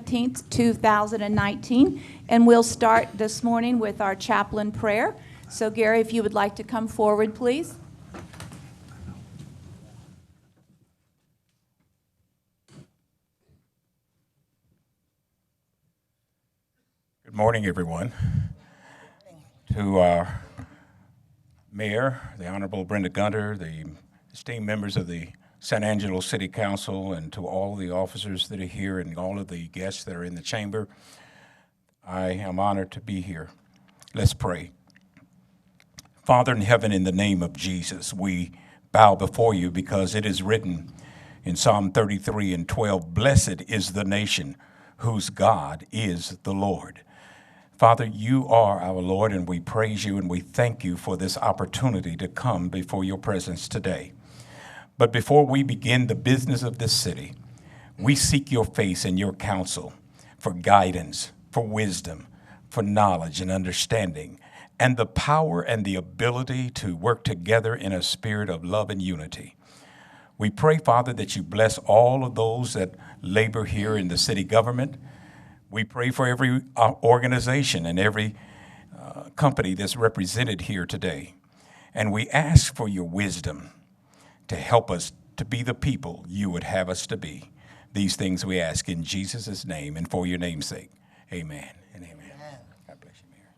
19th, 2019. And we'll start this morning with our chaplain prayer. So Gary, if you would like to come forward, please. Good morning, everyone. To our mayor, the Honorable Brenda Gunter, the esteemed members of the San Angelo City Council, and to all the officers that are here and all of the guests that are in the chamber, I am honored to be here. Let's pray. Father in heaven, in the name of Jesus, we bow before you because it is written in Psalm 33:12, "Blessed is the nation whose God is the Lord." Father, you are our Lord, and we praise you and we thank you for this opportunity to come before your presence today. But before we begin the business of this city, we seek your face and your counsel for guidance, for wisdom, for knowledge and understanding, and the power and the ability to work together in a spirit of love and unity. We pray, Father, that you bless all of those that labor here in the city government. We pray for every organization and every company that's represented here today. And we ask for your wisdom to help us to be the people you would have us to be. These things we ask in Jesus' name and for your name's sake. Amen and amen. Amen. God bless you, Mayor.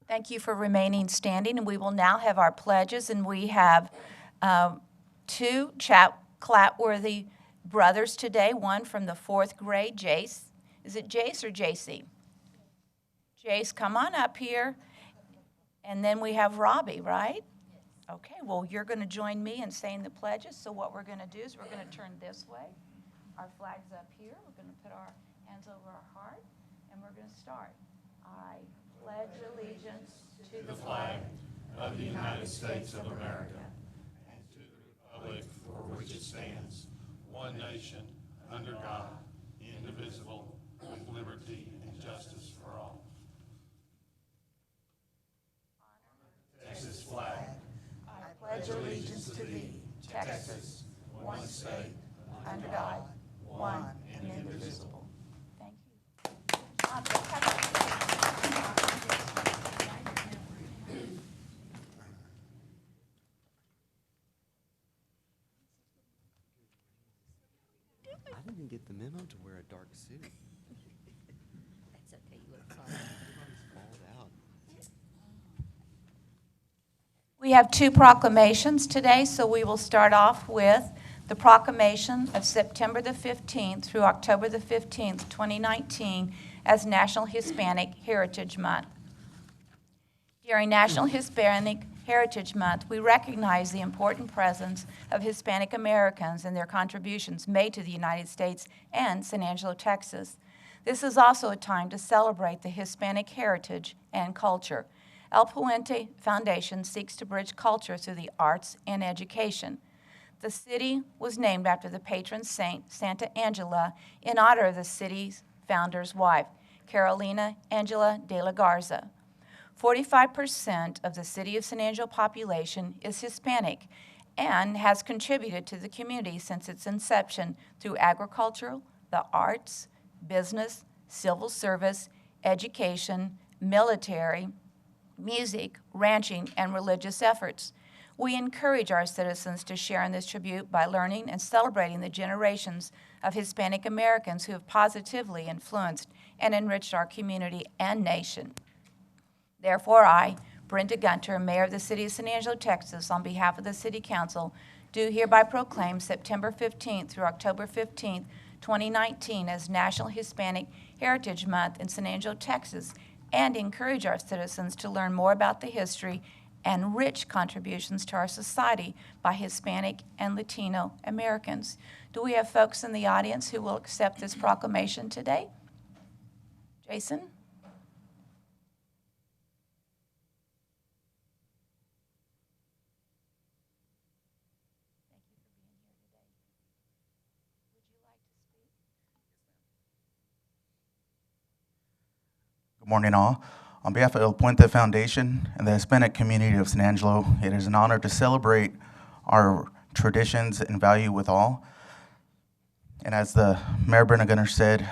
Thank you for remaining standing, and we will now have our pledges, and we have two Clatworthy brothers today, one from the 4th grade, Jace. Is it Jace or JC? Jace, come on up here. And then we have Robbie, right? Okay, well, you're going to join me in saying the pledges. So what we're going to do is we're going to turn this way. Our flag's up here. We're going to put our hands over our heart, and we're going to start. I pledge allegiance to the flag of the United States of America and to the republic for which it stands, one nation, under God, indivisible, with liberty and justice for all. Texas flag. I pledge allegiance to thee, Texas, one state, under God, one and indivisible. Thank you. I didn't get the memo to wear a dark suit. That's okay, you look fine. Everybody's balled out. We have two proclamations today, so we will start off with the proclamation of September the 15th through October the 15th, 2019, as National Hispanic Heritage Month. During National Hispanic Heritage Month, we recognize the important presence of Hispanic Americans and their contributions made to the United States and San Angelo, Texas. This is also a time to celebrate the Hispanic heritage and culture. El Puente Foundation seeks to bridge culture through the arts and education. The city was named after the patron saint, Santa Angela, in honor of the city's founder's wife, Carolina Angela de la Garza. 45% of the city of San Angelo population is Hispanic and has contributed to the community since its inception through agriculture, the arts, business, civil service, education, military, music, ranching, and religious efforts. We encourage our citizens to share in this tribute by learning and celebrating the generations of Hispanic Americans who have positively influenced and enriched our community and nation. Therefore, I, Brenda Gunter, Mayor of the City of San Angelo, Texas, on behalf of the City Council, do hereby proclaim September 15th through October 15th, 2019 as National Hispanic Heritage Month in San Angelo, Texas, and encourage our citizens to learn more about the history and rich contributions to our society by Hispanic and Latino Americans. Do we have folks in the audience who will accept this proclamation today? Jason? Good morning, all. On behalf of El Puente Foundation and the Hispanic community of San Angelo, it is an honor to celebrate our traditions and value with all. And as the Mayor Brenda Gunner said,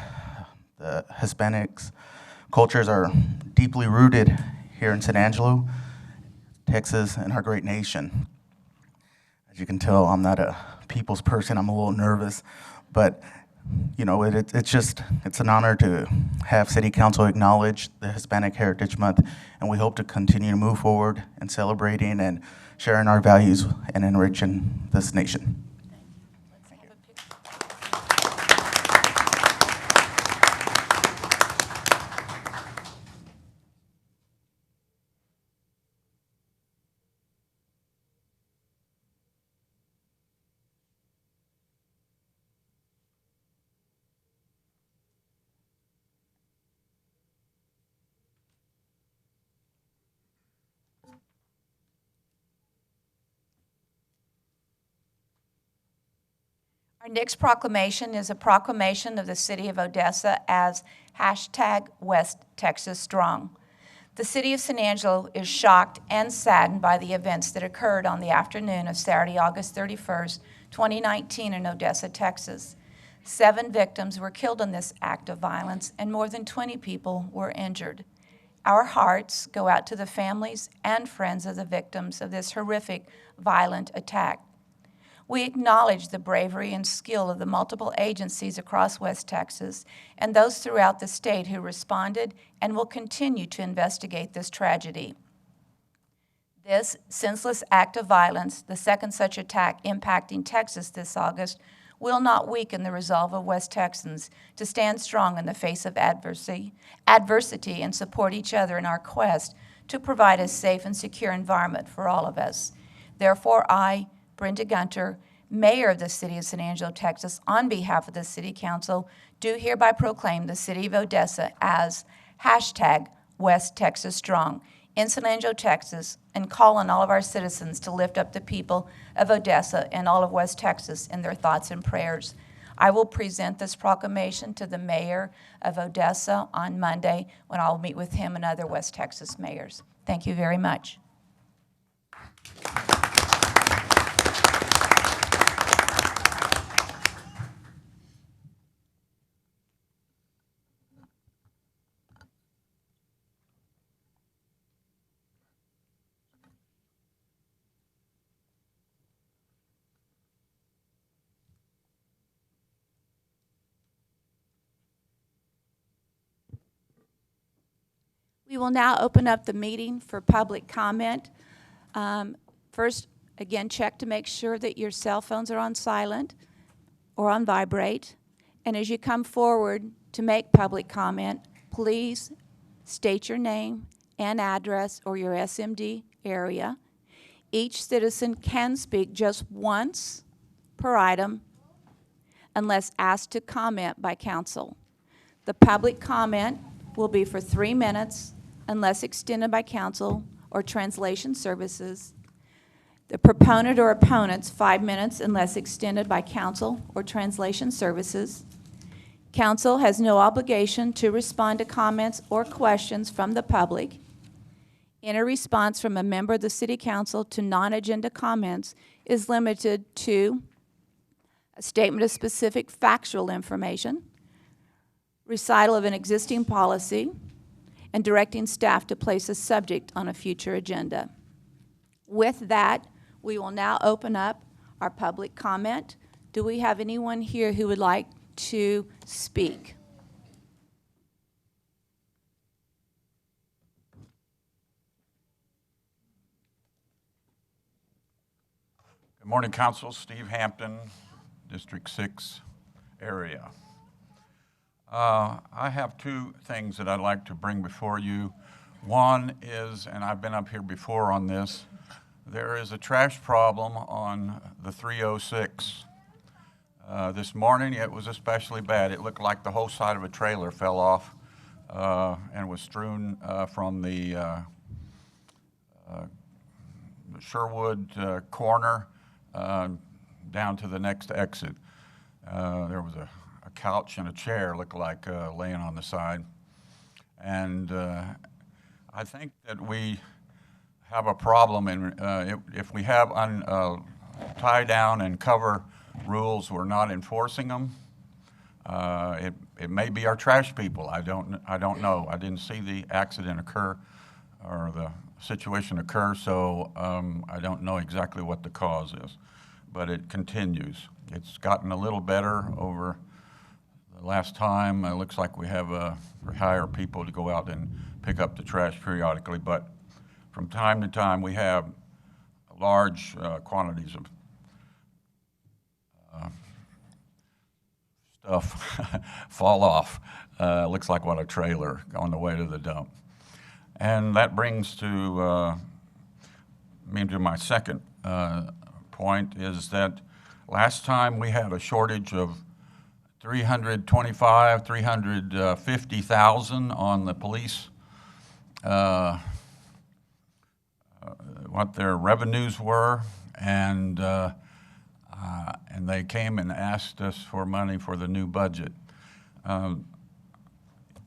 the Hispanics cultures are deeply rooted here in San Angelo, Texas, and our great nation. As you can tell, I'm not a people's person. I'm a little nervous, but you know, it's an honor to have City Council acknowledge the Hispanic Heritage Month, and we hope to continue to move forward in celebrating and sharing our values and enriching this nation. Let's have a picture. Our next proclamation is a proclamation of the City of Odessa as hashtag West Texas Strong. The City of San Angelo is shocked and saddened by the events that occurred on the afternoon of Saturday, August 31st, 2019 in Odessa, Texas. 7 victims were killed in this act of violence and more than 20 people were injured. Our hearts go out to the families and friends of the victims of this horrific, violent attack. We acknowledge the bravery and skill of the multiple agencies across West Texas and those throughout the state who responded and will continue to investigate this tragedy. This senseless act of violence, the second such attack impacting Texas this August, will not weaken the resolve of West Texans to stand strong in the face of adversity and support each other in our quest to provide a safe and secure environment for all of us. Therefore, I, Brenda Gunter, Mayor of the City of San Angelo, Texas, on behalf of the City Council, do hereby proclaim the City of Odessa as hashtag West Texas Strong in San Angelo, Texas, and call on all of our citizens to lift up the people of Odessa and all of West Texas in their thoughts and prayers. I will present this proclamation to the Mayor of Odessa on Monday when I'll meet with him and other West Texas mayors. Thank you very much. We will now open up the meeting for public comment. First, again, check to make sure that your cell phones are on silent or on vibrate. And as you come forward to make public comment, please state your name and address or your SMD area. Each citizen can speak just once per item unless asked to comment by council. The public comment will be for 3 minutes unless extended by council or translation services. The proponent or opponents, 5 minutes unless extended by council or translation services. Council has no obligation to respond to comments or questions from the public. Any response from a member of the City Council to non-agenda comments is limited to a statement of specific factual information, recital of an existing policy, and directing staff to place a subject on a future agenda. With that, we will now open up our public comment. Do we have anyone here who would like to speak? Good morning, Council. Steve Hampton, District 6 area. I have 2 things that I'd like to bring before you. One is, and I've been up here before on this, there is a trash problem on the 306. This morning it was especially bad. It looked like the whole side of a trailer fell off and was strewn from the Sherwood corner down to the next exit. There was a couch and a chair looked like laying on the side. And I think that we have a problem if we have tie down and cover rules, we're not enforcing them. It may be our trash people. I don't know. I didn't see the accident occur or the situation occur, so I don't know exactly what the cause is. But it continues. It's gotten a little better over the last time. It looks like we hire people to go out and pick up the trash periodically, but from time to time we have large quantities of stuff fall off. Looks like what a trailer on the way to the dump. And that brings me to my second point, is that last time we had a shortage of 350,000 on the police, what their revenues were, and they came and asked us for money for the new budget.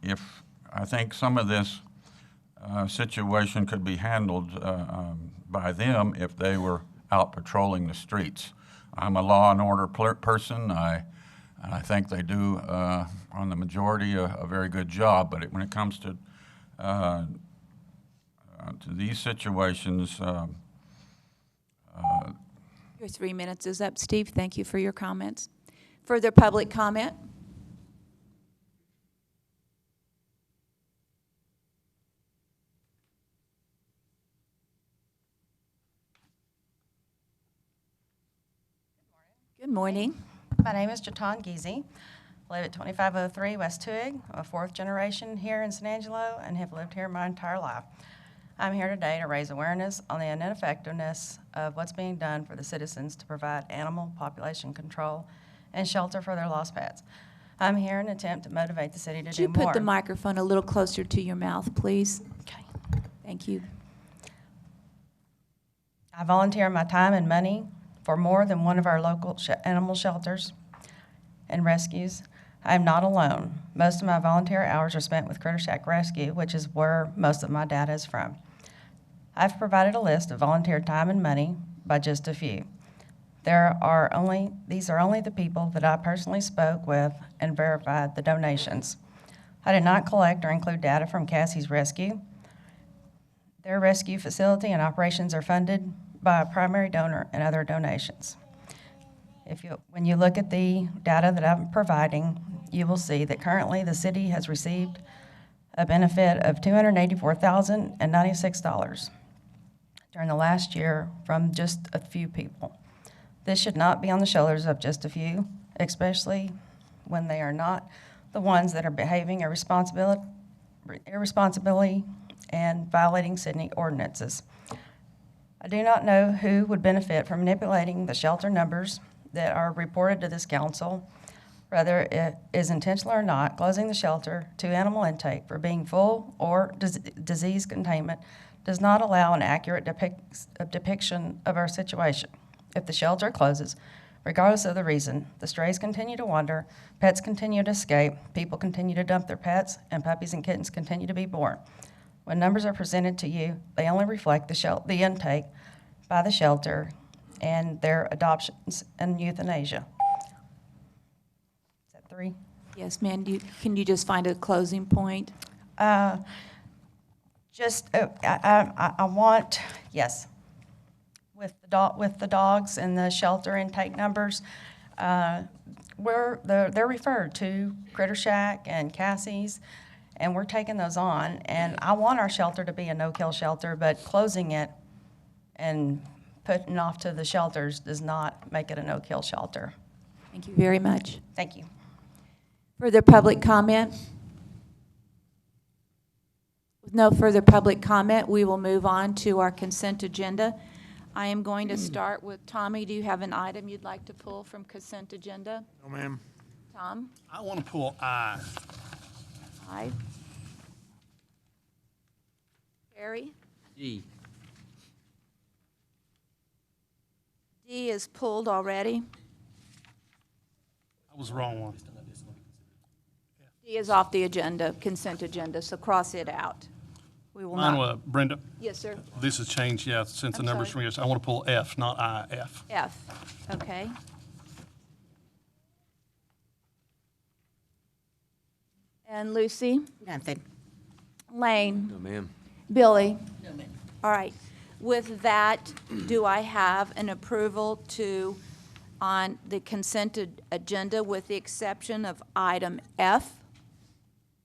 If I think some of this situation could be handled by them if they were out patrolling the streets. I'm a law and order person. I think they do, on the majority, a very good job. But when it comes to these situations, Your 3 minutes is up, Steve. Thank you for your comments. Further public comment? Good morning. My name is Jatan Giese. I live at 2503 West Tuig. I'm a fourth generation here in San Angelo and have lived here my entire life. I'm here today to raise awareness on the ineffectiveness of what's being done for the citizens to provide animal population control and shelter for their lost pets. I'm here in an attempt to motivate the city to Could do you more. put the microphone a little closer to your mouth, please? Okay. Thank you. I volunteer my time and money for more than one of our local animal shelters and rescues. I am not alone. Most of my volunteer hours are spent with Critter Shack Rescue, which is where most of my data is from. I've provided a list of volunteer time and money by just a few. These are only the people that I personally spoke with and verified the donations. I did not collect or include data from Cassie's Rescue. Their rescue facility and operations are funded by a primary donor and other donations. When you look at the data that I'm providing, you will see that currently the city has received a benefit of $284,096 during the last year from just a few people. This should not be on the shoulders of just a few, especially when they are not the ones that are behaving irresponsibly and violating city ordinances. I do not know who would benefit from manipulating the shelter numbers that are reported to this council. Whether it is intentional or not, closing the shelter to animal intake for being full or disease containment does not allow an accurate depiction of our situation. If the shelter closes, regardless of the reason, the strays continue to wander, pets continue to escape, people continue to dump their pets, and puppies and kittens continue to be born. When numbers are presented to you, they only reflect the intake by the shelter and their adoptions and euthanasia. Is that 3? Yes, ma'am. Can you just find a closing point? I want, yes, with the dogs and the shelter intake numbers, they're referred to Critter Shack and Cassie's, and we're taking those on. And I want our shelter to be a no-kill shelter, but closing it and putting off to the shelters does not make it a no-kill shelter. Thank you very much. Thank you. Further public comment? With no further public comment, we will move on to our consent agenda. I am going to start with Tommy. Do you have an item you'd like to pull from consent agenda? No, ma'am. Tom? I want to pull I. Aye. Harry? G. D is pulled already. I was the wrong one. D is off the agenda, consent agenda, so cross it out. We will Mine, not. Brenda, Yes, sir. this has changed, yeah, since the I'm numbers sorry. from yesterday. I want to pull F, not I, F. F, okay. And Lucy? Nothing. Lane? No, ma'am. Billy? No, ma'am. All right. With that, do I have an approval on the consent agenda with the exception of item F?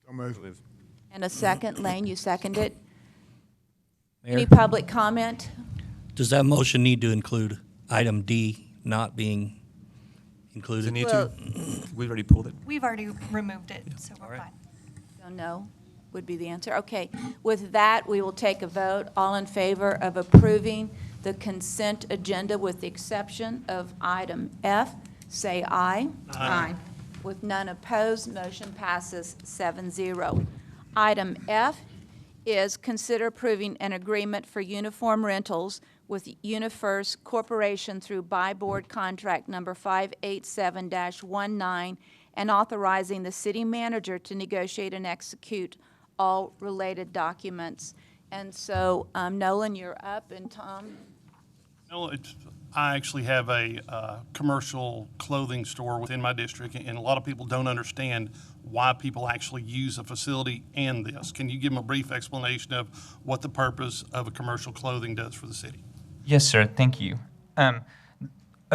So moved. And a second. Lane, you seconded. Mayor? Any public comment? Does that motion need to include item D not being included? Does it need Well- to? We've already pulled it. We've already removed it, so we're All right. fine. So no would be the answer. Okay. With that, we will take a vote. All in favor of approving the consent agenda with the exception of item F, say aye. Aye. With none opposed, motion passes 7-0. Item F is consider approving an agreement for uniform rentals with UniFirst Corporation through Buy Board Contract Number 587-19 and authorizing the city manager to negotiate and execute all related documents. And so, Nolan, you're up, and Tom? No, I actually have a commercial clothing store within my district, and a lot of people don't understand why people actually use a facility and this. Can you give them a brief explanation of what the purpose of a commercial clothing does for the city? Yes, sir. Thank you. A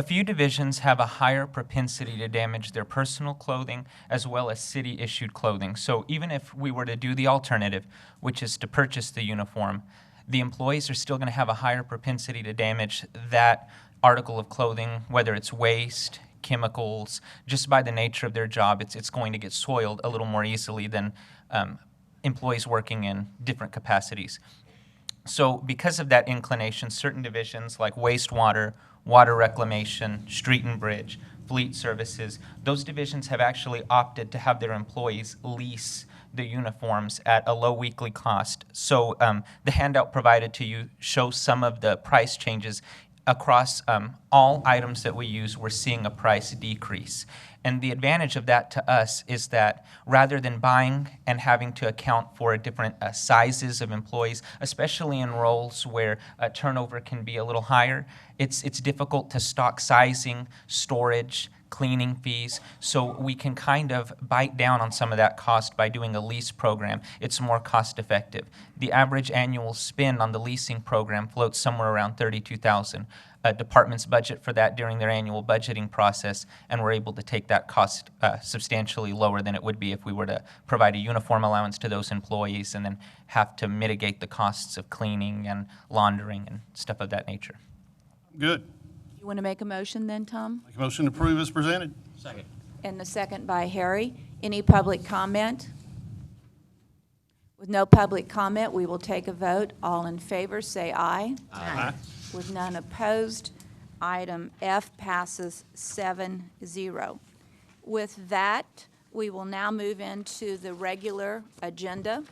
few divisions have a higher propensity to damage their personal clothing as well as city-issued clothing. So even if we were to do the alternative, which is to purchase the uniform, the employees are still going to have a higher propensity to damage that article of clothing, whether it's waste, chemicals, just by the nature of their job, it's going to get soiled a little more easily than employees working in different capacities. So because of that inclination, certain divisions like wastewater, water reclamation, street and bridge, fleet services, those divisions have actually opted to have their employees lease the uniforms at a low weekly cost. So the handout provided to you shows some of the price changes across all items that we use. We're seeing a price decrease. And the advantage of that to us is that rather than buying and having to account for different sizes of employees, especially in roles where turnover can be a little higher, it's difficult to stock sizing, storage, cleaning fees, so we can kind of bite down on some of that cost by doing a lease program. It's more cost effective. The average annual spend on the leasing program floats somewhere around $32,000. Departments budget for that during their annual budgeting process, and we're able to take that cost substantially lower than it would be if we were to provide a uniform allowance to those employees and then have to mitigate the costs of cleaning and laundering and stuff of that nature. Good. You want to make a motion then, Tom? Make a motion to approve as presented. Second. And a second by Harry. Any public comment? With no public comment, we will take a vote. All in favor, say aye. Aye. With none opposed, item F passes 7-0. With that, we will now move into the regular agenda.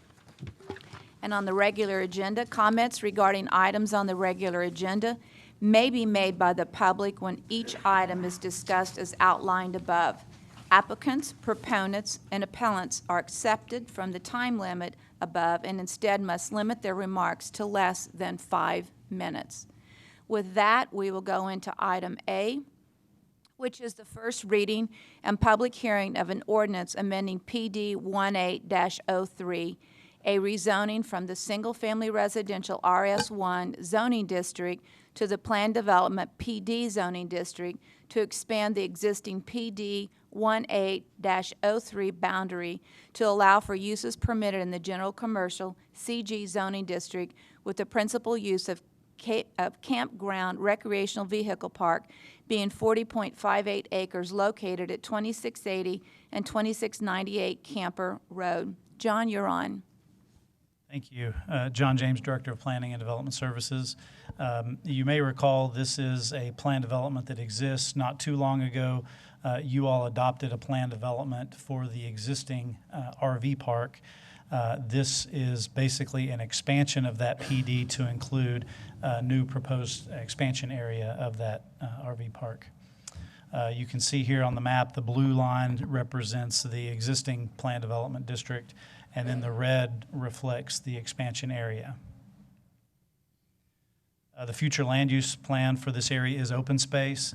And on the regular agenda, comments regarding items on the regular agenda may be made by the public when each item is discussed as outlined above. Applicants, proponents, and appellants are accepted from the time limit above and instead must limit their remarks to less than 5 minutes. With that, we will go into item A, which is the first reading and public hearing of an ordinance amending PD 18-03, a rezoning from the single-family residential RS1 zoning district to the planned development PD zoning district to expand the existing PD 18-03 boundary to allow for uses permitted in the general commercial CG zoning district with the principal use of campground recreational vehicle park being 40.58 acres located at 2680 and 2698 Camper Road. John, you're on. Thank you. John James, Director of Planning and Development Services. You may recall this is a plan development that exists. Not too long ago, you all adopted a plan development for the existing RV park. This is basically an expansion of that PD to include a new proposed expansion area of that RV park. You can see here on the map, the blue line represents the existing plan development district, and then the red reflects the expansion area. The future land use plan for this area is open space,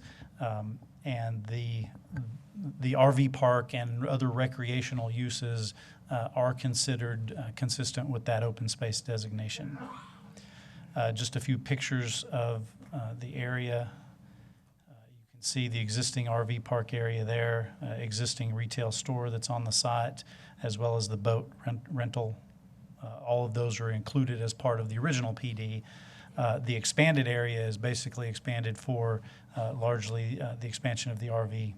and the RV park and other recreational uses are considered consistent with that open space designation. Just a few pictures of the area. You can see the existing RV park area there, existing retail store that's on the site, as well as the boat rental. All of those are included as part of the original PD. The expanded area is basically expanded for largely the expansion of the RV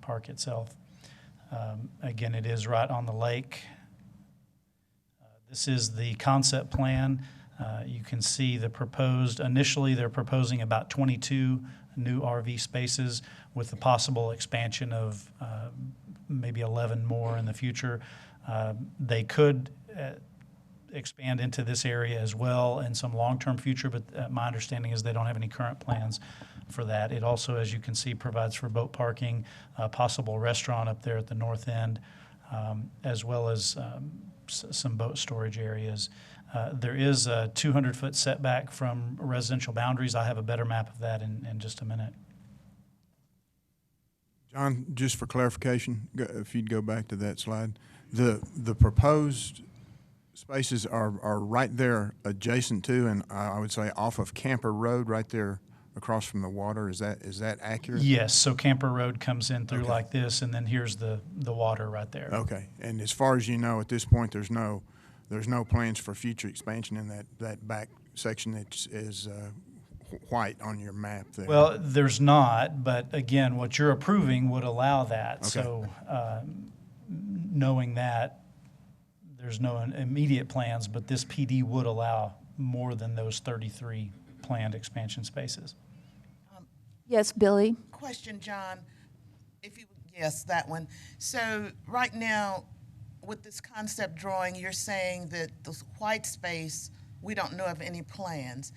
park itself. Again, it is right on the lake. This is the concept plan. You can see the proposed, initially they're proposing about 22 new RV spaces with the possible expansion of maybe 11 more in the future. They could expand into this area as well in some long-term future, but my understanding is they don't have any current plans for that. It also, as you can see, provides for boat parking, a possible restaurant up there at the north end, as well as some boat storage areas. There is a 200-foot setback from residential boundaries. I have a better map of that in just a minute. John, just for clarification, if you'd go back to that slide, the proposed spaces are right there adjacent to, and I would say off of Camper Road, right there across from the water. Is that accurate? Yes. So Camper Road comes in through like this, and then here's the water right there. Okay. And as far as you know, at this point, there's no plans for future expansion in that back section that is white on your map there. Well, there's not, but again, what you're approving would allow that. Okay. So knowing that, there's no immediate plans, but this PD would allow more than those 33 planned expansion spaces. Yes, Billy? Question, John, yes, that one. So right now, with this concept drawing, you're saying that the white space, we don't know of any plans.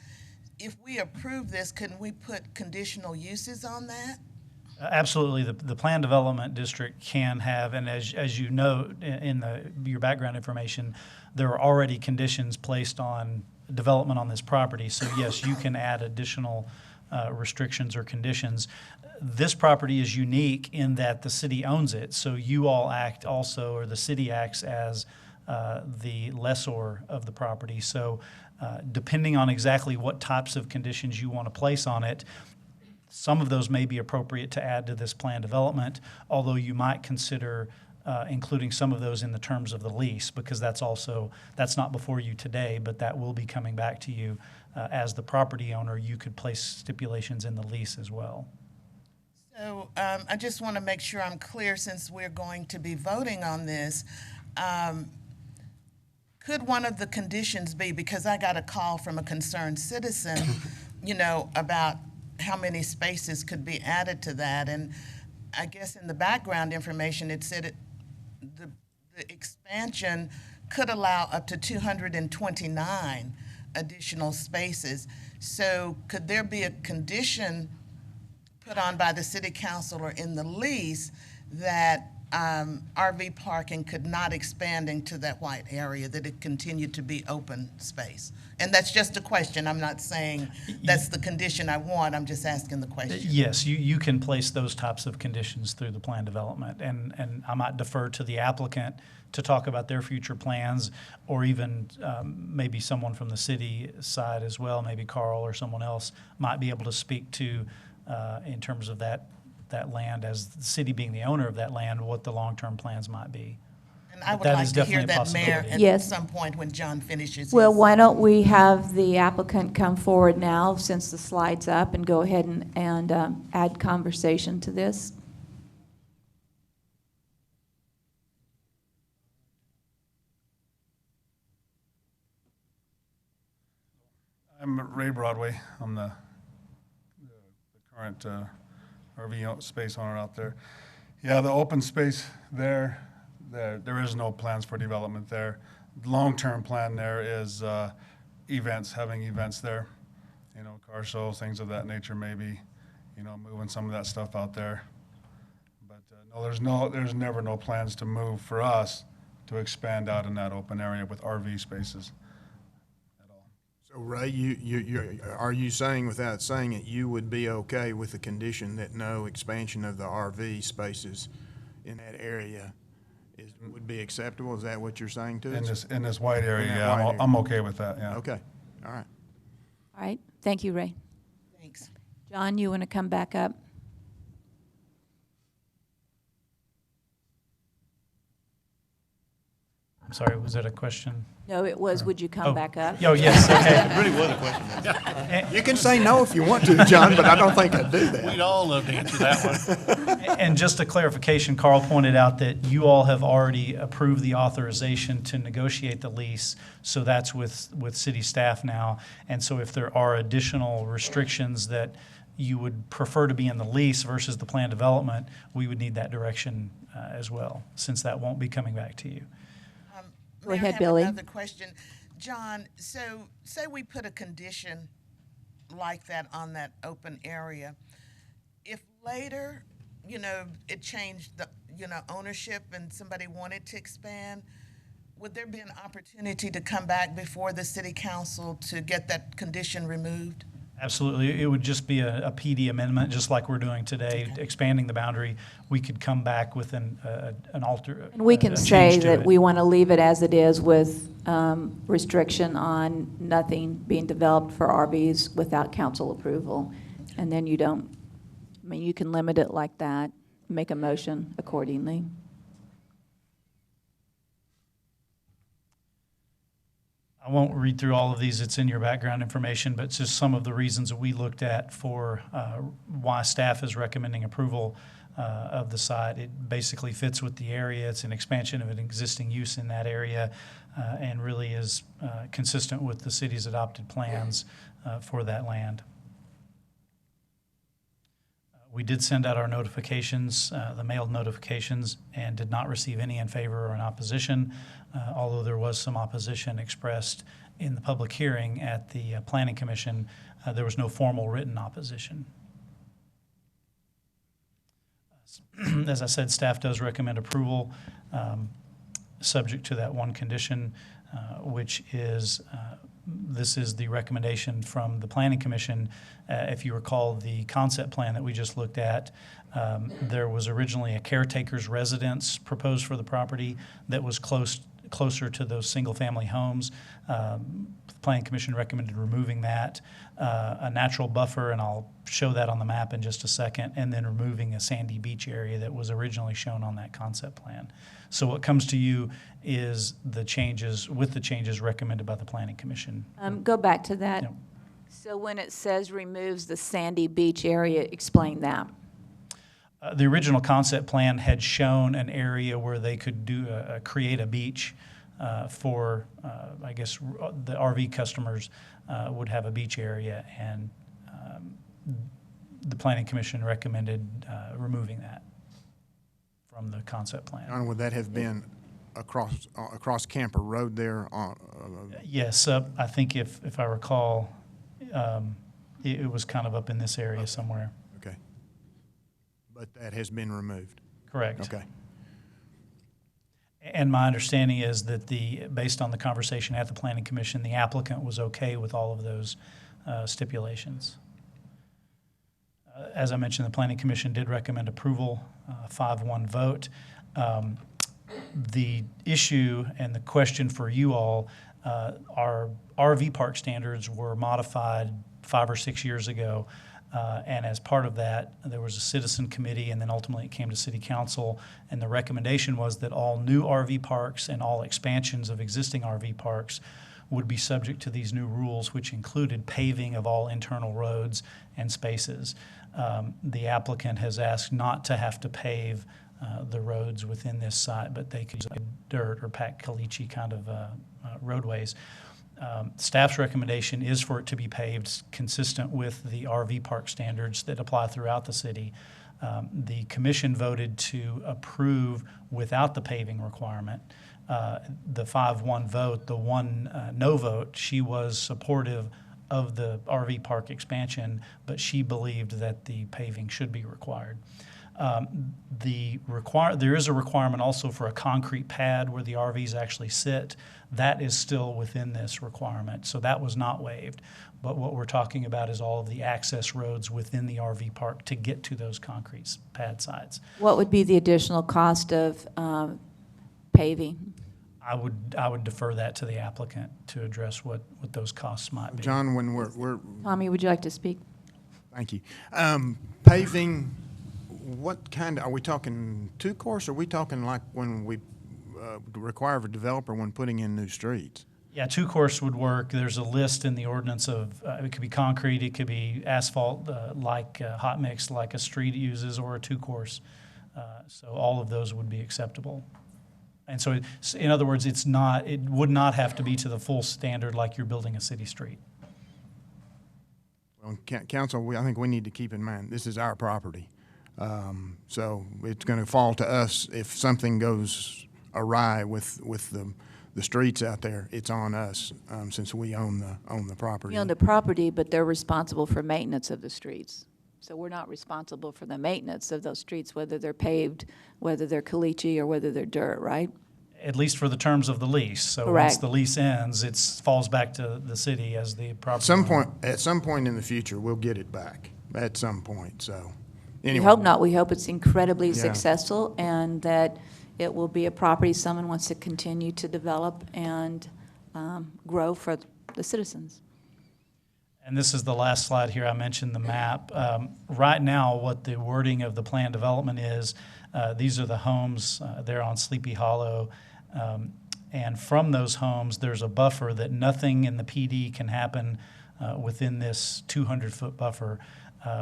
If we approve this, can we put conditional uses on that? Absolutely. The planned development district can have, and as you note in your background information, there are already conditions placed on development on this property. So yes, you can add additional restrictions or conditions. This property is unique in that the city owns it. So you all act also, or the city acts as the lessor of the property. So depending on exactly what types of conditions you want to place on it, some of those may be appropriate to add to this plan development, although you might consider including some of those in the terms of the lease, because that's not before you today, but that will be coming back to you as the property owner. You could place stipulations in the lease as well. So I just want to make sure I'm clear, since we're going to be voting on this. Could one of the conditions be, because I got a call from a concerned citizen, about how many spaces could be added to that, and I guess in the background information it said the expansion could allow up to 229 additional spaces. So could there be a condition put on by the city council or in the lease that RV parking could not expand into that white area, that it continued to be open space? And that's just a question. I'm not saying that's the condition I want. I'm just asking the question. Yes, you can place those types of conditions through the plan development. And I might defer to the applicant to talk about their future plans, or even maybe someone from the city side as well, maybe Carl or someone else might be able to speak to in terms of that land, as the city being the owner of that land, what the long-term plans might be. And I would like to hear that, Mayor, at some point when John finishes. Well, why don't we have the applicant come forward now, since the slide's up, and go ahead and add conversation to this? I'm Ray Broadway. I'm the current RV space owner out there. Yeah, the open space there is no plans for development there. Long-term plan there is having events there, car shows, things of that nature, maybe, moving some of that stuff out there. But no, there's never no plans to move for us to expand out in that open area with RV spaces at all. So Ray, are you saying, without saying it, you would be okay with the condition that no expansion of the RV spaces in that area would be acceptable? Is that what you're saying to us? In this white area, that yeah, white area. I'm okay with that, yeah. Okay, all right. All right, thank you, Ray. Thanks. John, you want to come back up? I'm sorry, was that a question? No, it was, would you come back up? Oh, yes, okay. It really was a question. You can say no if you want to, John, but I don't think I'd do that. We'd all love to answer that one. And just a clarification, Carl pointed out that you all have already approved the authorization to negotiate the lease, so that's with city staff now. And so if there are additional restrictions that you would prefer to be in the lease versus the planned development, we would need that direction as well, since that won't be coming back to you. Go May I ahead, have Billy. Another question. John, so say we put a condition like that on that open area. If later, it changed the, ownership and somebody wanted to expand, would there be an opportunity to come back before the city council to get that condition removed? Absolutely. It would just be a PD amendment, just like we're doing today, expanding the boundary. We could come back with an alter. And we can a say change to that it. we want to leave it as it is with restriction on nothing being developed for RVs without council approval. And then you don't, you can limit it like that, make a motion accordingly. I won't read through all of these, it's in your background information, but it's just some of the reasons that we looked at for why staff is recommending approval of the site. It basically fits with the area. It's an expansion of an existing use in that area and really is consistent with the city's adopted plans for that land. We did send out our notifications, the mailed notifications, and did not receive any in favor or in opposition, although there was some opposition expressed in the public hearing at the Planning Commission. There was no formal written opposition. As I said, staff does recommend approval, subject to that one condition, which is this is the recommendation from the Planning Commission. If you recall the concept plan that we just looked at, there was originally a caretaker's residence proposed for the property that was closer to those single-family homes. The Planning Commission recommended removing that, a natural buffer, and I'll show that on the map in just a second, and then removing a sandy beach area that was originally shown on that concept plan. So what comes to you is the changes recommended by the Planning Commission. Go back to that. Yep. So when it says removes the sandy beach area, explain that. The original concept plan had shown an area where they could create a beach for, I guess, the RV customers would have a beach area, and the Planning Commission recommended removing that from the concept plan. John, would that have been across Camper Road there? Yes, I think if I recall, it was kind of up in this area somewhere. Okay. But that has been removed? Correct. Okay. And my understanding is that based on the conversation at the Planning Commission, the applicant was okay with all of those stipulations. As I mentioned, the Planning Commission did recommend approval, 5-1 vote. The issue and the question for you all, our RV park standards were modified 5 or 6 years ago. And as part of that, there was a citizen committee, and then ultimately it came to city council. And the recommendation was that all new RV parks and all expansions of existing RV parks would be subject to these new rules, which included paving of all internal roads and spaces. The applicant has asked not to have to pave the roads within this site, but they could use dirt or packed caliche kind of roadways. Staff's recommendation is for it to be paved consistent with the RV park standards that apply throughout the city. The commission voted to approve without the paving requirement. The 5-1 vote, the one no vote, she was supportive of the RV park expansion, but she believed that the paving should be required. There is a requirement also for a concrete pad where the RVs actually sit. That is still within this requirement, so that was not waived. But what we're talking about is all of the access roads within the RV park to get to those concrete pad sites. What would be the additional cost of paving? I would defer that to the applicant to address what those costs might be. John, when we're Tommy, would you like to speak? thank you. Paving, what kind, are we talking two-course, or are we talking like when we require of a developer when putting in new streets? Yeah, two-course would work. There's a list in the ordinance of, it could be concrete, it could be asphalt, hot mix, like a street uses, or a two-course. So all of those would be acceptable. And so, in other words, it would not have to be to the full standard like you're building a city street. Well, council, I think we need to keep in mind, this is our property. So it's going to fall to us if something goes awry with the streets out there. It's on us, since we own the property. We own the property, but they're responsible for maintenance of the streets. So we're not responsible for the maintenance of those streets, whether they're paved, whether they're caliche, or whether they're dirt, right? At least for the terms of the lease. So Correct. Once the lease ends, it falls back to the city as the property. At some point in the future, we'll get it back. At some point. So, anyway. We hope not. We hope it's incredibly Yeah. successful and that it will be a property someone wants to continue to develop and grow for the citizens. And this is the last slide here. I mentioned the map. Right now, what the wording of the plan development is, these are the homes there on Sleepy Hollow. And from those homes, there's a buffer that nothing in the PD can happen within this 200-foot buffer.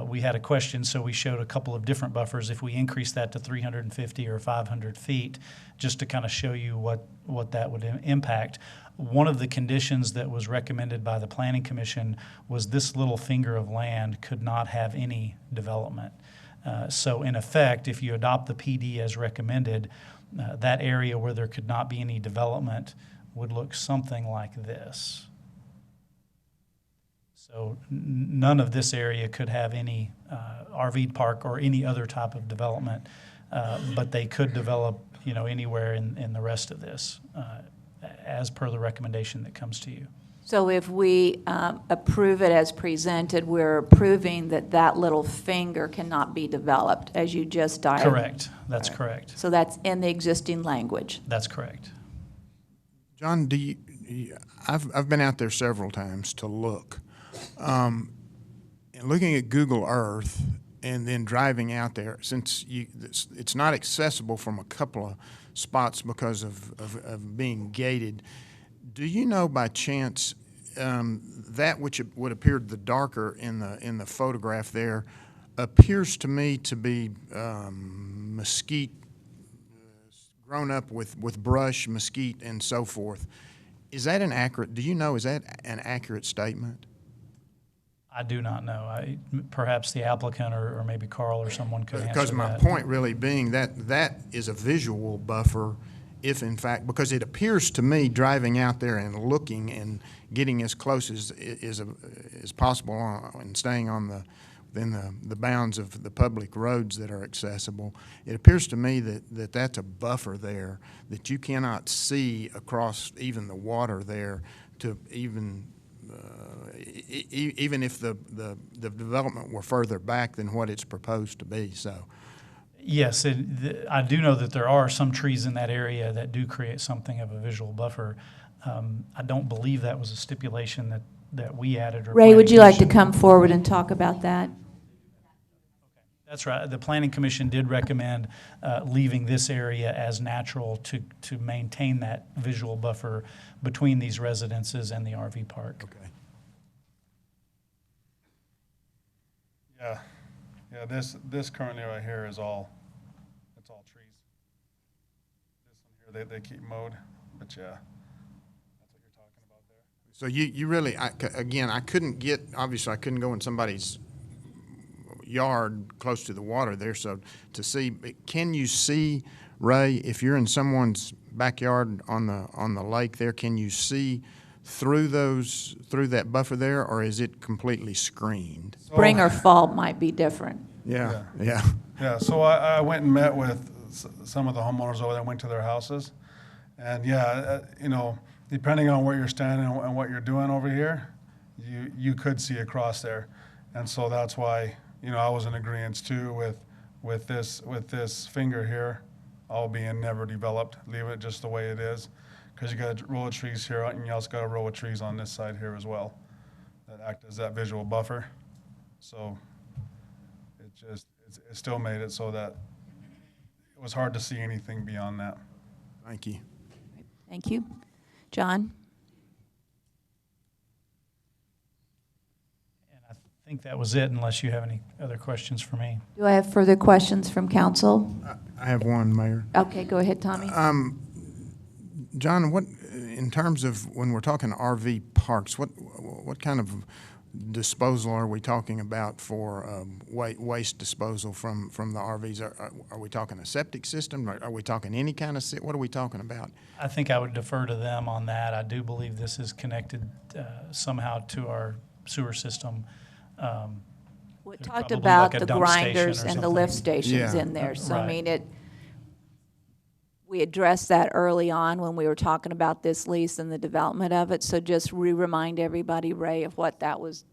We had a question, so we showed a couple of different buffers. If we increase that to 350 or 500 feet, just to kind of show you what that would impact. One of the conditions that was recommended by the Planning Commission was this little finger of land could not have any development. So in effect, if you adopt the PD as recommended, that area where there could not be any development would look something like this. So none of this area could have any RV park or any other type of development, but they could develop, anywhere in the rest of this, as per the recommendation that comes to you. So if we approve it as presented, we're approving that little finger cannot be developed, as you just diagrammed. Correct. That's correct. So that's in the existing language. That's correct. John, I've been out there several times to look. And looking at Google Earth and then driving out there, since it's not accessible from a couple of spots because of being gated, do you know by chance that which would appear the darker in the photograph there appears to me to be mesquite, grown up with brush, mesquite, and so forth. Is that do you know, is that an accurate statement? I do not know. Perhaps the applicant or maybe Carl or someone could answer that. Because my point really being that is a visual buffer, if in fact, because it appears to me driving out there and looking and getting as close as possible and staying within the bounds of the public roads that are accessible, it appears to me that that's a buffer there that you cannot see across even the water there to even if the development were further back than what it's proposed to be. So, yes, I do know that there are some trees in that area that do create something of a visual buffer. I don't believe that was a stipulation that we added. Ray, would you like to come forward and talk about that? That's right. The Planning Commission did recommend leaving this area as natural to maintain that visual buffer between these residences and the RV park. okay. Yeah, this currently right here it's all trees. This one here, they keep mowed, but yeah, that's what you're talking about there. So you really, again, I couldn't go in somebody's yard close to the water there, so to see, can you see, Ray, if you're in someone's backyard on the lake there, can you see through that buffer there, or is it completely screened? Spring or fall might be different. Yeah. Yeah, so I went and met with some of the homeowners over there, went to their houses. And yeah, depending on where you're standing and what you're doing over here, you could see across there. And so that's why, I was in agreement too with this finger here all being never developed, leave it just the way it is. Because you got a row of trees here, and you also got a row of trees on this side here as well that act as that visual buffer. So it still made it so that it was hard to see anything beyond that. Thank you. Thank you. John? And I think that was it, unless you have any other questions for me. Do I have further questions from council? I have one, Mayor. Okay, go ahead, Tommy. John, what, in terms of when we're talking RV parks, what kind of disposal are we talking about for waste disposal from the RVs? Are we talking a septic system? Are we talking any kind of, what are we talking about? I think I would defer to them on that. I do believe this is connected somehow to our sewer system. We There's talked probably about like a the dump station grinders or and the something. lift stations Yeah. in there. So, I Right. mean, we addressed that early on when we were talking about this lease and the development of it. So just remind everybody, Ray, of what that was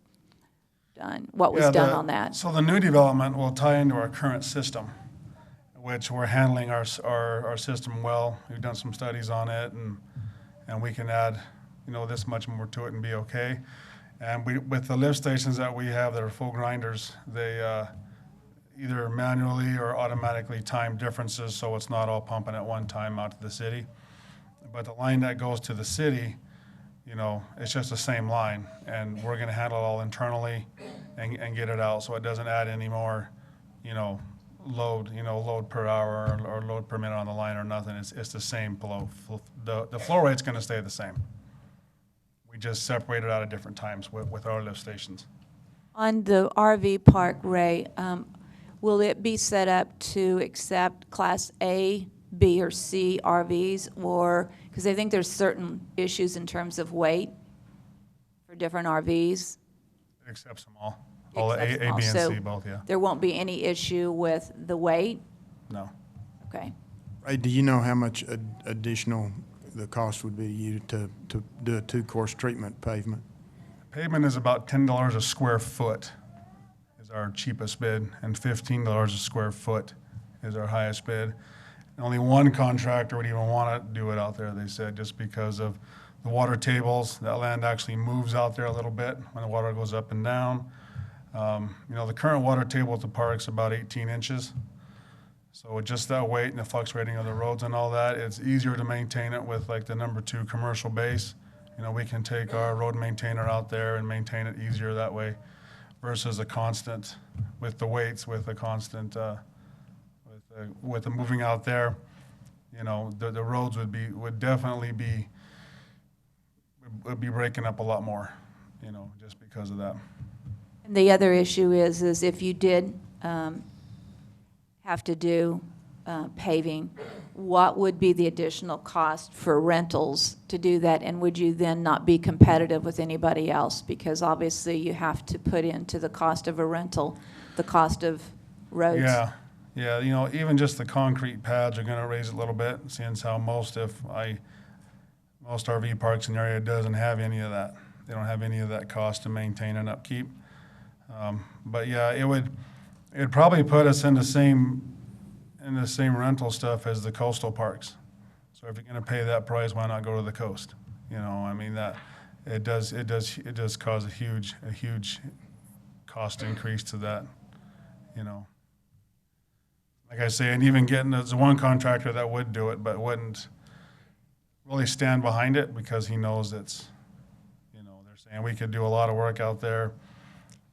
done, what was Yeah, done on that. So the new development will tie into our current system, which we're handling our system well. We've done some studies on it, and we can add, this much more to it and be okay. And with the lift stations that we have that are full grinders, they either manually or automatically time differences, so it's not all pumping at one time out to the city. But the line that goes to the city, it's just the same line, and we're gonna handle it all internally and get it out, so it doesn't add any more, load per hour or load per minute on the line or nothing. It's the same flow. The flow rate's gonna stay the same. We just separate it out at different times with our lift stations. On the RV park, Ray, will it be set up to accept Class A, B, or C RVs? Or, because I think there's certain issues in terms of weight for different RVs. It accepts them all. All A, Accepts them all. B, and So C both, yeah. there won't be any issue with the weight? No. Okay. Ray, do you know how much additional the cost would be to do a two-course treatment pavement? Pavement is about $10 a square foot is our cheapest bid, and $15 a square foot is our highest bid. Only one contractor would even want to do it out there, they said, just because of the water tables. That land actually moves out there a little bit when the water goes up and down. The current water table at the park's about 18 inches. So with just that weight and the fluctuating of the roads and all that, it's easier to maintain it with like the number 2 commercial base. We can take our road maintainer out there and maintain it easier that way versus a constant with the weights, with a constant, with the moving out there. The roads would definitely be breaking up a lot more, just because of that. And the other issue is if you did have to do paving, what would be the additional cost for rentals to do that? And would you then not be competitive with anybody else? Because obviously you have to put into the cost of a rental, the cost of roads. Yeah, even just the concrete pads are gonna raise it a little bit, seeing as how most RV parks in the area doesn't have any of that. They don't have any of that cost to maintain and upkeep. But yeah, it'd probably put us in the same rental stuff as the coastal parks. So if you're gonna pay that price, why not go to the coast? That it does cause a huge cost increase to that. Like I say, and even there's one contractor that would do it, but wouldn't really stand behind it because he knows they're saying we could do a lot of work out there.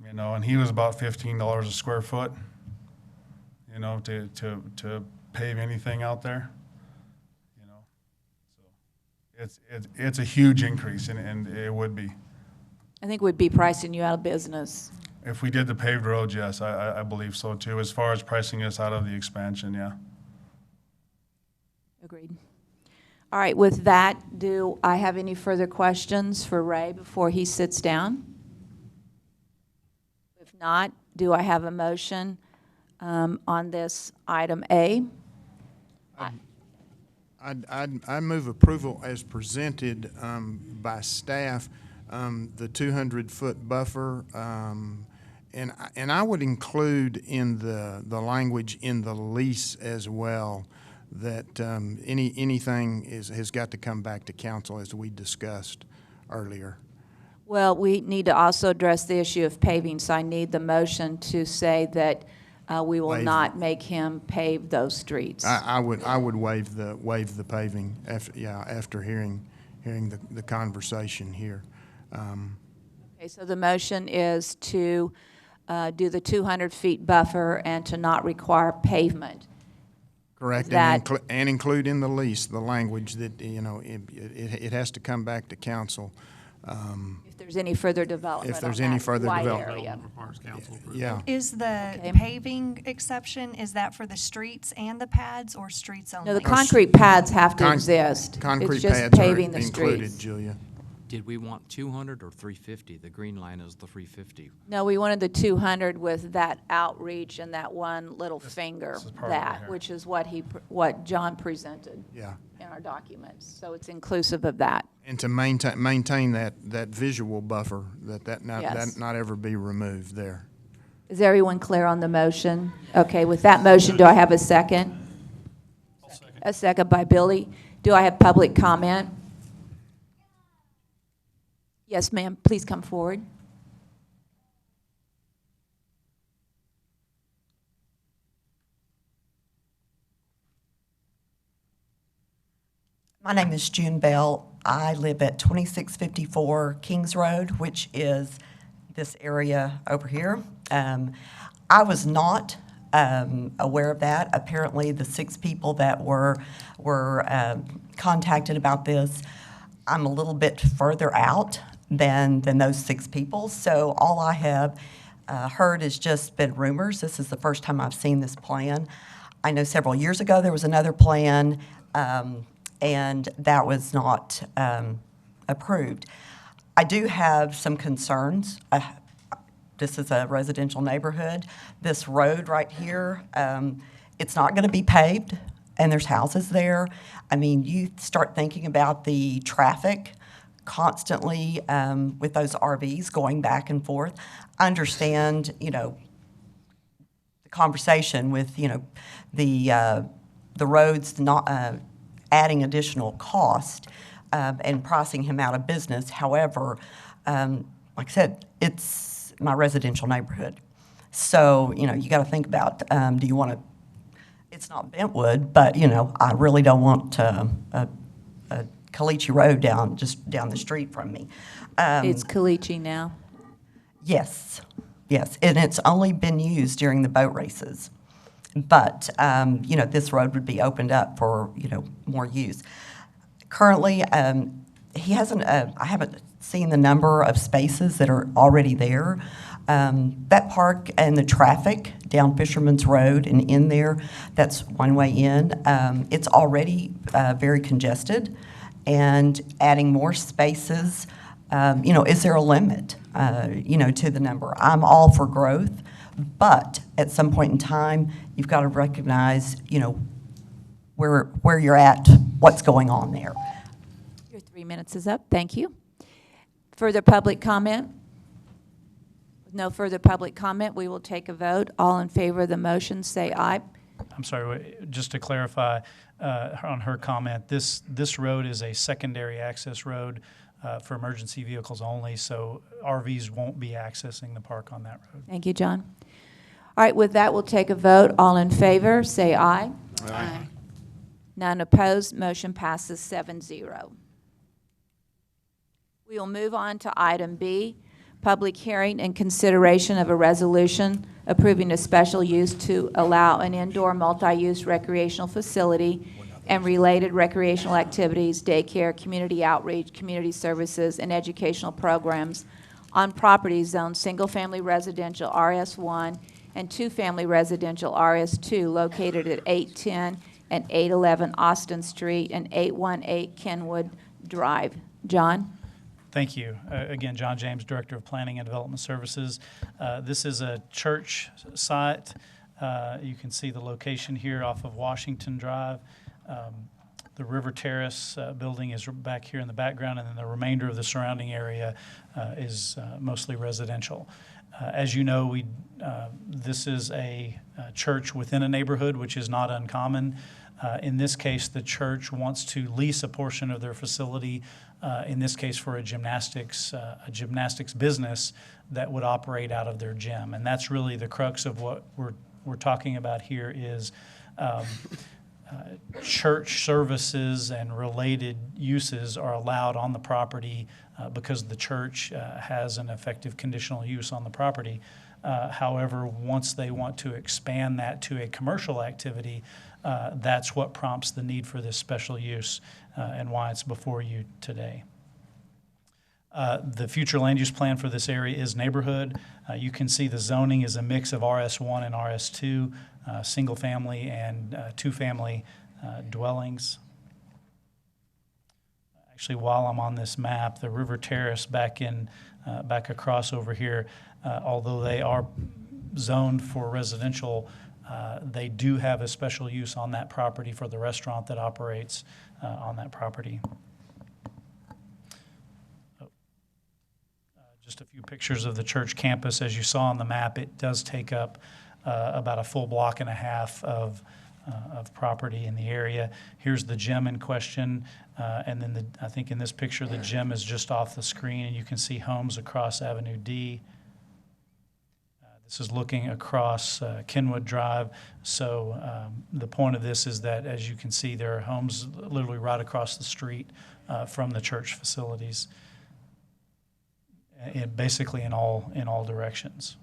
And he was about $15 a square foot, to pave anything out there, So it's a huge increase, and it would be. I think we'd be pricing you out of business. If we did the paved roads, yes, I believe so too. As far as pricing us out of the expansion, yeah. Agreed. All right, with that, do I have any further questions for Ray before he sits down? If not, do I have a motion on this item A? I move approval as presented by staff, the 200-foot buffer, and I would include in the language in the lease as well that anything has got to come back to council as we discussed earlier. Well, we need to also address the issue of paving, so I need the motion to say that we will not make him pave those streets. I would waive the paving after hearing the conversation here. Okay, so the motion is to do the 200 feet buffer and to not require pavement. Correct, and include in the lease the language that, it has to come back to council. If there's any further development. If there's on any that further wide development. area. Yeah. Is the Okay. paving exception, is that for the streets and the pads or streets only? No, the concrete pads have to exist. Concrete It's just pads are paving the included, streets. Julia. Did we want 200 or 350? The green line is the 350. No, we wanted the 200 with that outreach and that one little finger, this is part of it here. which is what John presented Yeah. in our documents. So it's inclusive of that. And to maintain that visual buffer, that Yes. not ever be removed there. Is everyone clear on the motion? Okay, with that motion, do I have a second? A second by Billy. Do I have public comment? Yes, ma'am, please come forward. My name is June Bell. I live at 2654 Kings Road, which is this area over here. I was not aware of that. Apparently, the 6 people that were contacted about this, I'm a little bit further out than those 6 people. So all I have heard has just been rumors. This is the first time I've seen this plan. I know several years ago there was another plan, and that was not approved. I do have some concerns. This is a residential neighborhood. This road right here, it's not going to be paved, and there's houses there. I mean, you start thinking about the traffic constantly with those RVs going back and forth. I understand, the conversation with, the roads not adding additional cost and pricing him out of business. However, like I said, it's my residential neighborhood. So, you got to think about, do you want to, it's not Bentwood, but, I really don't want a Caliche Road just down the street from me. It's Caliche now. Yes, and it's only been used during the boat races. But, this road would be opened up for, more use. Currently, he hasn't, I haven't seen the number of spaces that are already there. That park and the traffic down Fisherman's Road and in there, that's one way in. It's already very congested, and adding more spaces, is there a limit, to the number? I'm all for growth, but at some point in time, you've got to recognize, where you're at, what's going on there. Your 3 minutes is up. Thank you. Further public comment? With no further public comment, we will take a vote. All in favor of the motion, say aye. I'm sorry, just to clarify on her comment, this road is a secondary access road for emergency vehicles only, so RVs won't be accessing the park on that road. Thank you, John. All right, with that, we'll take a vote. All in favor, say aye. Aye. None opposed, motion passes 7-0. We will move on to item B, public hearing and consideration of a resolution approving a special use to allow an indoor multi-use recreational facility and related recreational activities, daycare, community outreach, community services, and educational programs on properties zoned single-family residential RS1 and two-family residential RS2 located at 810 and 811 Austin Street and 818 Kenwood Drive. John? Thank you. Again, John James, Director of Planning and Development Services. This is a church site You can see the location here off of Washington Drive. The River Terrace building is back here in the background, and then the remainder of the surrounding area is mostly residential. As you know, this is a church within a neighborhood, which is not uncommon. In this case, the church wants to lease a portion of their facility, in this case for a gymnastics business that would operate out of their gym. And that's really the crux of what we're talking about here is church services and related uses are allowed on the property because the church has an effective conditional use on the property. However, once they want to expand that to a commercial activity, that's what prompts the need for this special use and why it's before you today. The future land use plan for this area is neighborhood. You can see the zoning is a mix of RS1 and RS2, single family and two family dwellings. Actually, while I'm on this map, the River Terrace back across over here, although they are zoned for residential, they do have a special use on that property for the restaurant that operates on that property. Just a few pictures of the church campus. As you saw on the map, it does take up about a full block and a half of property in the area. Here's the gym in question, and then I think in this picture the gym is just off the screen, and you can see homes across Avenue D. This is looking across Kenwood Drive. So the point of this is that, as you can see, there are homes literally right across the street from the church facilities, basically in all directions.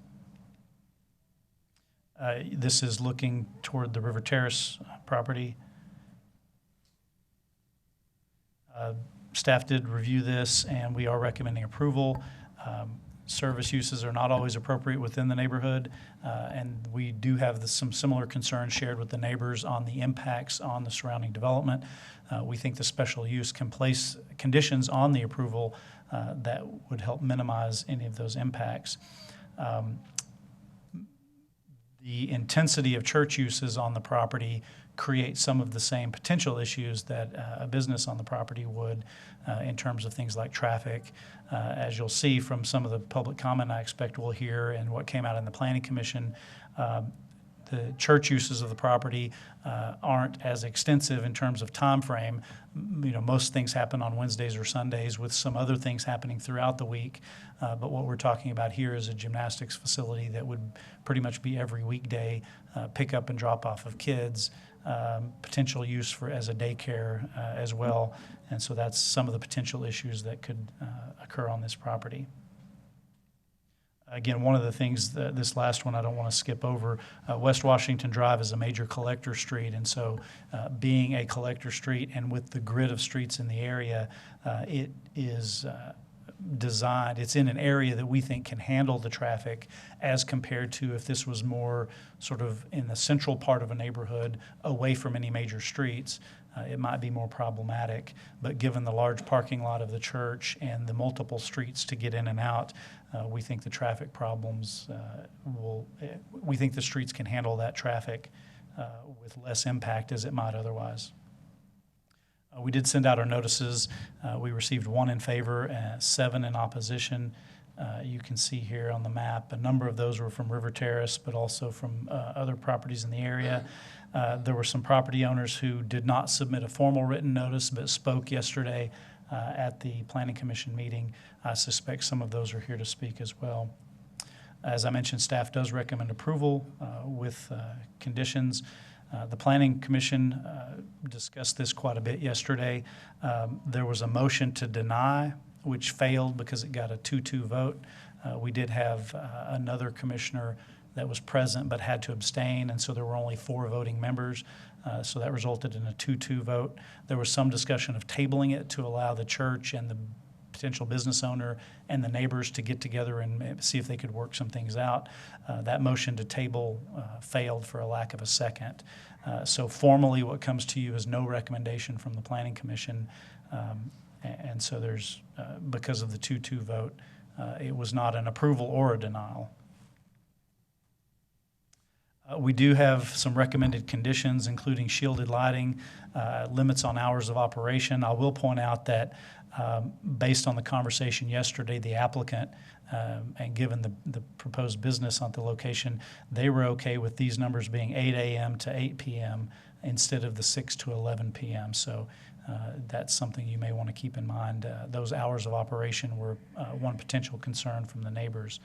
This is looking toward the River Terrace property. Staff did review this, and we are recommending approval. Service uses are not always appropriate within the neighborhood, and we do have some similar concerns shared with the neighbors on the impacts on the surrounding development. We think the special use can place conditions on the approval that would help minimize any of those impacts. The intensity of church uses on the property create some of the same potential issues that a business on the property would in terms of things like traffic. As you'll see from some of the public comment I expect we'll hear and what came out in the Planning Commission, the church uses of the property aren't as extensive in terms of time frame. Most things happen on Wednesdays or Sundays with some other things happening throughout the week. But what we're talking about here is a gymnastics facility that would pretty much be every weekday, pick up and drop off of kids, potential use as a daycare as well. And so that's some of the potential issues that could occur on this property. Again, one of the things, this last one I don't want to skip over, West Washington Drive is a major collector street, and so being a collector street and with the grid of streets in the area, it is designed, it's in an area that we think can handle the traffic as compared to if this was more sort of in the central part of a neighborhood away from any major streets. It might be more problematic, but given the large parking lot of the church and the multiple streets to get in and out, we think the traffic problems we think the streets can handle that traffic with less impact as it might otherwise. We did send out our notices. We received 1 in favor, 7 in opposition. You can see here on the map, a number of those were from River Terrace, but also from other properties in the area. There were some property owners who did not submit a formal written notice, but spoke yesterday at the Planning Commission meeting. I suspect some of those are here to speak as well. As I mentioned, staff does recommend approval with conditions. The Planning Commission discussed this quite a bit yesterday. There was a motion to deny, which failed because it got a 2-2 vote. We did have another commissioner that was present but had to abstain, and so there were only 4 voting members. So that resulted in a 2-2 vote. There was some discussion of tabling it to allow the church and the potential business owner and the neighbors to get together and see if they could work some things out. That motion to table failed for a lack of a second. So formally what comes to you is no recommendation from the Planning Commission. And so there's, because of the 2-2 vote, it was not an approval or a denial. We do have some recommended conditions, including shielded lighting, limits on hours of operation. I will point out that based on the conversation yesterday, the applicant, and given the proposed business on the location, they were okay with these numbers being 8 a.m. to 8 p.m. instead of the 6 to 11 p.m. So that's something you may want to keep in mind. Those hours of operation were one potential concern from the neighbors.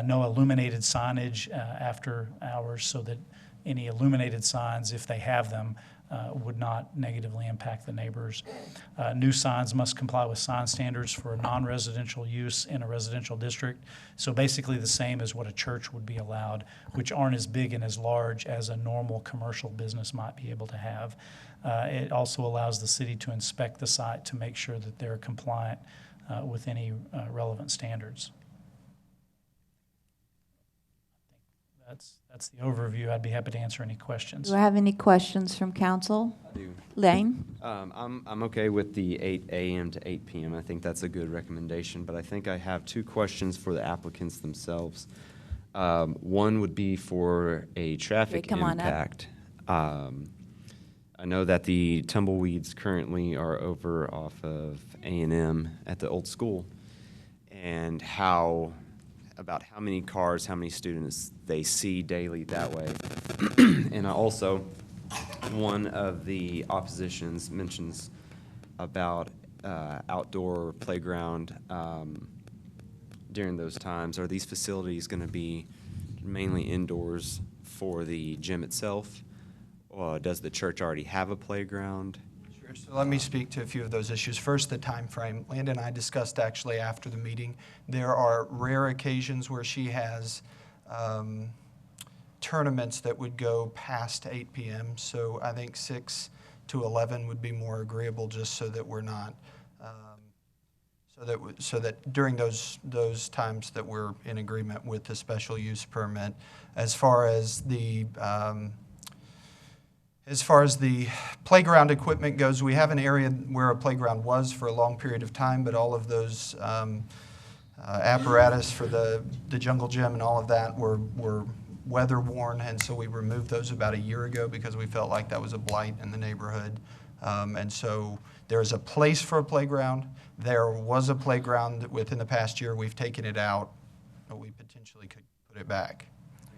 No illuminated signage after hours, so that any illuminated signs, if they have them, would not negatively impact the neighbors. New signs must comply with sign standards for a non-residential use in a residential district. So basically the same as what a church would be allowed, which aren't as big and as large as a normal commercial business might be able to have. It also allows the city to inspect the site to make sure that they're compliant with any relevant standards. That's the overview. I'd be happy to answer any questions. Do I have any questions from council? I do. Lane? I'm okay with the 8 a.m. to 8 p.m. I think that's a good recommendation, but I think I have two questions for the applicants themselves. One would be for a traffic impact. I know that the tumbleweeds currently are over off of A&M at the old school, and about how many cars, how many students they see daily that way. And also, one of the oppositions mentions about outdoor playground during those times. Are these facilities going to be mainly indoors for the gym itself? Or does the church already have a playground? Sure. So let me speak to a few of those issues. First, the time frame. Linda and I discussed actually after the meeting. There are rare occasions where she has tournaments that would go past 8 p.m. So I think 6 to 11 would be more agreeable, just so that we're not, so that during those times that we're in agreement with the special use permit. As far as the playground equipment goes, we have an area where a playground was for a long period of time, but all of those apparatus for the jungle gym and all of that were weather worn, and so we removed those about a year ago because we felt like that was a blight in the neighborhood. And so there's a place for a playground. There was a playground that within the past year. We've taken it out, but we potentially could put it back.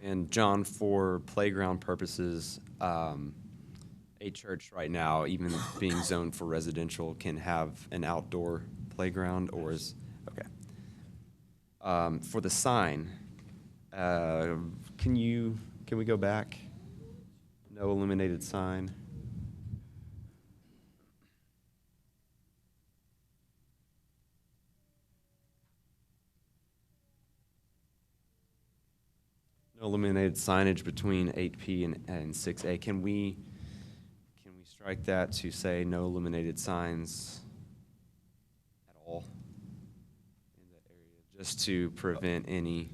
And John, for playground purposes, a church right now, even being zoned for residential, can have an outdoor playground, or is, okay. For the sign, can we go back? No illuminated sign. No illuminated signage between 8P and 6A. Can we strike that to say no illuminated signs at all in that area, just to prevent any?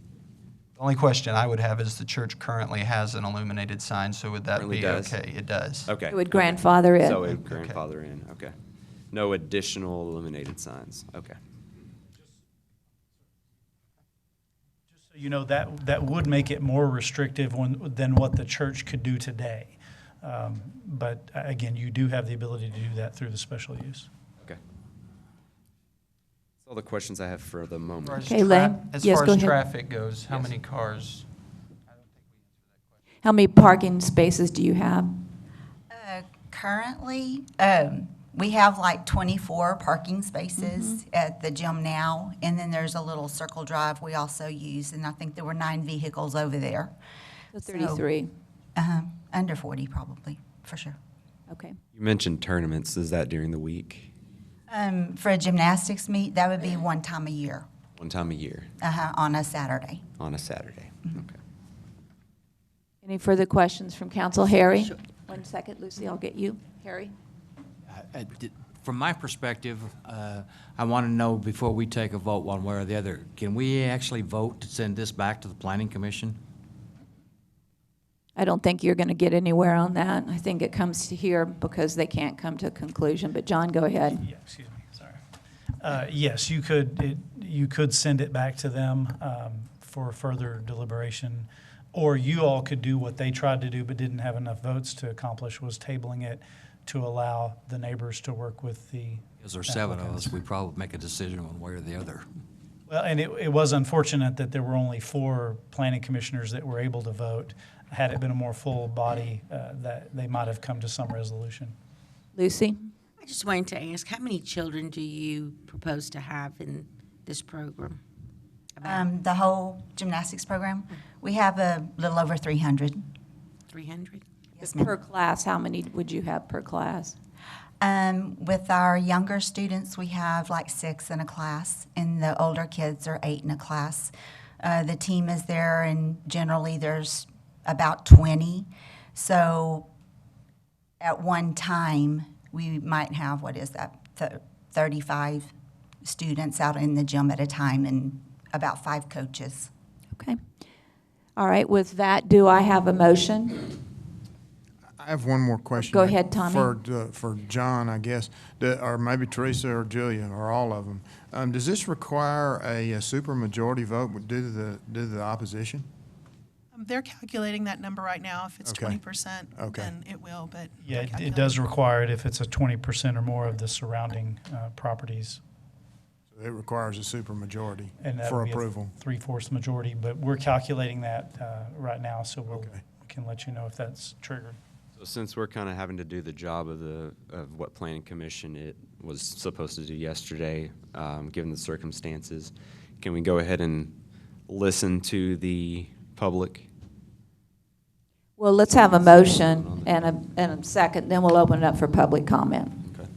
The only question I would have is the church currently has an illuminated sign, so would that be okay? It does. Okay. It would grandfather in. So it would grandfather in, okay. No additional illuminated signs, okay. Just so you know, that would make it more restrictive than what the church could do today. But again, you do have the ability to do that through the special use. Okay. That's all the questions I have for the moment. Okay, Lane? As Yes, far go as ahead. traffic goes, how many cars? How many parking spaces do you have? Currently, we have like 24 parking spaces at the gym now, and then there's a little circle drive we also use, and I think there were 9 vehicles over there. So 33. Under 40 probably, for sure. Okay. You mentioned tournaments. Is that during the week? For a gymnastics meet, that would be one time a year. One time a year? On a Saturday. On a Saturday, okay. Any further questions from council? Harry? 1 second, Lucy, I'll get you. Harry? From my perspective, I want to know before we take a vote one way or the other, can we actually vote to send this back to the Planning Commission? I don't think you're going to get anywhere on that. I think it comes to here because they can't come to a conclusion. But John, go ahead. Yeah, excuse me, sorry. Yes, you could send it back to them for further deliberation, Or you all could do what they tried to do but didn't have enough votes to accomplish, was tabling it to allow the neighbors to work with the Because there's 7 of applicants. us, we probably make a decision one way or the other. Well, and it was unfortunate that there were only 4 planning commissioners that were able to vote. Had it been a more full body, that they might have come to some resolution. Lucy? I just wanted to ask, how many children do you propose to have in this program? The whole gymnastics program, we have a little over 300. 300? Yes, ma'am. Per class, how many would you have per class? With our younger students, we have like 6 in a class, and the older kids are 8 in a class. The team is there, and generally there's about 20. So at one time, we might have, 35 students out in the gym at a time, and about 5 coaches. Okay. All right, with that, do I have a motion? I have one more question. Go ahead, Tommy. For John, I guess, or maybe Teresa or Julia, or all of them. Does this require a supermajority vote due to the opposition? They're calculating that number right now. If it's Okay. 20%, Okay. then it will, but. Yeah, it does require it if it's a 20% or more of the surrounding properties. So it requires a supermajority And that for would be a approval. 3/4 majority, but we're calculating that right now, so we can let you know if that's triggered. So since we're kind of having to do the job of what Planning Commission it was supposed to do yesterday, given the circumstances, can we go ahead and listen to the public? Well, let's have a motion and a second, then we'll open it up for public comment. Okay.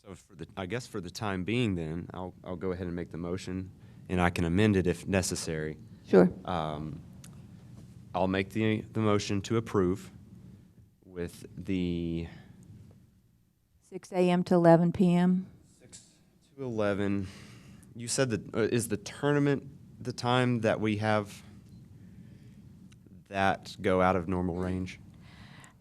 So I guess for the time being then, I'll go ahead and make the motion, and I can amend it if necessary. Sure. I'll make the motion to approve with the 6 a.m. to 11 p.m. 6 to 11. You said that, is the tournament the time that we have that go out of normal range?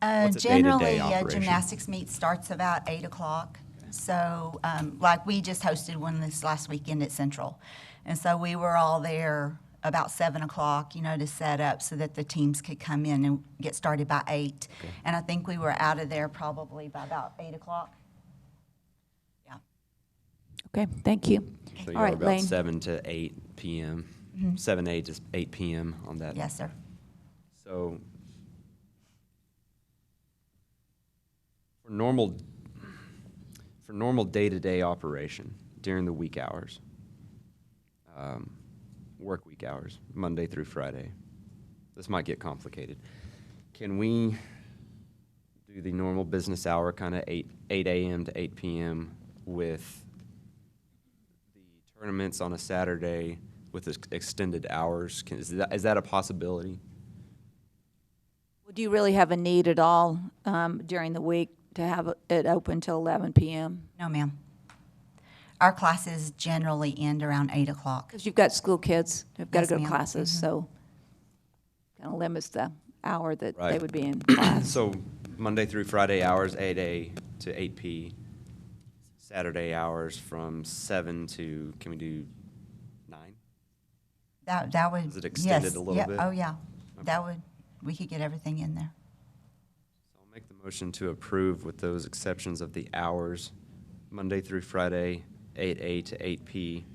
What's a Generally, day-to-day operation? gymnastics meet starts about 8 o'clock. So, like, we just hosted one this last weekend at Central. And so we were all there about 7 o'clock, to set up so that the teams could come in and get started by 8. Okay. And I think we were out of there probably by about 8 o'clock. Okay, thank you. So All you're right, about Lane. 7 to 8 p.m., Mhm. 7 8 to 8 p.m. on that. Yes, sir. So for normal day-to-day operation during the week hours, work week hours, Monday through Friday, this might get complicated. Can we do the normal business hour, kind of 8 a.m. to 8 p.m. with the tournaments on a Saturday with extended hours? Is that a possibility? Well, do you really have a need at all during the week to have it open till 11 p.m.? No, ma'am. Our classes generally end around 8 o'clock. Because you've got school kids who've got Yes, to go to ma'am. classes, Mhm. so kind of limits the hour that they Right. would be in class. So Monday through Friday hours, 8 A to 8 P. Saturday hours from 7 to, can we do 9? That would. Is it extended yes, a little yeah, bit? Oh, yeah. That would, we could get everything in there. So I'll make the motion to approve with those exceptions of the hours, Monday through Friday, 8 A to 8 P.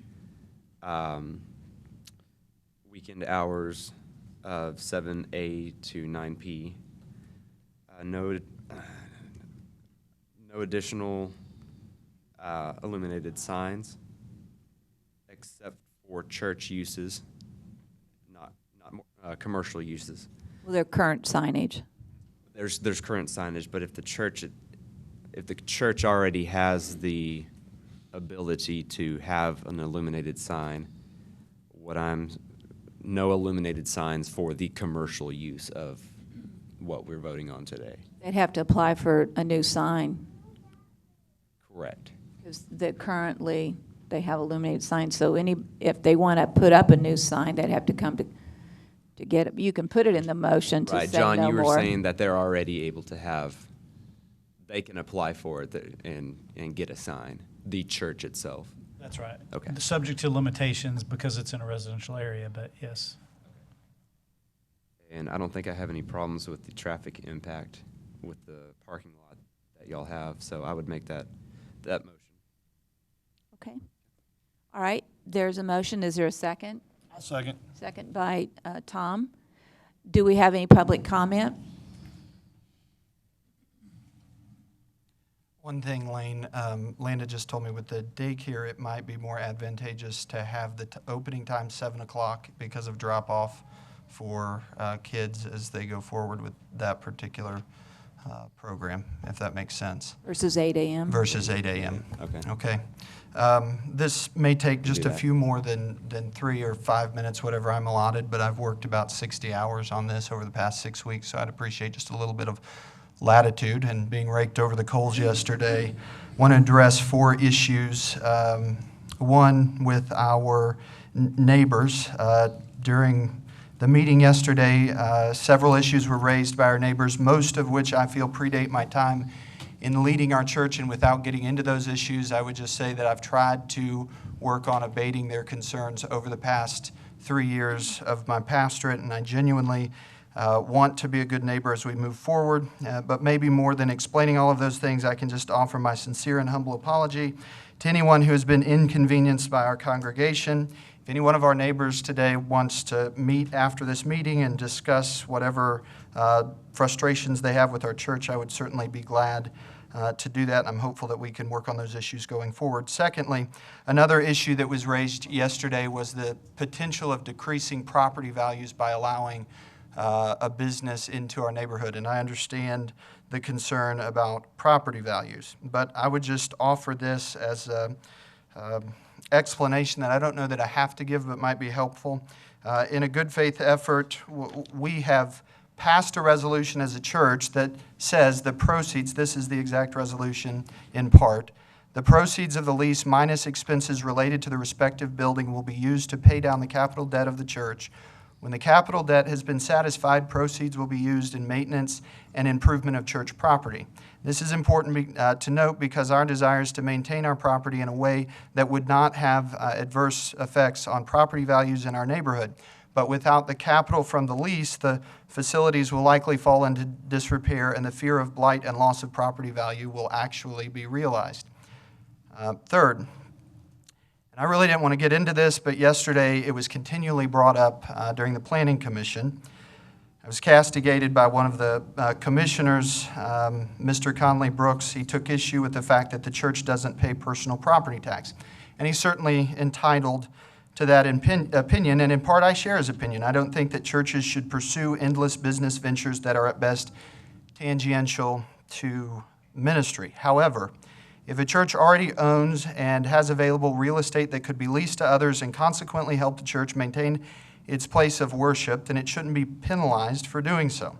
Weekend hours of 7 A to 9 P. No additional illuminated signs, except for church uses, not commercial uses. Well, their current signage. There's current signage, but if the church already has the ability to have an illuminated sign, no illuminated signs for the commercial use of what we're voting on today. They'd have to apply for a new sign. Correct. Because currently, they have illuminated signs, so if they want to put up a new sign, they'd have to come to get it. You can put it in the motion to Right, say John, no you were more. saying that they're already able to they can apply for it and get a sign. the church itself. That's right. Okay. Subject to limitations because it's in a residential area, but yes. And I don't think I have any problems with the traffic impact with the parking lot that y'all have, so I would make that motion. Okay. All right, there's a motion. Is there a second? I'll second. Second by Tom. Do we have any public comment? One thing, Lane, Landa just told me with the daycare, it might be more advantageous to have the opening time 7 o'clock because of drop-off for kids as they go forward with that particular program, if that makes sense. Versus 8 a.m.? Versus 8 a.m. Okay. Okay. This may take just do a that. few more than 3 or 5 minutes, whatever I'm allotted, but I've worked about 60 hours on this over the past 6 weeks, so I'd appreciate just a little bit of latitude. And being raked over the coals yesterday, want to address 4 issues. One with our neighbors. During the meeting yesterday, several issues were raised by our neighbors, most of which I feel predate my time in leading our church. And without getting into those issues, I would just say that I've tried to work on abating their concerns over the past 3 years of my pastorate, and I genuinely want to be a good neighbor as we move forward. But maybe more than explaining all of those things, I can just offer my sincere and humble apology to anyone who has been inconvenienced by our congregation. If any one of our neighbors today wants to meet after this meeting and discuss whatever frustrations they have with our church, I would certainly be glad to do that, and I'm hopeful that we can work on those issues going forward. Secondly, another issue that was raised yesterday was the potential of decreasing property values by allowing a business into our neighborhood, and I understand the concern about property values, but I would just offer this as a explanation that I don't know that I have to give, but might be helpful. In a good faith effort, we have passed a resolution as a church that says the proceeds, this is the exact resolution in part, the proceeds of the lease minus expenses related to the respective building will be used to pay down the capital debt of the church. When the capital debt has been satisfied, proceeds will be used in maintenance and improvement of church property. This is important to note because our desire is to maintain our property in a way that would not have adverse effects on property values in our neighborhood. But without the capital from the lease, the facilities will likely fall into disrepair, and the fear of blight and loss of property value will actually be realized. Third, and I really didn't want to get into this, but yesterday it was continually brought up during the Planning Commission. I was castigated by one of the commissioners, Mr. Conley Brooks. He took issue with the fact that the church doesn't pay personal property tax. And he's certainly entitled to that opinion, and in part I share his opinion. I don't think that churches should pursue endless business ventures that are at best tangential to ministry. However, if a church already owns and has available real estate that could be leased to others and consequently help the church maintain its place of worship, then it shouldn't be penalized for doing so.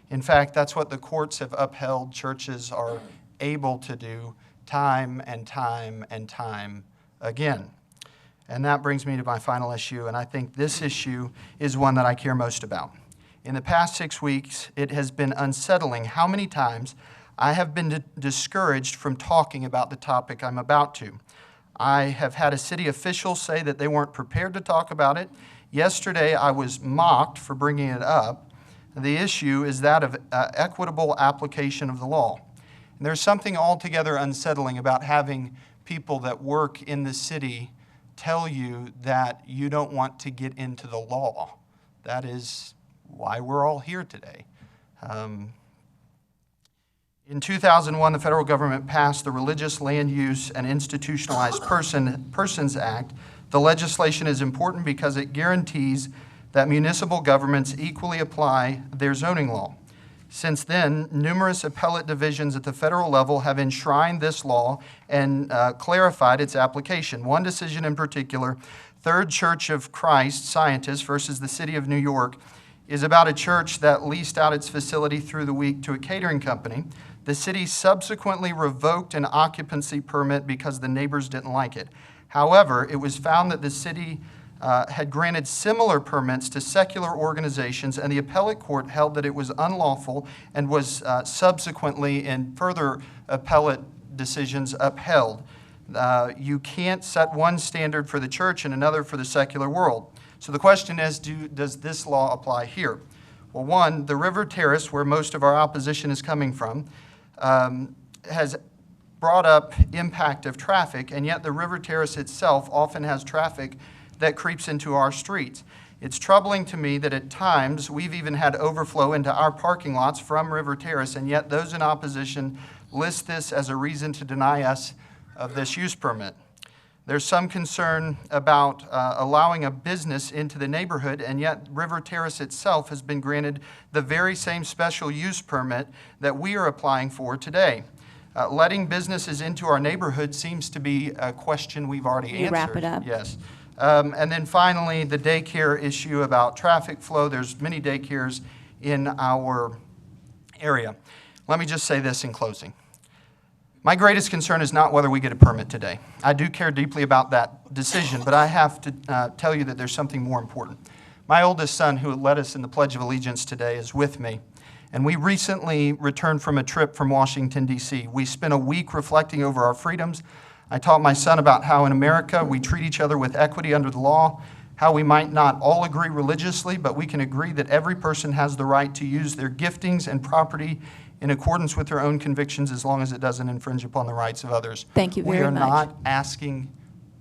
In fact, that's what the courts have upheld churches are able to do time and time and time again. And that brings me to my final issue, and I think this issue is one that I care most about. In the past 6 weeks, it has been unsettling how many times I have been discouraged from talking about the topic I'm about to. I have had a city official say that they weren't prepared to talk about it. Yesterday, I was mocked for bringing it up. The issue is that of equitable application of the law. And there's something altogether unsettling about having people that work in the city tell you that you don't want to get into the law. That is why we're all here today. In 2001, the federal government passed the Religious Land Use and Institutionalized Persons Act. The legislation is important because it guarantees that municipal governments equally apply their zoning law. Since then, numerous appellate divisions at the federal level have enshrined this law and clarified its application. One decision in particular, Third Church of Christ Scientists versus the City of New York, is about a church that leased out its facility through the week to a catering company. The city subsequently revoked an occupancy permit because the neighbors didn't like it. However, it was found that the city had granted similar permits to secular organizations, and the appellate court held that it was unlawful and was subsequently in further appellate decisions upheld. You can't set one standard for the church and another for the secular world. So the question is, does this law apply here? Well, one, the River Terrace, where most of our opposition is coming from, has brought up impact of traffic, and yet the River Terrace itself often has traffic that creeps into our streets. It's troubling to me that at times we've even had overflow into our parking lots from River Terrace, and yet those in opposition list this as a reason to deny us of this use permit. There's some concern about allowing a business into the neighborhood, and yet River Terrace itself has been granted the very same special use permit that we are applying for today. Letting businesses into our neighborhood seems to be a question we've already answered. You wrap it up. Yes. And then finally, the daycare issue about traffic flow. There's many daycares in our area. Let me just say this in closing. My greatest concern is not whether we get a permit today. I do care deeply about that decision, but I have to tell you that there's something more important. My oldest son, who led us in the Pledge of Allegiance today, is with me. And we recently returned from a trip from Washington, D.C. We spent a week reflecting over our freedoms. I taught my son about how in America we treat each other with equity under the law, how we might not all agree religiously, but we can agree that every person has the right to use their giftings and property in accordance with their own convictions as long as it doesn't infringe upon the rights of others. Thank you very much. We are not asking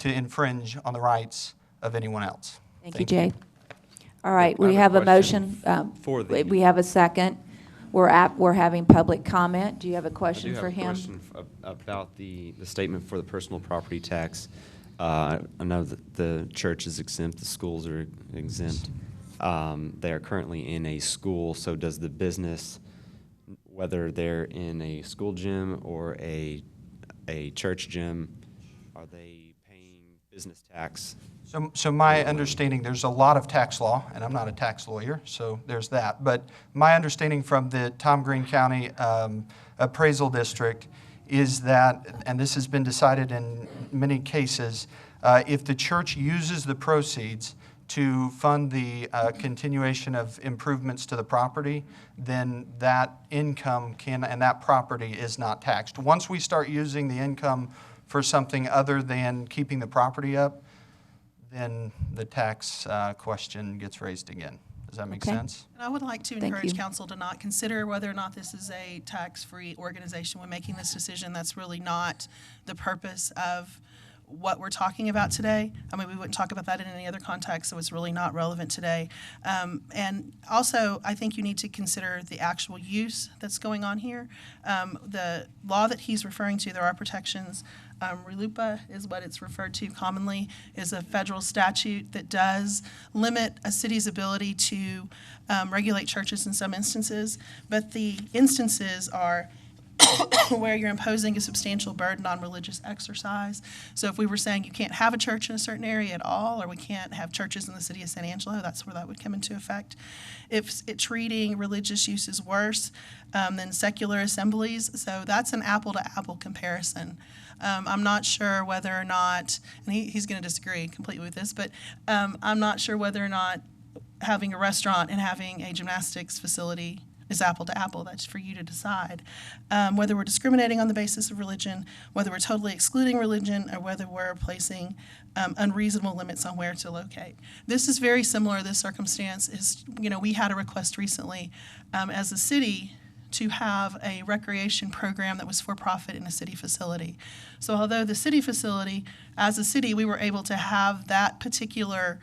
to infringe on the rights of anyone else. Thank you, Jay. All right, I we have have a a motion. for the- We have a second. We're having public comment. Do you have a I question do for have a him? question about the statement for the personal property tax. I know that the church is exempt, the schools are exempt. They are currently in a school, so does the business, whether they're in a school gym or a church gym, are they paying business tax? So my understanding, there's a lot of tax law, and I'm not a tax lawyer, so there's that. But my understanding from the Tom Green County Appraisal District is that, and this has been decided in many cases, if the church uses the proceeds to fund the continuation of improvements to the property, then that income and that property is not taxed. Once we start using the income for something other than keeping the property up, then the tax question gets raised again. Does that make sense? And I would like to Thank encourage you. council to not consider whether or not this is a tax-free organization when making this decision. That's really not the purpose of what we're talking about today. I mean, we wouldn't talk about that in any other context, so it's really not relevant today. And also, I think you need to consider the actual use that's going on here. The law that he's referring to, there are protections. RLUIPA is what it's referred to commonly, is a federal statute that does limit a city's ability to regulate churches in some instances, but the instances are where you're imposing a substantial burden on religious exercise. So if we were saying you can't have a church in a certain area at all, or we can't have churches in the city of San Angelo, that's where that would come into effect. If it treating religious uses worse than secular assemblies, so that's an apple-to-apple comparison. I'm not sure whether or not, and he's going to disagree completely with this, but I'm not sure whether or not having a restaurant and having a gymnastics facility is apple to apple. That's for you to decide. Whether we're discriminating on the basis of religion, whether we're totally excluding religion, or whether we're placing unreasonable limits on where to locate. This is very similar. This circumstance is, we had a request recently as a city to have a recreation program that was for profit in a city facility. So although the city facility, as a city, we were able to have that particular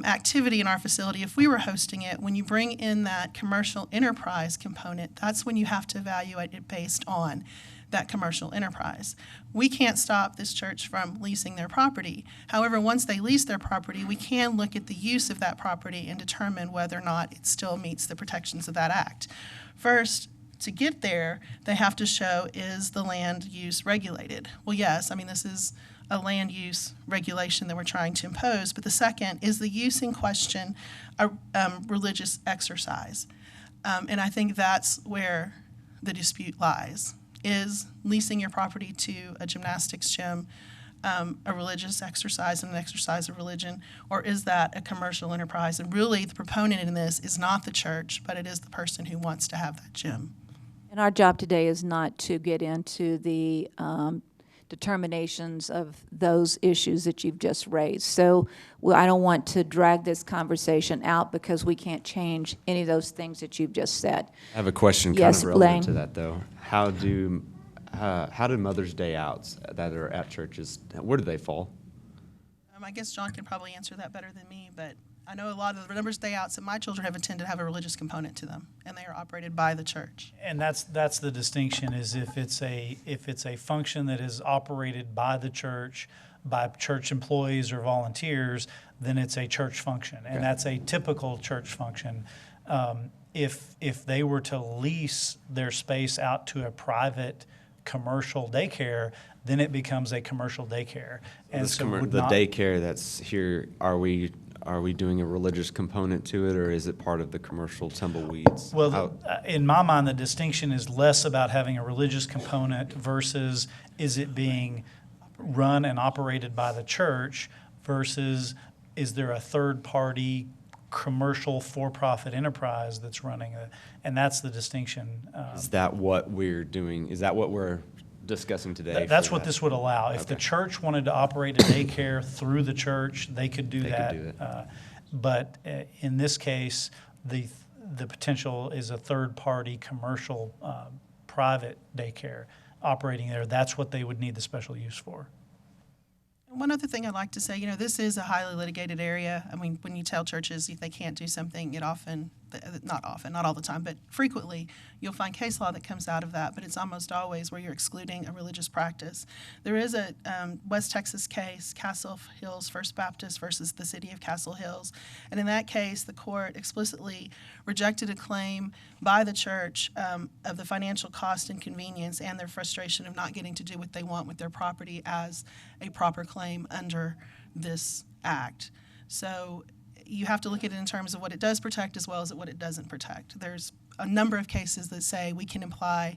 activity in our facility, if we were hosting it, when you bring in that commercial enterprise component, that's when you have to evaluate it based on that commercial enterprise. We can't stop this church from leasing their property. However, once they lease their property, we can look at the use of that property and determine whether or not it still meets the protections of that act. First, to get there, they have to show, is the land use regulated? Well, yes, this is a land use regulation that we're trying to impose, but the second is the use in question a religious exercise. And I think that's where the dispute lies. Is leasing your property to a gymnastics gym a religious exercise and an exercise of religion, or is that a commercial enterprise? And really, the proponent in this is not the church, but it is the person who wants to have that gym. And our job today is not to get into the determinations of those issues that you've just raised. So I don't want to drag this conversation out because we can't change any of those things that you've just said. I have a question kind Yes, of relevant to Blaine. that, though. How do Mother's Day outs that are at churches, where do they fall? I guess John can probably answer that better than me, but I know a lot of the Remembrance Day outs that my children have attended have a religious component to them, and they are operated by the church. And that's the distinction, is if it's a function that is operated by the church, by church employees or volunteers, then it's a church function, and that's a typical church function. If they were to lease their space out to a private commercial daycare, then it becomes a commercial daycare. And so would the not- daycare that's here, are we doing a religious component to it, or is it part of the commercial tumbleweeds? Well, in my mind, the distinction is less about having a religious component versus is it being run and operated by the church versus is there a third-party commercial for-profit enterprise that's running it? And that's the distinction. Is that what we're doing? Is that what we're discussing today? That's for what that? this would allow. If the church wanted to operate a daycare through the church, they could do that. Could do it. But in this case, the potential is a third-party commercial private daycare operating there. That's what they would need the special use for. One other thing I'd like to say, this is a highly litigated area. I mean, when you tell churches if they can't do something, not all the time, but frequently, you'll find case law that comes out of that, but it's almost always where you're excluding a religious practice. There is a West Texas case, Castle Hills First Baptist versus the City of Castle Hills, and in that case, the court explicitly rejected a claim by the church of the financial cost and convenience and their frustration of not getting to do what they want with their property as a proper claim under this act. So you have to look at it in terms of what it does protect as well as what it doesn't protect. There's a number of cases that say we can apply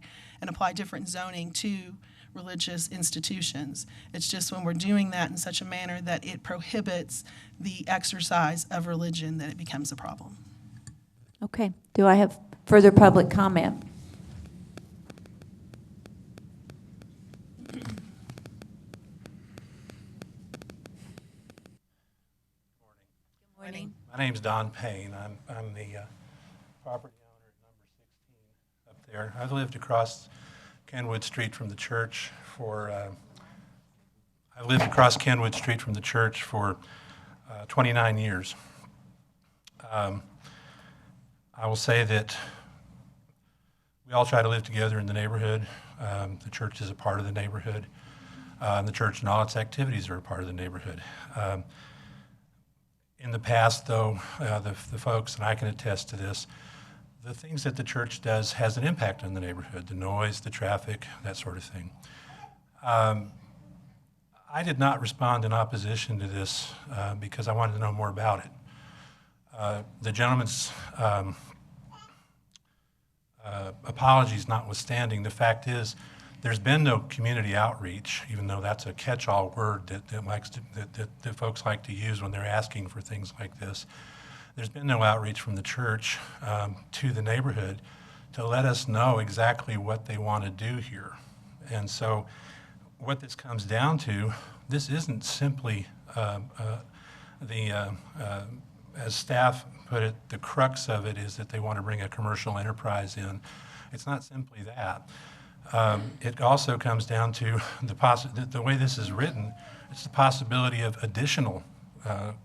different zoning to religious institutions. It's just when we're doing that in such a manner that it prohibits the exercise of religion that it becomes a problem. Okay. Do I have further public comment? Morning. My name's Don Payne. I'm the property owner at number 16 up there. I've lived across Kenwood Street from the church for 29 years. I will say that we all try to live together in the neighborhood. The church is a part of the neighborhood. The church and all its activities are a part of the neighborhood. In the past, though, the folks, and I can attest to this, the things that the church does has an impact on the neighborhood, the noise, the traffic, that sort of thing. I did not respond in opposition to this because I wanted to know more about it. The gentleman's apologies notwithstanding, the fact is there's been no community outreach, even though that's a catch-all word that folks like to use when they're asking for things like this. There's been no outreach from the church to the neighborhood to let us know exactly what they want to do here. And so what this comes down to, this isn't simply as staff put it, the crux of it is that they want to bring a commercial enterprise in. It's not simply that. It also comes down to the way this is written, it's the possibility of additional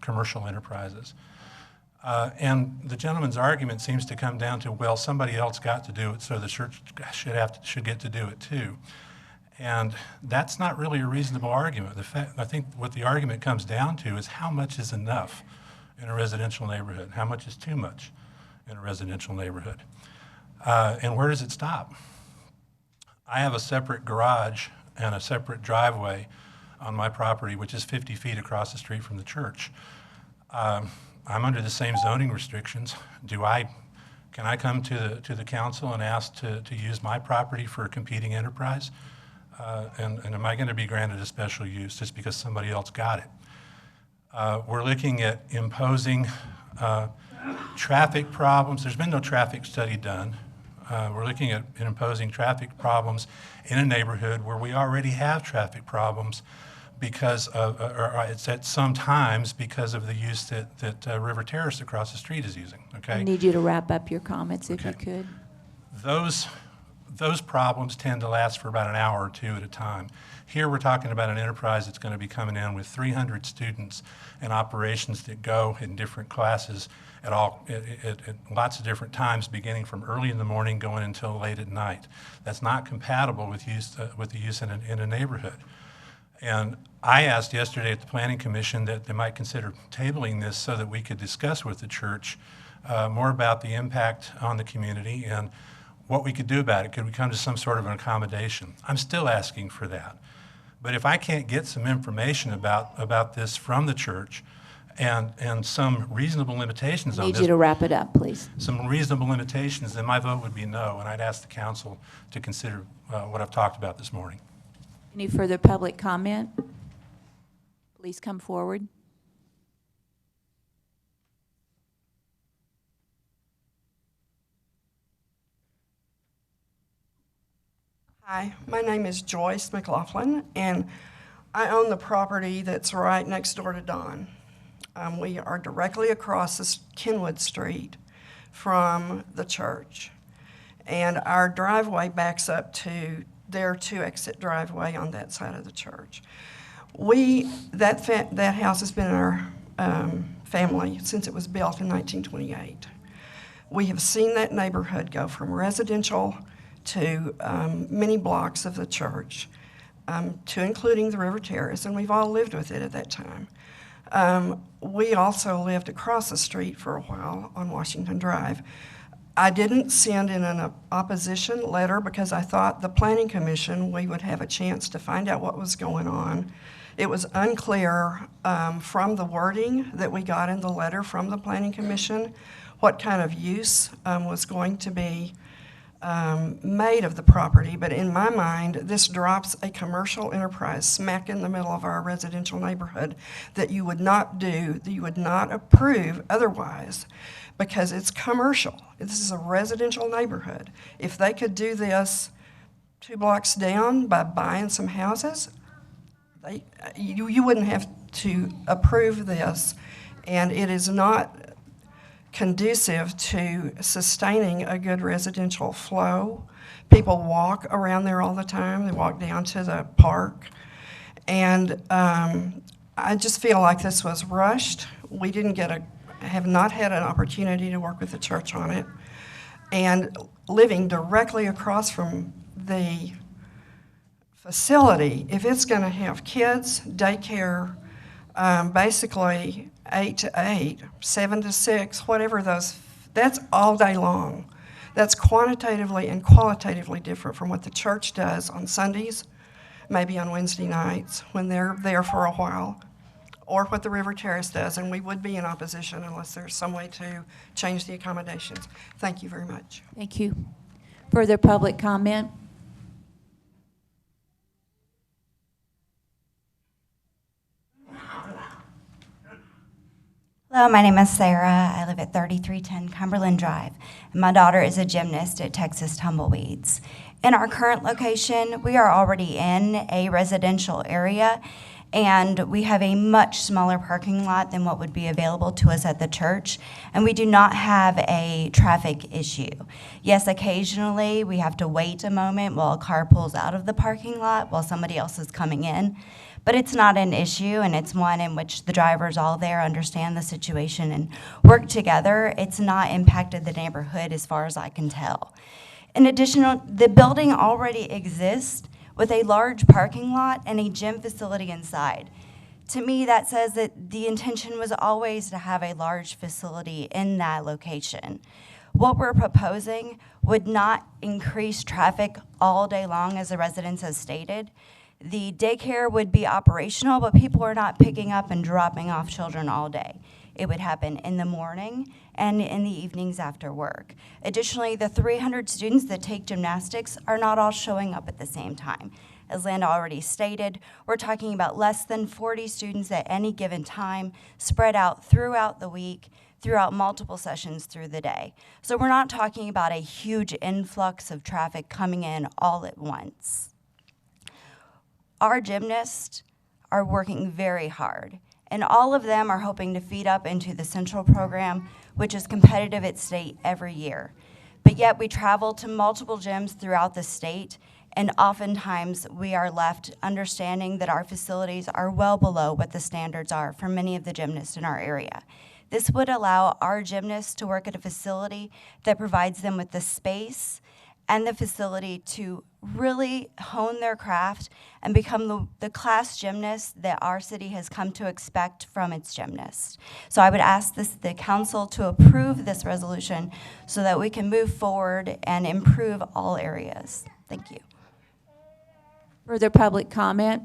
commercial enterprises. And the gentleman's argument seems to come down to, well, somebody else got to do it, so the church should get to do it too. And that's not really a reasonable argument. I think what the argument comes down to is how much is enough in a residential neighborhood? How much is too much in a residential neighborhood? And where does it stop? I have a separate garage and a separate driveway on my property, which is 50 feet across the street from the church. I'm under the same zoning restrictions. Can I come to the council and ask to use my property for a competing enterprise? And am I going to be granted a special use just because somebody else got it? We're looking at imposing traffic problems. There's been no traffic study done We're looking at imposing traffic problems in a neighborhood where we already have traffic problems because of, or it's at some times because of the use that River Terrace across the street is using, okay? I need you to wrap up your comments if you could. Those problems tend to last for about an hour or two at a time. Here we're talking about an enterprise that's going to be coming in with 300 students and operations that go in different classes at lots of different times, beginning from early in the morning going until late at night. That's not compatible with the use in a neighborhood. And I asked yesterday at the Planning Commission that they might consider tabling this so that we could discuss with the church more about the impact on the community and what we could do about it. Could we come to some sort of an accommodation? I'm still asking for that. But if I can't get some information about this from the church and some reasonable limitations on I this. need you to wrap it up, please. Some reasonable limitations, then my vote would be no, and I'd ask the council to consider what I've talked about this morning. Any further public comment? Please come forward. Hi, my name is Joyce McLaughlin, and I own the property that's right next door to Don. We are directly across this Kenwood Street from the church, and our driveway backs up to their two-exit driveway on that side of the church. That house has been in our family since it was built in 1928. We have seen that neighborhood go from residential to many blocks of the church, to including the River Terrace, and we've all lived with it at that time. We also lived across the street for a while on Washington Drive. I didn't send in an opposition letter because I thought the Planning Commission, we would have a chance to find out what was going on. It was unclear from the wording that we got in the letter from the Planning Commission what kind of use was going to be made of the property, but in my mind, this drops a commercial enterprise smack in the middle of our residential neighborhood that you would not do, that you would not approve otherwise, because it's commercial. This is a residential neighborhood. If they could do this 2 blocks down by buying some houses, you wouldn't have to approve this, and it is not conducive to sustaining a good residential flow. People walk around there all the time. They walk down to the park. And I just feel like this was rushed. We have not had an opportunity to work with the church on it. And living directly across from the facility, if it's going to have kids, daycare, basically 8 to 8, 7 to 6, whatever those, that's all day long. That's quantitatively and qualitatively different from what the church does on Sundays, maybe on Wednesday nights when they're there for a while, or what the River Terrace does, and we would be in opposition unless there's some way to change the accommodations. Thank you very much. Thank you. Further public comment? Hello, my name is Sarah. I live at 3310 Cumberland Drive. And my daughter is a gymnast at Texas Tumbleweeds. In our current location, we are already in a residential area, and we have a much smaller parking lot than what would be available to us at the church, and we do not have a traffic issue. Yes, occasionally we have to wait a moment while a car pulls out of the parking lot while somebody else is coming in. But it's not an issue, and it's one in which the drivers all there understand the situation and work together. It's not impacted the neighborhood as far as I can tell. In addition, the building already exists with a large parking lot and a gym facility inside. To me, that says that the intention was always to have a large facility in that location. What we're proposing would not increase traffic all day long, as the residents have stated. The daycare would be operational, but people are not picking up and dropping off children all day. It would happen in the morning and in the evenings after work. Additionally, the 300 students that take gymnastics are not all showing up at the same time. As Linda already stated, we're talking about less than 40 students at any given time, spread out throughout the week, throughout multiple sessions through the day. So we're not talking about a huge influx of traffic coming in all at once. Our gymnasts are working very hard, and all of them are hoping to feed up into the central program, which is competitive at state every year. But yet we travel to multiple gyms throughout the state, and oftentimes we are left understanding that our facilities are well below what the standards are for many of the gymnasts in our area. This would allow our gymnasts to work at a facility that provides them with the space and the facility to really hone their craft and become the class gymnast that our city has come to expect from its gymnasts. So I would ask the council to approve this resolution so that we can move forward and improve all areas. Thank you. Further public comment?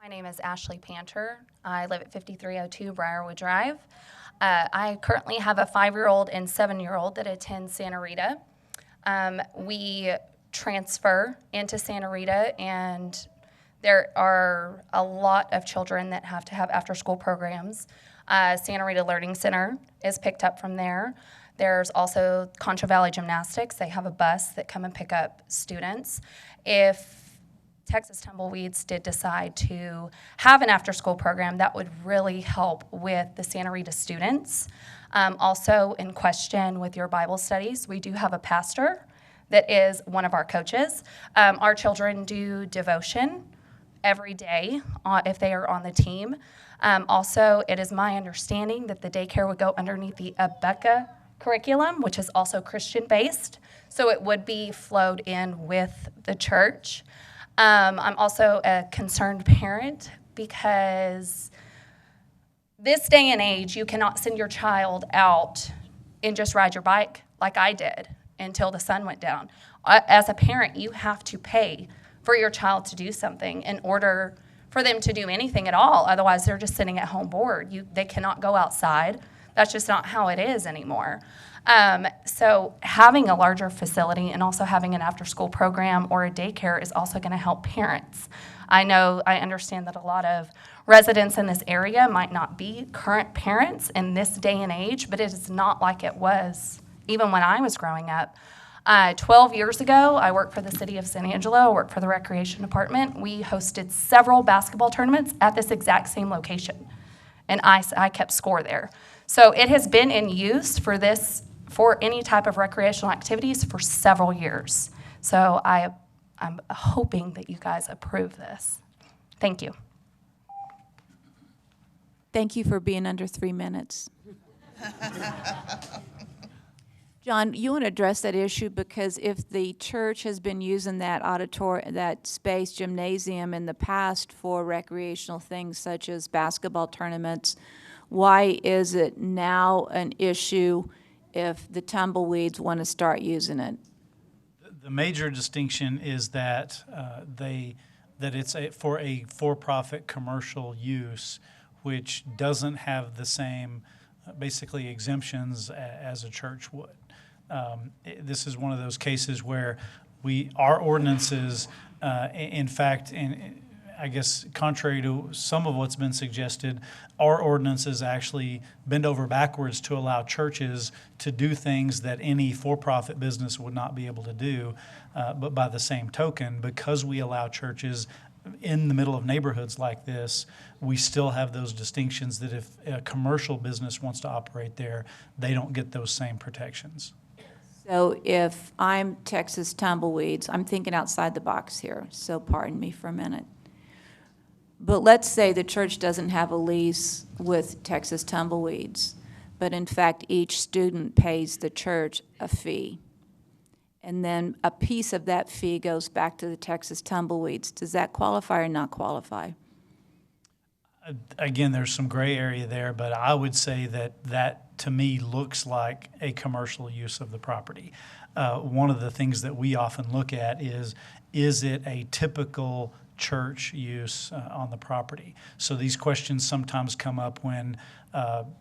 My name is Ashley Panter. I live at 5302 Briarwood Drive. I currently have a 5-year-old and 7-year-old that attend Santa Rita. We transfer into Santa Rita, and there are a lot of children that have to have after-school programs. Santa Rita Learning Center is picked up from there. There's also Concho Valley Gymnastics. They have a bus that come and pick up students. If Texas Tumbleweeds did decide to have an after-school program, that would really help with the Santa Rita students. Also, in question with your Bible studies, we do have a pastor that is one of our coaches. Our children do devotion every day if they are on the team. Also, it is my understanding that the daycare would go underneath the ABECA curriculum, which is also Christian-based, so it would be flowed in with the church. I'm also a concerned parent because this day and age, you cannot send your child out and just ride your bike like I did until the sun went down. As a parent, you have to pay for your child to do something in order for them to do anything at all. Otherwise, they're just sitting at home bored. They cannot go outside. That's just not how it is anymore. So having a larger facility and also having an after-school program or a daycare is also going to help parents. I understand that a lot of residents in this area might not be current parents in this day and age, but it is not like it was even when I was growing up. 12 years ago, I worked for the city of San Angelo, I worked for the recreation department. We hosted several basketball tournaments at this exact same location, and I kept score there. So it has been in use for any type of recreational activities for several years. So I'm hoping that you guys approve this. Thank you. Thank you for being under 3 minutes. John, you want to address that issue, because if the church has been using that that space gymnasium in the past for recreational things such as basketball tournaments, why is it now an issue if the Tumbleweeds want to start using it? The major distinction is that it's for a for-profit commercial use, which doesn't have the same basically exemptions as a church would. This is one of those cases where our ordinances, in fact, I guess contrary to some of what's been suggested, our ordinances actually bend over backwards to allow churches to do things that any for-profit business would not be able to do. But by the same token, because we allow churches in the middle of neighborhoods like this, we still have those distinctions that if a commercial business wants to operate there, they don't get those same protections. So if I'm Texas Tumbleweeds, I'm thinking outside the box here, so pardon me for a minute. But let's say the church doesn't have a lease with Texas Tumbleweeds, but in fact each student pays the church a fee. And then a piece of that fee goes back to the Texas Tumbleweeds. Does that qualify or not qualify? Again, there's some gray area there, but I would say that to me looks like a commercial use of the property. One of the things that we often look at is it a typical church use on the property? So these questions sometimes come up when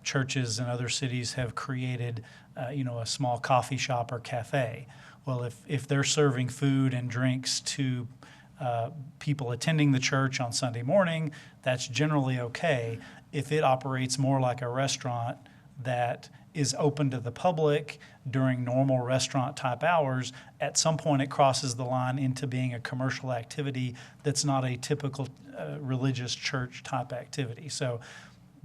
churches in other cities have created a small coffee shop or cafe. Well, if they're serving food and drinks to people attending the church on Sunday morning, that's generally okay. If it operates more like a restaurant that is open to the public during normal restaurant type hours, at some point it crosses the line into being a commercial activity that's not a typical religious church type activity. So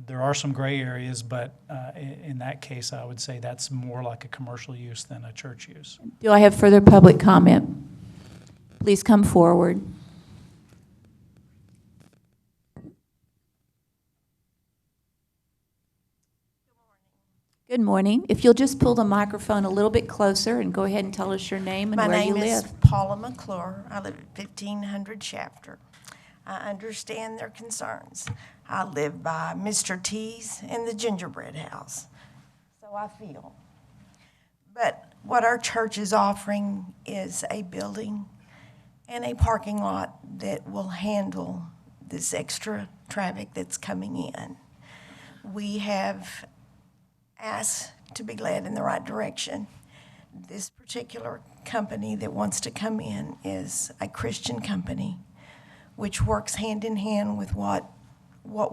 there are some gray areas, but in that case, I would say that's more like a commercial use than a church use. Do I have further public comment? Please come forward. Good morning. If you'll just pull the microphone a little bit closer and go ahead and tell us your name and My where you name live. is Paula McClure. I live at 1500 Shafter. I understand their concerns. I live by Mr. T's and the gingerbread house. So I feel. But what our church is offering is a building and a parking lot that will handle this extra traffic that's coming in. We have asked to be led in the right direction. This particular company that wants to come in is a Christian company, which works hand in hand with what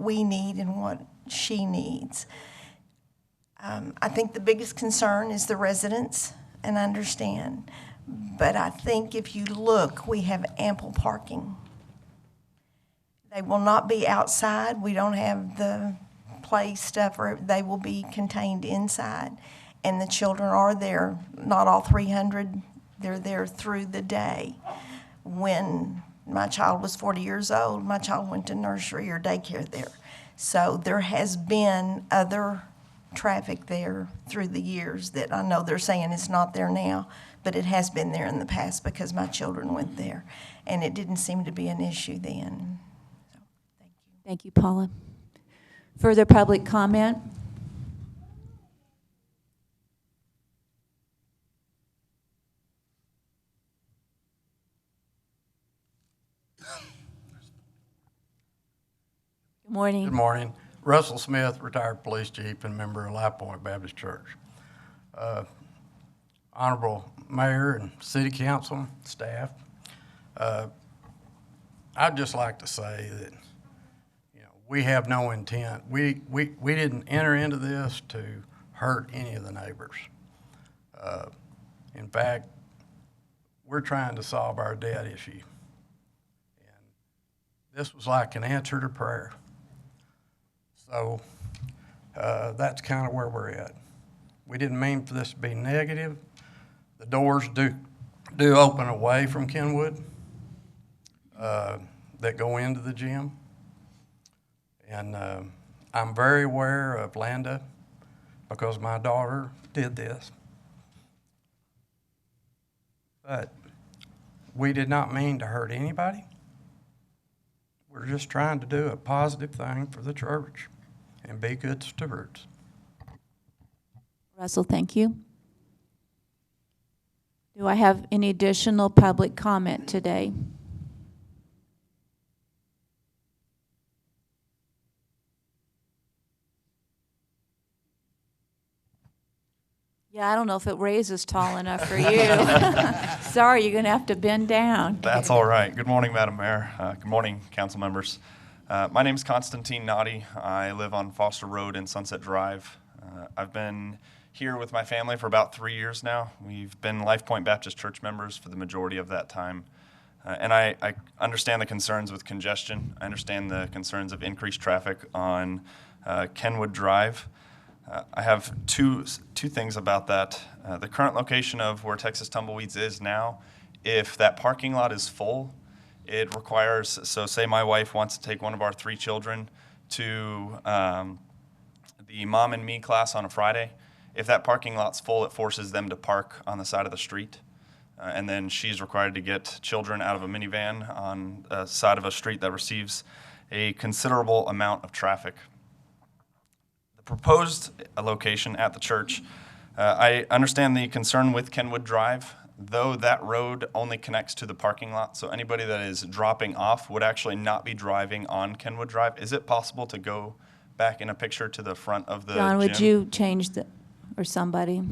we need and what she needs. I think the biggest concern is the residents, and I understand. But I think if you look, we have ample parking. They will not be outside. We don't have the play stuff, or they will be contained inside. And the children are there, not all 300, they're there through the day. When my child was 40 years old, my child went to nursery or daycare there. So there has been other traffic there through the years that I know they're saying it's not there now, but it has been there in the past because my children went there. And it didn't seem to be an issue then. So, thank you. Thank you, Paula. Further public comment? Good morning. Good morning. Russell Smith, retired police chief and member of Life Point Baptist Church. Honorable Mayor and City Council, staff, I'd just like to say that we have no intent. We didn't enter into this to hurt any of the neighbors. In fact, we're trying to solve our debt issue. And this was like an answer to prayer. So that's kind of where we're at. We didn't mean for this to be negative. The doors do open away from Kenwood that go into the gym. And I'm very aware of Landa because my daughter did this. But we did not mean to hurt anybody. We're just trying to do a positive thing for the church and be good stewards. Russell, thank you. Do I have any additional public comment today? Yeah, I don't know if it raises tall enough for you. Sorry, you're going to have to bend down. That's all right. Good morning, Madam Mayor. Good morning, council members. My name is Constantine Noddy. I live on Foster Road and Sunset Drive. I've been here with my family for about 3 years now. We've been Life Point Baptist Church members for the majority of that time. And I understand the concerns with congestion. I understand the concerns of increased traffic on Kenwood Drive. I have two things about that. The current location of where Texas Tumbleweeds is now, if that parking lot is full, it requires, so say my wife wants to take one of our 3 children to the Mom and Me class on a Friday. If that parking lot's full, it forces them to park on the side of the street. And then she's required to get children out of a minivan on the side of a street that receives a considerable amount of traffic. Proposed location at the church. I understand the concern with Kenwood Drive, though that road only connects to the parking lot, so anybody that is dropping off would actually not be driving on Kenwood Drive. Is it possible to go back in a picture to the front of the John, gym? would you change or somebody?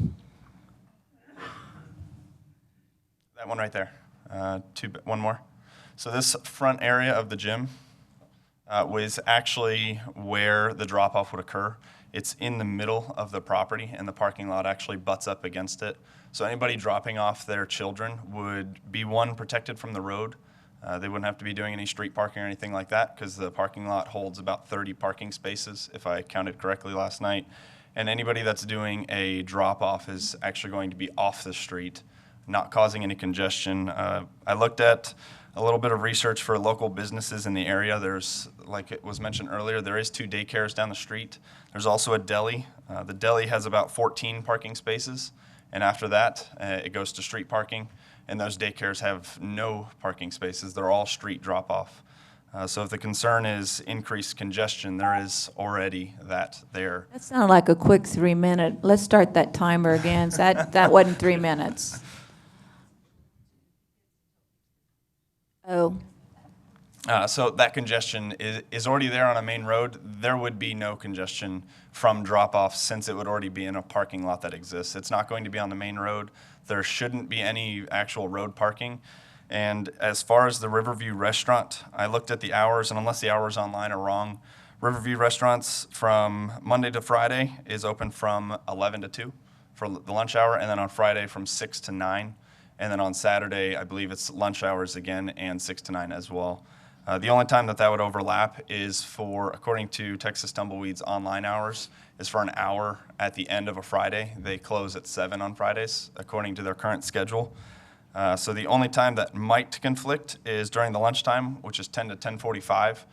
That one right there. One more. So this front area of the gym was actually where the drop-off would occur. It's in the middle of the property, and the parking lot actually butts up against it. So anybody dropping off their children would be, one, protected from the road. They wouldn't have to be doing any street parking or anything like that, because the parking lot holds about 30 parking spaces, if I counted correctly last night. And anybody that's doing a drop-off is actually going to be off the street, not causing any congestion. I looked at a little bit of research for local businesses in the area. There's, like it was mentioned earlier, there is 2 daycares down the street. There's also a deli. The deli has about 14 parking spaces, and after that, it goes to street parking, and those daycares have no parking spaces. They're all street drop-off. So if the concern is increased congestion, there is already that there. That sounded like a quick 3-minute. Let's start that timer again. So that wasn't 3 minutes. Oh. So that congestion is already there on a main road. There would be no congestion from drop-off since it would already be in a parking lot that exists. It's not going to be on the main road. There shouldn't be any actual road parking. And as far as the Riverview Restaurant, I looked at the hours, and unless the hours online are wrong, Riverview Restaurants from Monday to Friday is open from 11 to 2 for the lunch hour, and then on Friday from 6 to 9. And then on Saturday, I believe it's lunch hours again and 6 to 9 as well. The only time that would overlap is for, according to Texas Tumbleweed's online hours, is for an hour at the end of a Friday. They close at 7 on Fridays, according to their current schedule. So the only time that might conflict is during the lunchtime, which is 10 to 10:45.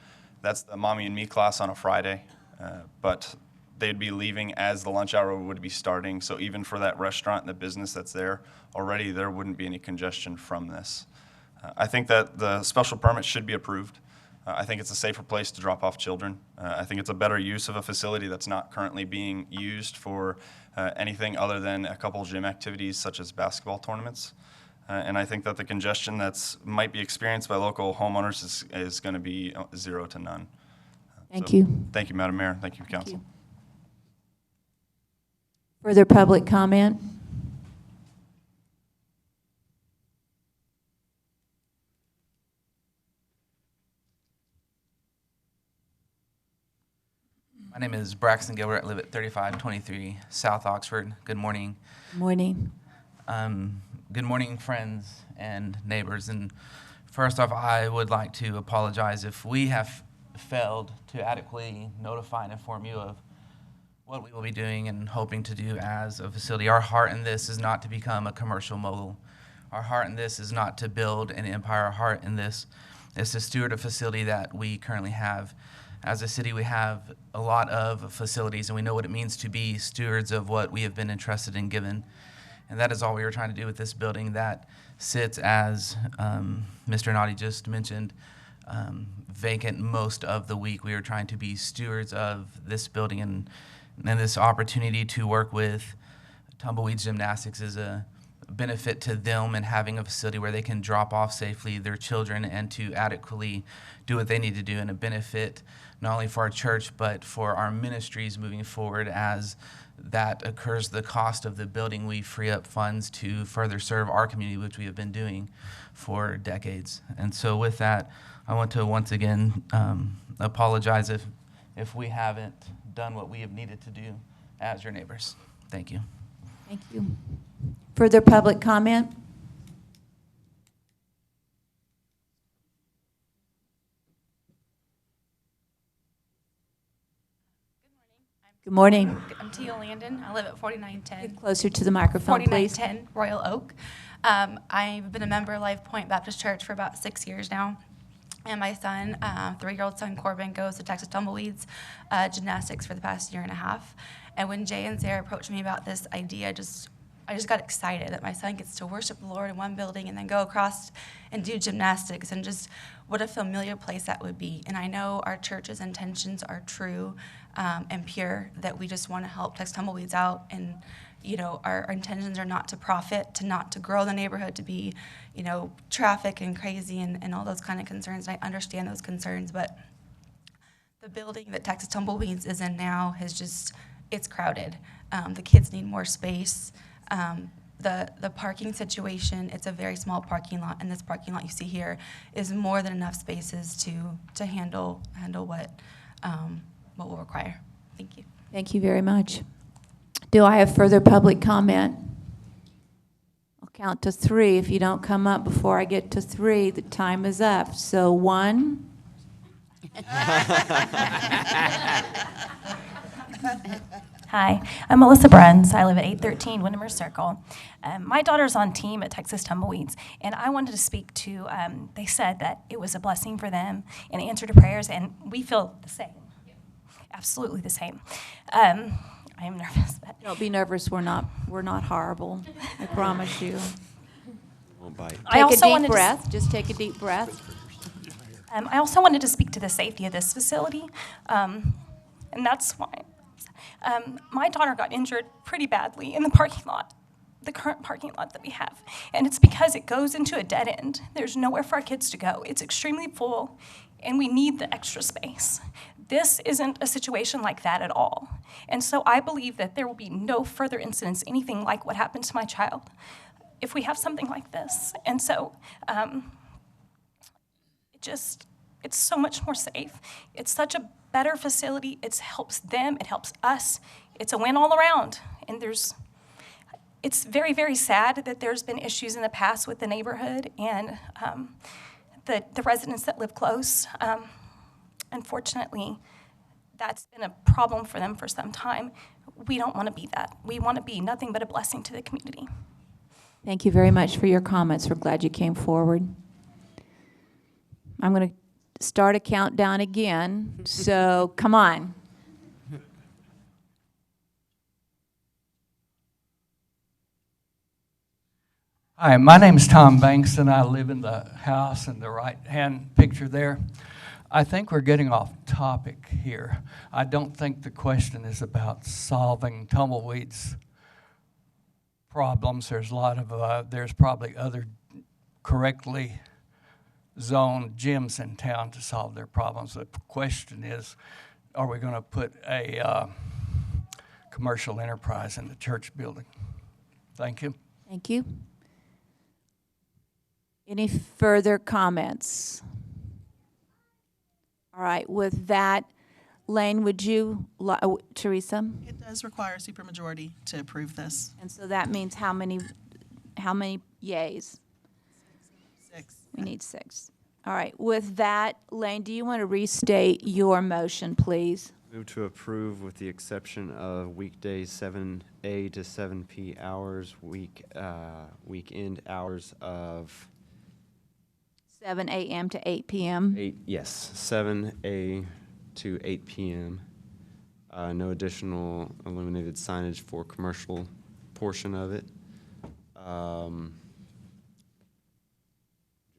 That's the Mommy and Me class on a Friday. But they'd be leaving as the lunch hour would be starting. So even for that restaurant and the business that's there already, there wouldn't be any congestion from this. I think that the special permit should be approved. I think it's a safer place to drop off children. I think it's a better use of a facility that's not currently being used for anything other than a couple gym activities such as basketball tournaments. And I think that the congestion that's might be experienced by local homeowners is going to be 0 to none. Thank you. Thank you, Madam Mayor. Thank you, Council. Further public comment? My name is Braxton Gilbert. I live at 3523 South Oxford. Good morning. Good morning. Good morning, friends and neighbors. And first off, I would like to apologize if we have failed to adequately notify and inform you of what we will be doing and hoping to do as a facility. Our heart in this is not to become a commercial mogul. Our heart in this is not to build an empire. Our heart in this is to steward a facility that we currently have. As a city, we have a lot of facilities, and we know what it means to be stewards of what we have been entrusted and given. And that is all we were trying to do with this building that sits, as Mr. Noddy just mentioned, vacant most of the week. We are trying to be stewards of this building, and this opportunity to work with Tumbleweed Gymnastics is a benefit to them, and having a facility where they can drop off safely their children and to adequately do what they need to do, and a benefit not only for our church but for our ministries moving forward. As that occurs, the cost of the building, we free up funds to further serve our community, which we have been doing for decades. And so with that, I want to once again apologize if we haven't done what we have needed to do as your neighbors. Thank you. Thank you. Further public comment? Good morning. I'm Tia Landon. I live at 4910. Get closer to the microphone, please. 4910 Royal Oak. I've been a member of Life Point Baptist Church for about 6 years now. And my son, 3-year-old son Corbin, goes to Texas Tumbleweeds gymnastics for the past year and a half. And when Jay and Sarah approached me about this idea, I just got excited that my son gets to worship the Lord in one building and then go across and do gymnastics, and just what a familiar place that would be. And I know our church's intentions are true and pure, that we just want to help Texas Tumbleweeds out. And, you know, our intentions are not to profit, not to grow the neighborhood, to be, you know, traffic and crazy and all those kind of concerns. And I understand those concerns, but the building that Texas Tumbleweeds is in now has just, it's crowded. The kids need more space. the parking situation, it's a very small parking lot, and this parking lot you see here is more than enough spaces to handle what we'll require. Thank you. Thank you very much. Do I have further public comment? I'll count to 3. If you don't come up before I get to 3, the time is up. So 1. Hi, I'm Melissa Bruns. I live at 813 Windermere Circle. My daughter's on team at Texas Tumbleweeds, and I wanted to speak to, they said that it was a blessing for them and answer to prayers, and we feel the same. Absolutely the same. I am nervous. But Don't be nervous. We're not horrible. I promise you. Won't bite. Take a deep breath. Just take a deep breath. I also wanted to speak to the safety of this facility, and that's why. My daughter got injured pretty badly in the parking lot, the current parking lot that we have, and it's because it goes into a dead end. There's nowhere for our kids to go. It's extremely full, and we need the extra space. This isn't a situation like that at all, and so I believe that there will be no further incidents, anything like what happened to my child, if we have something like this. And so it's so much more safe. It's such a better facility. It helps them. It helps us. It's a win all around. And it's very, very sad that there's been issues in the past with the neighborhood and the residents that live close. Unfortunately, that's been a problem for them for some time. We don't want to be that. We want to be nothing but a blessing to the community. Thank you very much for your comments. We're glad you came forward. I'm going to start a countdown again, so come on. Hi, my name is Tom Banks, and I live in the house in the right-hand picture there. I think we're getting off topic here. I don't think the question is about solving tumbleweeds problems. There's a lot of, there's probably other correctly zoned gyms in town to solve their problems. The question is, are we going to put a commercial enterprise in the church building? Thank you. Thank you. Any further comments? All right, with that, Lane, would you, Teresa? It does require a supermajority to approve this. And so that means how many yays? 6. We need 6. All right, with that, Lane, do you want to restate your motion, please? Move to approve with the exception of weekdays 7A to 7P hours, weekend hours of 7 a.m. to 8 p.m. 7A to 8 p.m. No additional illuminated signage for commercial portion of it.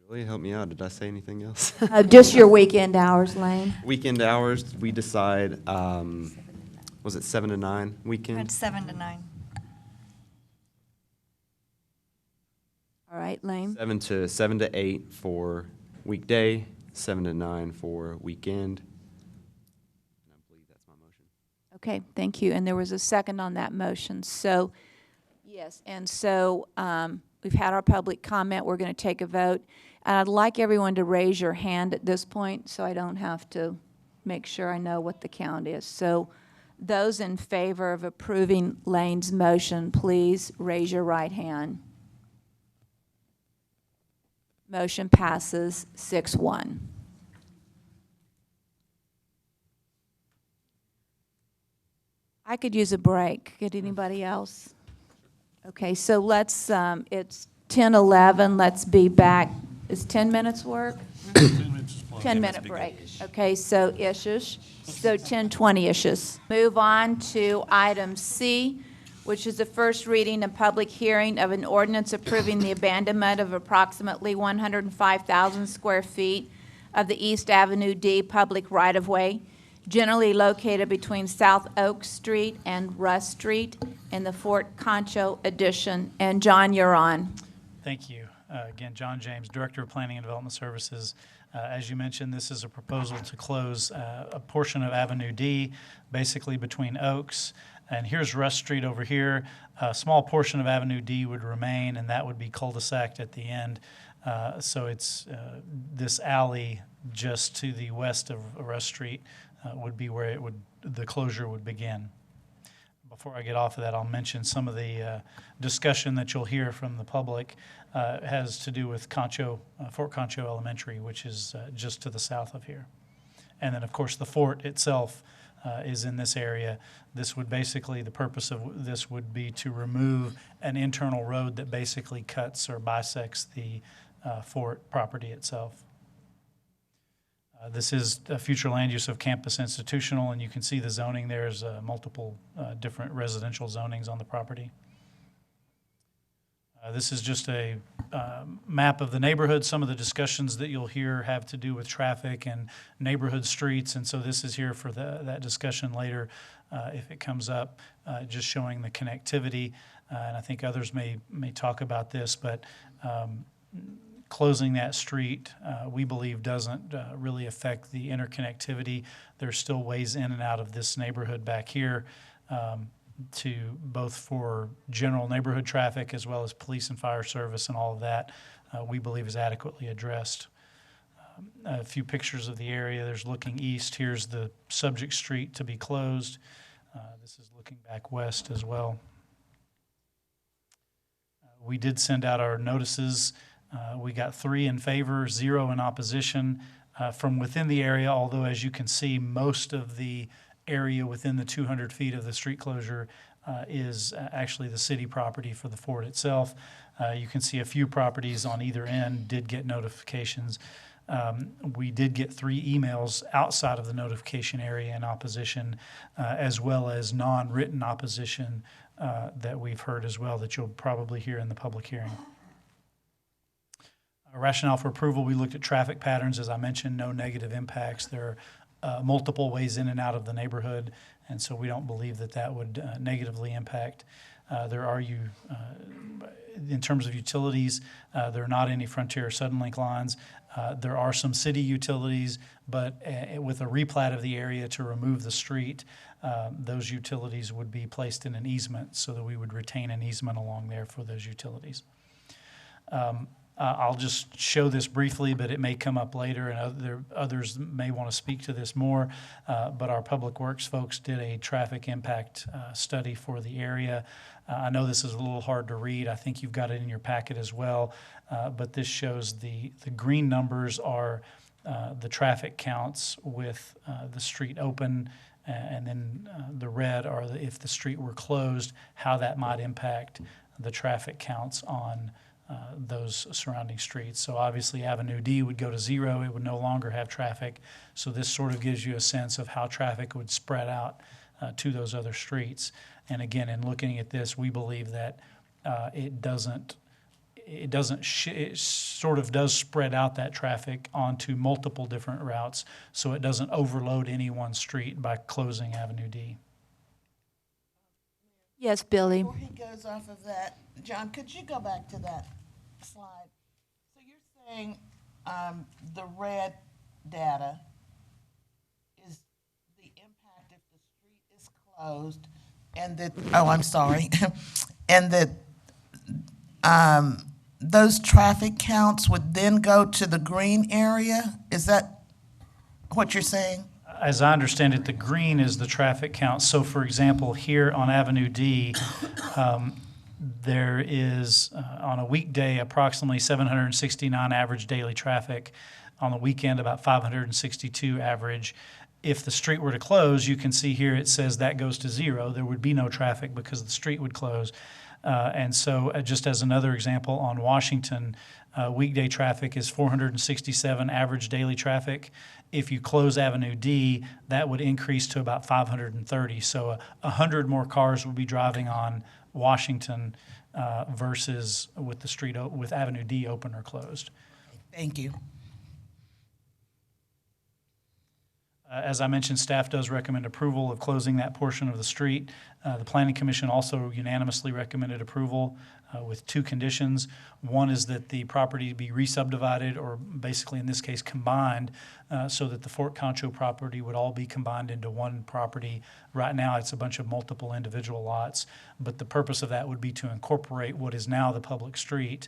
Julie, help me out. Did I say anything else? Just your weekend hours, Lane. Weekend hours, we decide, was it 7 to 9 weekend? It's 7 to 9. All right, Lane. 7 to 8 for weekday, 7 to 9 for weekend. And I believe that's my motion. Okay, thank you. And there was a second on that motion. So, yes, and so we've had our public comment. We're going to take a vote. And I'd like everyone to raise your hand at this point so I don't have to make sure I know what the count is. So those in favor of approving Lane's motion, please raise your right hand. Motion passes 6-1. I could use a break. Could anybody else? Okay, so let's, it's 10:11. Let's be back. Is 10 minutes work? 10-minute break. Okay, so issues. So 10:20-ishes. Move on to item C, which is the first reading and public hearing of an ordinance approving the abandonment of approximately 105,000 square feet of the East Avenue D public right-of-way, generally located between South Oak Street and Russ Street in the Fort Concho addition. And John, you're on. Thank you. Again, John James, Director of Planning and Development Services. As you mentioned, this is a proposal to close a portion of Avenue D, basically between Oaks And here's Russ Street over here. A small portion of Avenue D would remain, and that would be cul-de-sac at the end. So it's this alley just to the west of Russ Street would be where the closure would begin. Before I get off of that, I'll mention some of the discussion that you'll hear from the public has to do with Fort Concho Elementary, which is just to the south of here. And then, of course, the fort itself is in this area. This would basically, the purpose of this would be to remove an internal road that basically cuts or bisects the fort property itself. This is a future land use of campus institutional, and you can see the zoning. There's multiple different residential zonings on the property. This is just a map of the neighborhood. Some of the discussions that you'll hear have to do with traffic and neighborhood streets, and so this is here for that discussion later if it comes up, just showing the connectivity. And I think others may talk about this, but closing that street, we believe, doesn't really affect the interconnectivity. There's still ways in and out of this neighborhood back here to both for general neighborhood traffic as well as police and fire service, and all of that we believe is adequately addressed. A few pictures of the area. There's looking east. Here's the subject street to be closed. This is looking back west as well. We did send out our notices. We got 3 in favor, 0 in opposition from within the area, although as you can see, most of the area within the 200 feet of the street closure is actually the city property for the fort itself. You can see a few properties on either end did get notifications. We did get 3 emails outside of the notification area in opposition, as well as non-written opposition that we've heard as well that you'll probably hear in the public hearing. Rationale for approval, we looked at traffic patterns. As I mentioned, no negative impacts. There are multiple ways in and out of the neighborhood, and so we don't believe that would negatively impact. There are in terms of utilities, there are not any Frontier or Sudden Link lines. There are some city utilities, but with a replat of the area to remove the street, those utilities would be placed in an easement so that we would retain an easement along there for those utilities. I'll just show this briefly, but it may come up later, and others may want to speak to this more. But our Public Works folks did a traffic impact study for the area. I know this is a little hard to read. I think you've got it in your packet as well. But this shows the green numbers are the traffic counts with the street open, and then the red are if the street were closed, how that might impact the traffic counts on those surrounding streets. So obviously Avenue D would go to 0. It would no longer have traffic. So this sort of gives you a sense of how traffic would spread out to those other streets. And again, in looking at this, we believe that it sort of does spread out that traffic onto multiple different routes, so it doesn't overload any one street by closing Avenue D. Yes, Billy. Before he goes off of that, John, could you go back to that slide? So you're saying the red data is the impact if the street is closed, and that, oh, I'm sorry, and that those traffic counts would then go to the green area? Is that what you're saying? As I understand it, the green is the traffic count. So for example, here on Avenue D, there is, on a weekday, approximately 769 average daily traffic. On the weekend, about 562 average. If the street were to close, you can see here it says that goes to 0. There would be no traffic because the street would close. And so just as another example, on Washington, weekday traffic is 467 average daily traffic. If you close Avenue D, that would increase to about 530. So 100 more cars would be driving on Washington versus with the street with Avenue D open or closed. Thank you. As I mentioned, staff does recommend approval of closing that portion of the street. The Planning Commission also unanimously recommended approval with 2 conditions. One is that the property be re-subdivided, or basically in this case combined, so that the Fort Concho property would all be combined into one property. Right now, it's a bunch of multiple individual lots, but the purpose of that would be to incorporate what is now the public street.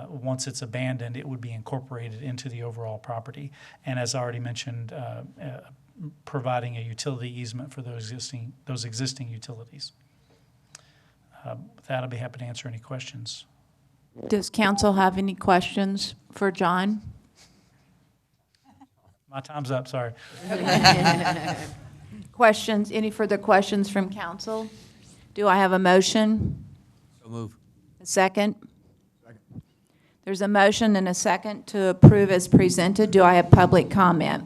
Once it's abandoned, it would be incorporated into the overall property. And as I already mentioned, providing a utility easement for those existing utilities. With that, I'll be happy to answer any questions. Does council have any questions for John? My time's up, sorry. Questions, any further questions from council? Do I have a motion? So move. A second? Second. There's a motion and a second to approve as presented. Do I have public comment?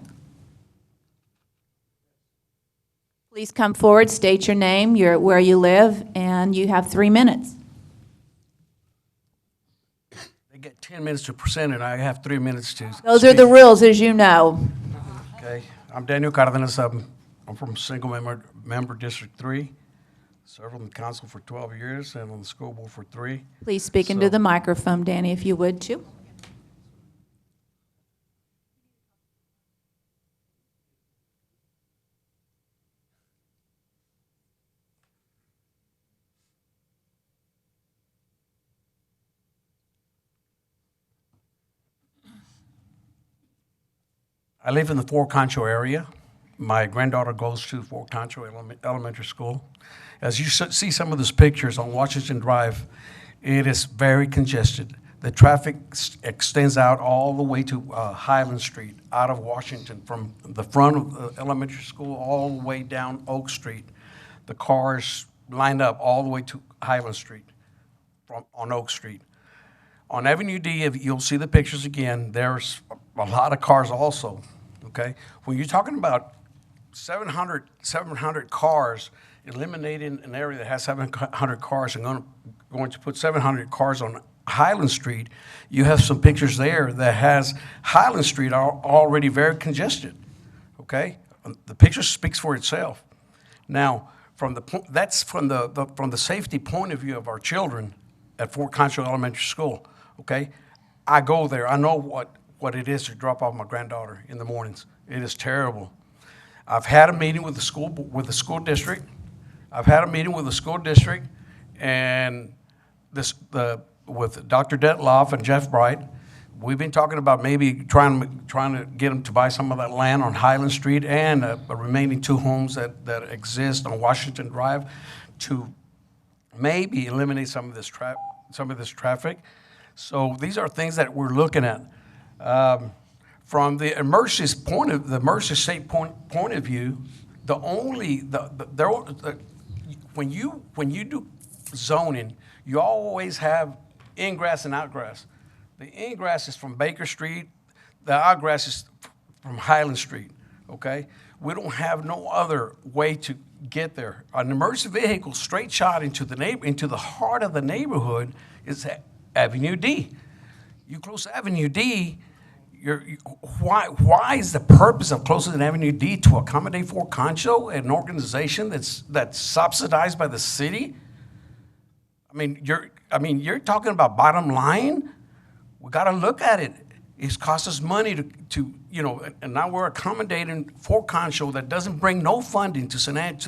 Please come forward, state your name, where you live, and you have 3 minutes. They get 10 minutes to present, and I have 3 minutes to Those are the rules, as you know. Okay, I'm Daniel Cardenas. I'm from Single Member District 3. Served on the council for 12 years and on the school board for 3. Please speak into the microphone, Danny, if you would, too. I live in the Fort Concho area. My granddaughter goes to Fort Concho Elementary School. As you see some of those pictures on Washington Drive, it is very congested. The traffic extends out all the way to Highland Street, out of Washington, from the front of the elementary school all the way down Oak Street. The cars lined up all the way to Highland Street on Oak Street. On Avenue D, if you'll see the pictures again, there's a lot of cars also, okay? When you're talking about 700 cars, eliminating an area that has 700 cars and going to put 700 cars on Highland Street, you have some pictures there that has Highland Street already very congested, okay? The picture speaks for itself. Now, that's from the safety point of view of our children at Fort Concho Elementary School, okay? I go there. I know what it is to drop off my granddaughter in the mornings. It is terrible. I've had a meeting with the school district. I've had a meeting with the school district and with Dr. Detloff and Jeff Bright. We've been talking about maybe trying to get them to buy some of that land on Highland Street and the remaining 2 homes that exist on Washington Drive to maybe eliminate some of this traffic. So these are things that we're looking at. From the Mercy State point of view, when you do zoning, you always have ingress and outgress. The ingress is from Baker Street, the outgress is from Highland Street, okay? We don't have no other way to get there. An emergency vehicle straight shot into the heart of the neighborhood is Avenue D. You close Avenue D, why is the purpose of closing Avenue D to accommodate Fort Concho, an organization that's subsidized by the city? You're talking about bottom line. We got to look at it. It's cost us money to and now we're accommodating Fort Concho that doesn't bring no funding to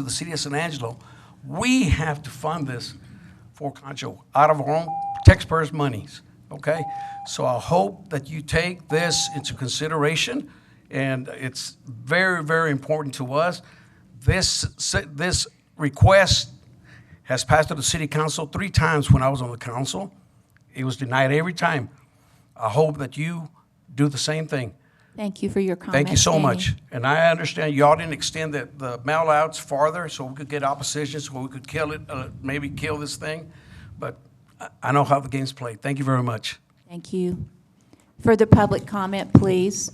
the city of San Angelo. We have to fund this Fort Concho out of our own taxpayers' monies. Okay, so I hope that you take this into consideration, and it's very, very important to us. This request has passed to the city council 3 times when I was on the council. It was denied every time. I hope that you do the same thing. Thank you for your comment. Thank you so Danny. much. And I understand y'all didn't extend the mail outs farther so we could get opposition, so we could kill it, maybe kill this thing. But I know how the game's played. Thank you very much. Thank you. Further public comment, please.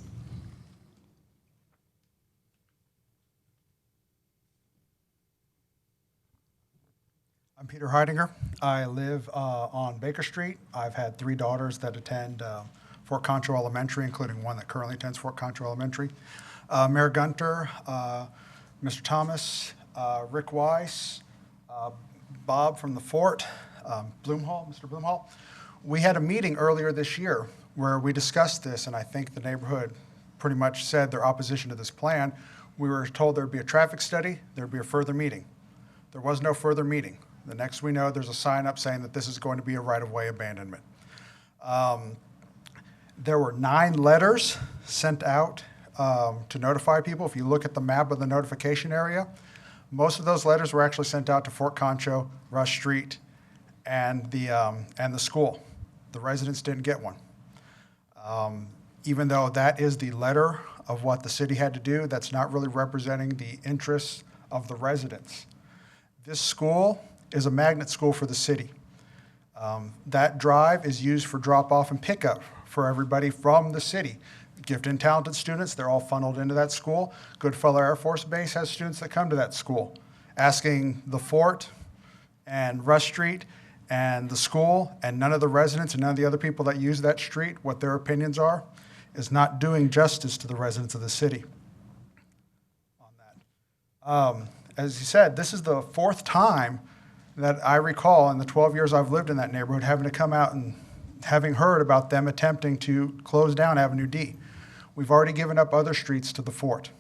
I'm Peter Heidinger. I live on Baker Street. I've had 3 daughters that attend Fort Concho Elementary, including one that currently attends Fort Concho Elementary. Mayor Gunter, Mr. Thomas, Rick Weiss, Bob from the Fort, Mr. Bloomhall. We had a meeting earlier this year where we discussed this, and I think the neighborhood pretty much said their opposition to this plan. We were told there'd be a traffic study, there'd be a further meeting. There was no further meeting. The next we know, there's a sign up saying that this is going to be a right-of-way abandonment. There were 9 letters sent out to notify people. If you look at the map of the notification area, most of those letters were actually sent out to Fort Concho, Rush Street, and the school. The residents didn't get one. Even though that is the letter of what the city had to do, that's not really representing the interests of the residents. This school is a magnet school for the city. That drive is used for drop-off and pickup for everybody from the city. Gifted and talented students, they're all funneled into that school. Goodfellow Air Force Base has students that come to that school, asking the Fort and Rush Street and the school and none of the residents and none of the other people that use that street what their opinions are is not doing justice to the residents of the city on that. As you said, this is the 4th time that I recall in the 12 years I've lived in that neighborhood having to come out and having heard about them attempting to close down Avenue D. We've already given up other streets to the Fort.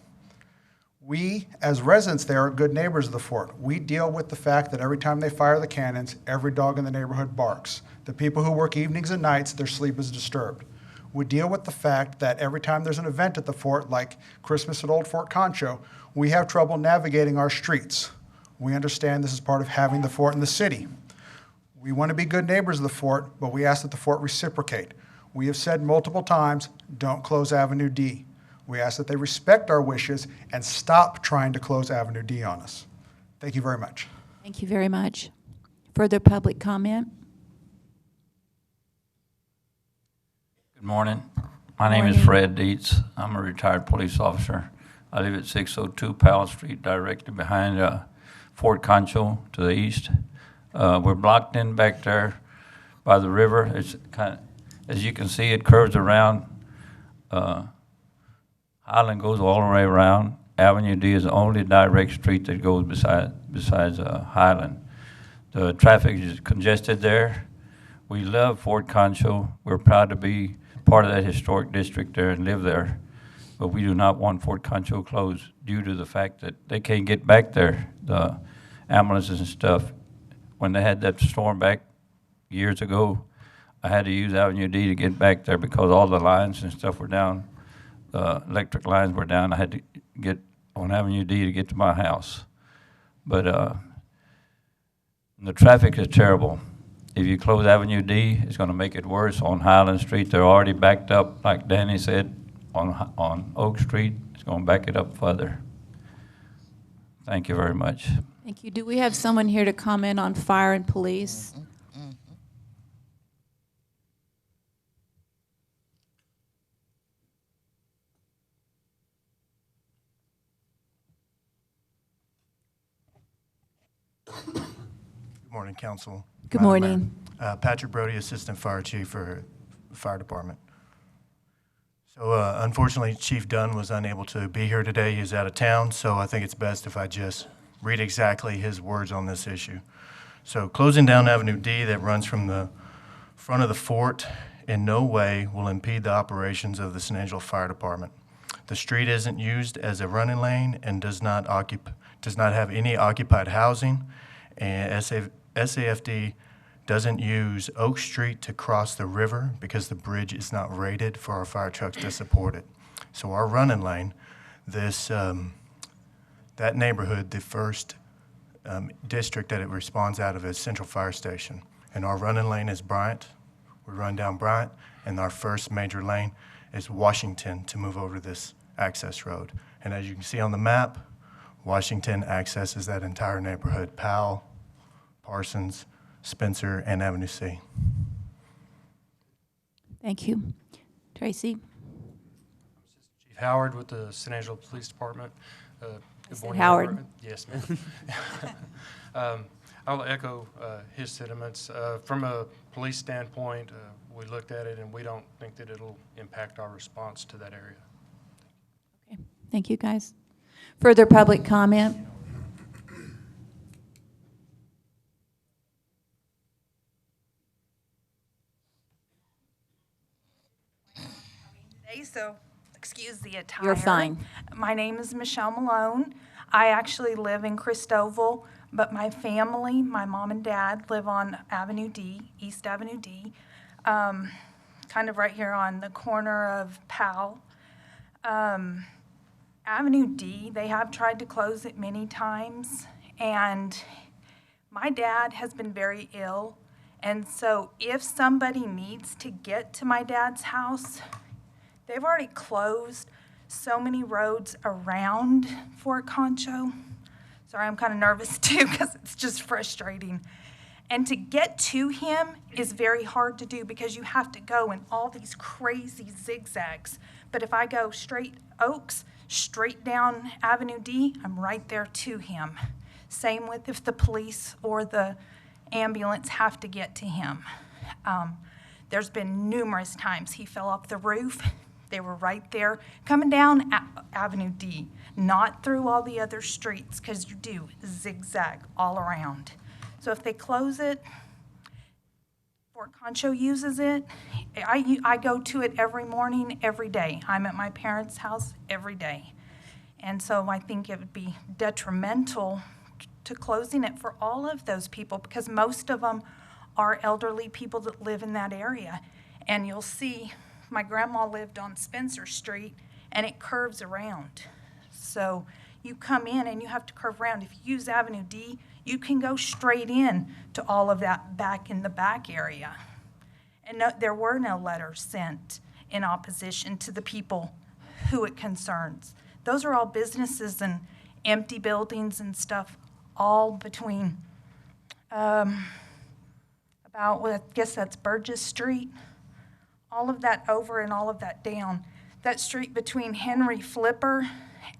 We, as residents there, are good neighbors of the Fort. We deal with the fact that every time they fire the cannons, every dog in the neighborhood barks. The people who work evenings and nights, their sleep is disturbed. We deal with the fact that every time there's an event at the Fort, like Christmas at Old Fort Concho, we have trouble navigating our streets. We understand this is part of having the Fort in the city. We want to be good neighbors of the Fort, but we ask that the Fort reciprocate. We have said multiple times, don't close Avenue D. We ask that they respect our wishes and stop trying to close Avenue D on us. Thank you very much. Thank you very much. Further public comment? Good morning. My name is Fred Dietz. I'm a retired police officer. I live at 602 Powell Street, directly behind Fort Concho to the east. We're blocked in back there by the river. It's kind of, as you can see, it curves around. Highland goes all the way around. Avenue D is the only direct street that goes besides Highland. The traffic is congested there. We love Fort Concho. We're proud to be part of that historic district there and live there. But we do not want Fort Concho closed due to the fact that they can't get back there, the ambulances and stuff. When they had that storm back years ago, I had to use Avenue D to get back there because all the lines and stuff were down. The electric lines were down. I had to get on Avenue D to get to my house. But the traffic is terrible. If you close Avenue D, it's going to make it worse. On Highland Street, they're already backed up, like Danny said, on Oak Street. It's going to back it up further. Thank you very much. Thank you. Do we have someone here to comment on fire and police? Good morning, Council. Good morning. Patrick Brody, Assistant Fire Chief for the Fire Department. So unfortunately, Chief Dunn was unable to be here today. He's out of town, so I think it's best if I just read exactly his words on this issue. So closing down Avenue D that runs from the front of the Fort in no way will impede the operations of the San Angelo Fire Department. The street isn't used as a running lane and does not have any occupied housing, and SAFD doesn't use Oak Street to cross the river because the bridge is not rated for our fire trucks to support it. So our running lane, that neighborhood, the first district that it responds out of is Central Fire Station. And our running lane is Bryant. We run down Bryant, and our first major lane is Washington to move over this access road. And as you can see on the map, Washington accesses that entire neighborhood, Powell, Parsons, Spencer, and Avenue C. Thank you. Tracy? Chief Howard with the San Angelo Police Department. Good morning, Howard. everyone. Yes, ma'am. I'll echo his sentiments. From a police standpoint, we looked at it and we don't think that it'll impact our response to that area. Okay. Thank you, guys. Further public comment? Okay, so excuse the attire. You're fine. My name is Michelle Malone. I actually live in Christoval, but my family, my mom and dad, live on Avenue D, East Avenue D, kind of right here on the corner of Powell. Avenue D, they have tried to close it many times, and my dad has been very ill, and so if somebody needs to get to my dad's house, they've already closed so many roads around Fort Concho. Sorry, I'm kind of nervous too because it's just frustrating. And to get to him is very hard to do because you have to go in all these crazy zigzags. But if I go straight Oaks, straight down Avenue D, I'm right there to him. Same with if the police or the ambulance have to get to him. There's been numerous times he fell off the roof. They were right there coming down Avenue D, not through all the other streets, because you do zigzag all around. So if they close it, Fort Concho uses it. I go to it every morning, every day. I'm at my parents' house every day. And so I think it would be detrimental to closing it for all of those people, because most of them are elderly people that live in that area. And you'll see, my grandma lived on Spencer Street, and it curves around. So you come in and you have to curve around. If you use Avenue D, you can go straight in to all of that back in the back area. And no, there were no letters sent in opposition to the people who it concerns. Those are all businesses and empty buildings and stuff, all between about, well, I guess that's Burgess Street, all of that over and all of that down. That street between Henry Flipper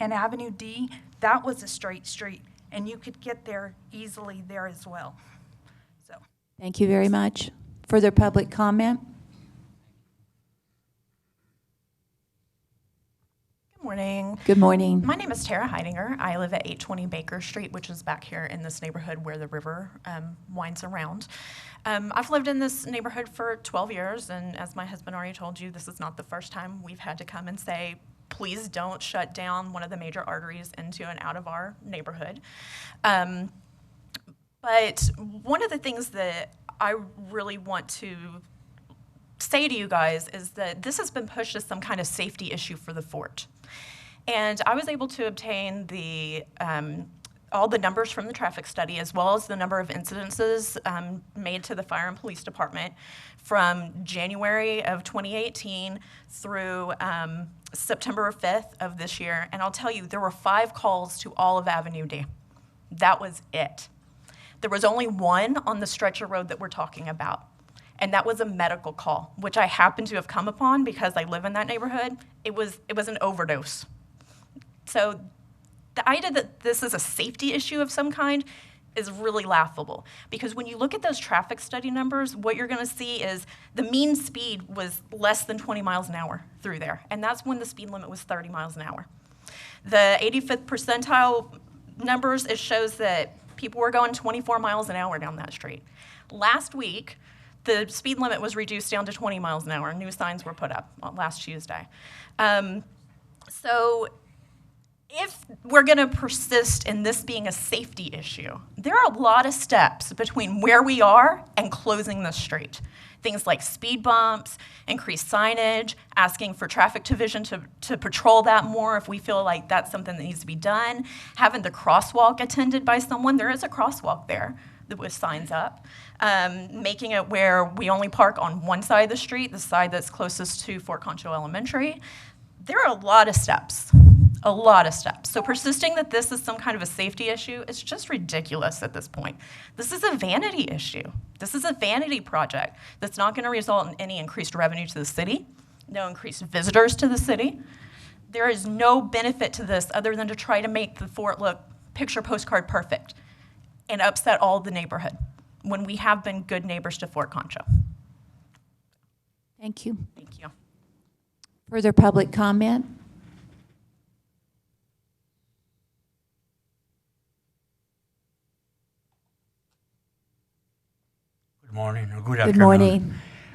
and Avenue D, that was a straight street, and you could get there easily there as well. So, Thank you very much. Further public comment? Good morning. Good morning. My name is Tara Heidinger. I live at 820 Baker Street, which is back here in this neighborhood where the river winds around. I've lived in this neighborhood for 12 years, and as my husband already told you, this is not the first time we've had to come and say, please don't shut down one of the major arteries into and out of our neighborhood. But one of the things that I really want to say to you guys is that this has been pushed as some kind of safety issue for the fort. And I was able to obtain the all the numbers from the traffic study, as well as the number of incidences made to the fire and police department from January of 2018 through September 5th of this year. And I'll tell you, there were 5 calls to all of Avenue D. That was it. There was only one on the stretch of road that we're talking about, and that was a medical call, which I happen to have come upon because I live in that neighborhood. It was an overdose. So the idea that this is a safety issue of some kind is really laughable, because when you look at those traffic study numbers, what you're going to see is the mean speed was less than 20 miles an hour through there, and that's when the speed limit was 30 miles an hour. The 85th percentile numbers, it shows that people were going 24 miles an hour down that street. Last week, the speed limit was reduced down to 20 miles an hour. New signs were put up last Tuesday. So if we're going to persist in this being a safety issue, there are a lot of steps between where we are and closing the street. Things like speed bumps, increased signage, asking for traffic division to patrol that more if we feel like that's something that needs to be done, having the crosswalk attended by someone. There is a crosswalk there with signs up, making it where we only park on one side of the street, the side that's closest to Fort Concho Elementary. There are a lot of steps. A lot of steps. So persisting that this is some kind of a safety issue is just ridiculous at this point. This is a vanity issue. This is a vanity project that's not going to result in any increased revenue to the city, no increased visitors to the city. There is no benefit to this other than to try to make the fort look picture postcard perfect and upset all the neighborhood when we have been good neighbors to Fort Concho. Thank you. Thank you. Further public comment? Good morning, or good Good afternoon. morning.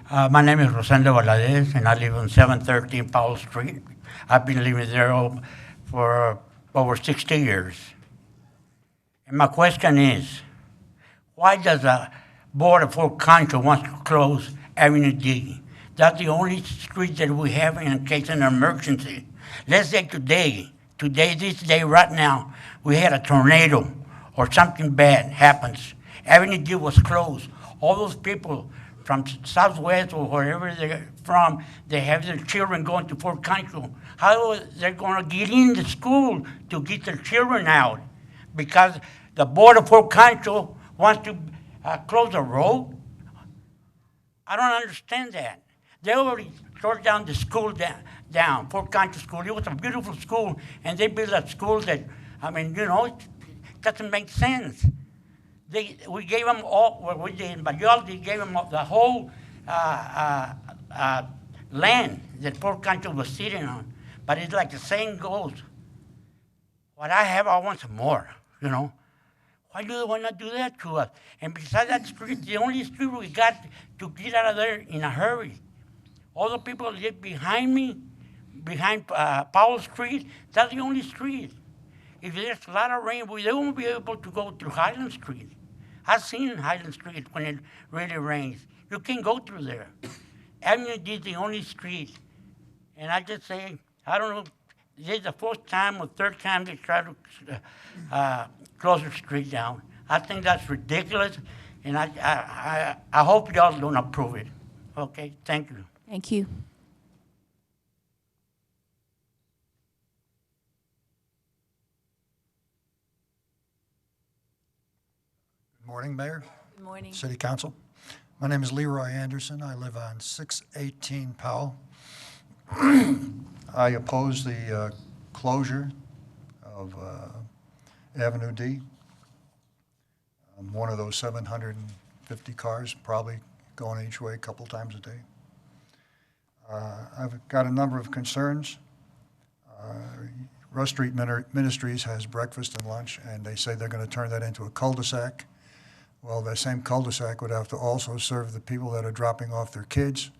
My name is Rosendo Valadez, and I live on 713 Powell Street. I've been living there for over 60 years. And my question is, why does the Board of Fort Concho want to close Avenue D? That's the only street that we have in case of an emergency. Let's say this day, right now, we had a tornado or something bad happens. Avenue D was closed. All those people from Southwest or wherever they're from, they have their children going to Fort Concho. How are they going to get in the school to get their children out? Because the Board of Fort Concho wants to close the road? I don't understand that. They already tore down the school down, Fort Concho School. It was a beautiful school, and they built a school that, I mean, you know, it doesn't make sense. We gave them all, well, we did, but y'all gave them the whole land that Fort Concho was sitting on. But it's like the saying goes, what I have, I want some more, you know. Why not do that to us? And besides that street, the only street we got to get out of there in a hurry. All the people that live behind me, behind Powell Street, that's the only street. If there's a lot of rain, they won't be able to go through Highland Street. I've seen Highland Street when it really rains. You can't go through there. Avenue D is the only street. And I just say, I don't know, this is the fourth time or third time they try to close the street down. I think that's ridiculous, and I hope y'all don't approve it. Okay, thank you. Thank you. Good morning, Mayor. Good morning. City Council. My name is Leroy Anderson. I live on 618 Powell. I oppose the closure of Avenue D. I'm one of those 750 cars, probably going each way a couple times a day. I've got a number of concerns. Rush Street Ministries has breakfast and lunch, and they say they're going to turn that into a cul-de-sac. Well, that same cul-de-sac would have to also serve the people that are dropping off their kids.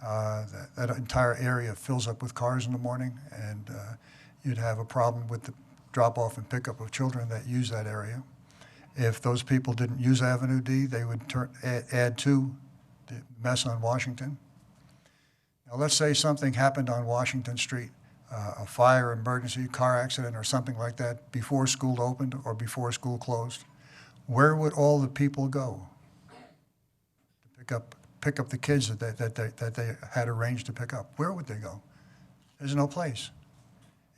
That entire area fills up with cars in the morning, and you'd have a problem with the drop-off and pickup of children that use that area. If those people didn't use Avenue D, they would add to the mess on Washington. Now, let's say something happened on Washington Street, a fire, emergency, car accident, or something like that before school opened or before school closed. Where would all the people go to pick up the kids that they had arranged to pick up? Where would they go? There's no place.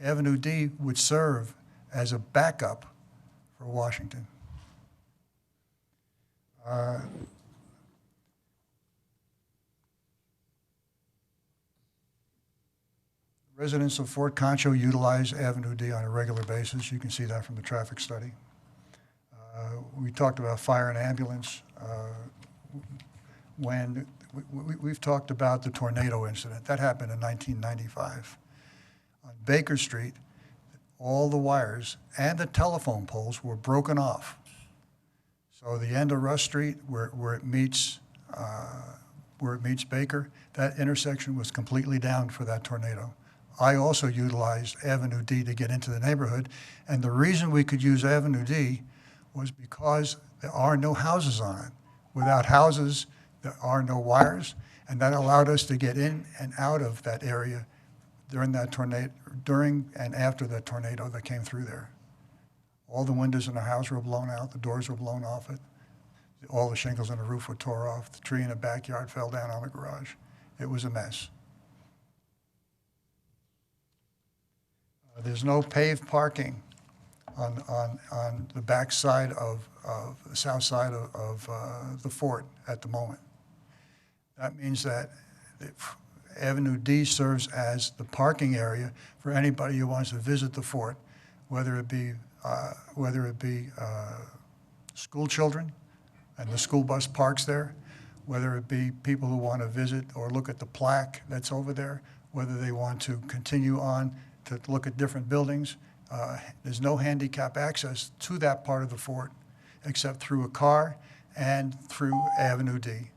Avenue D would serve as a backup for Washington. Residents of Fort Concho utilize Avenue D on a regular basis. You can see that from the traffic study. We talked about fire and ambulance. When we've talked about the tornado incident. That happened in 1995. On Baker Street, all the wires and the telephone poles were broken off. So the end of Rush Street, where it meets Baker, that intersection was completely down for that tornado. I also utilized Avenue D to get into the neighborhood, and the reason we could use Avenue D was because there are no houses on it. Without houses, there are no wires, and that allowed us to get in and out of that area during that tornado, during and after that tornado that came through there. All the windows in the house were blown out, the doors were blown off it, all the shingles on the roof were tore off, the tree in the backyard fell down on the garage. It was a mess. There's no paved parking on the back side of the south side of the fort at the moment. That means that Avenue D serves as the parking area for anybody who wants to visit the fort, whether it be school children, and the school bus parks there, whether it be people who want to visit or look at the plaque that's over there, whether they want to continue on to look at different buildings. There's no handicap access to that part of the fort except through a car and through Avenue D.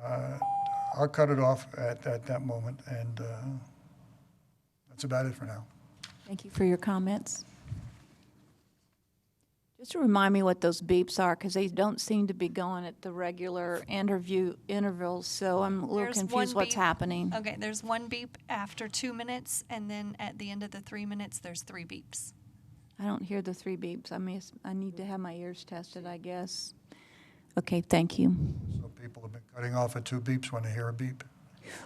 I'll cut it off at that moment, and that's about it for now. Thank you for your comments. Just to remind me what those beeps are, because they don't seem to be going at the regular intervals, so I'm a little There's confused one what's beep. happening. Okay, there's one beep after 2 minutes, and then at the end of the 3 minutes, there's 3 beeps. I don't hear the 3 beeps. I need to have my ears tested, I guess. Okay, thank you. So people have been cutting off at 2 beeps when they hear a beep.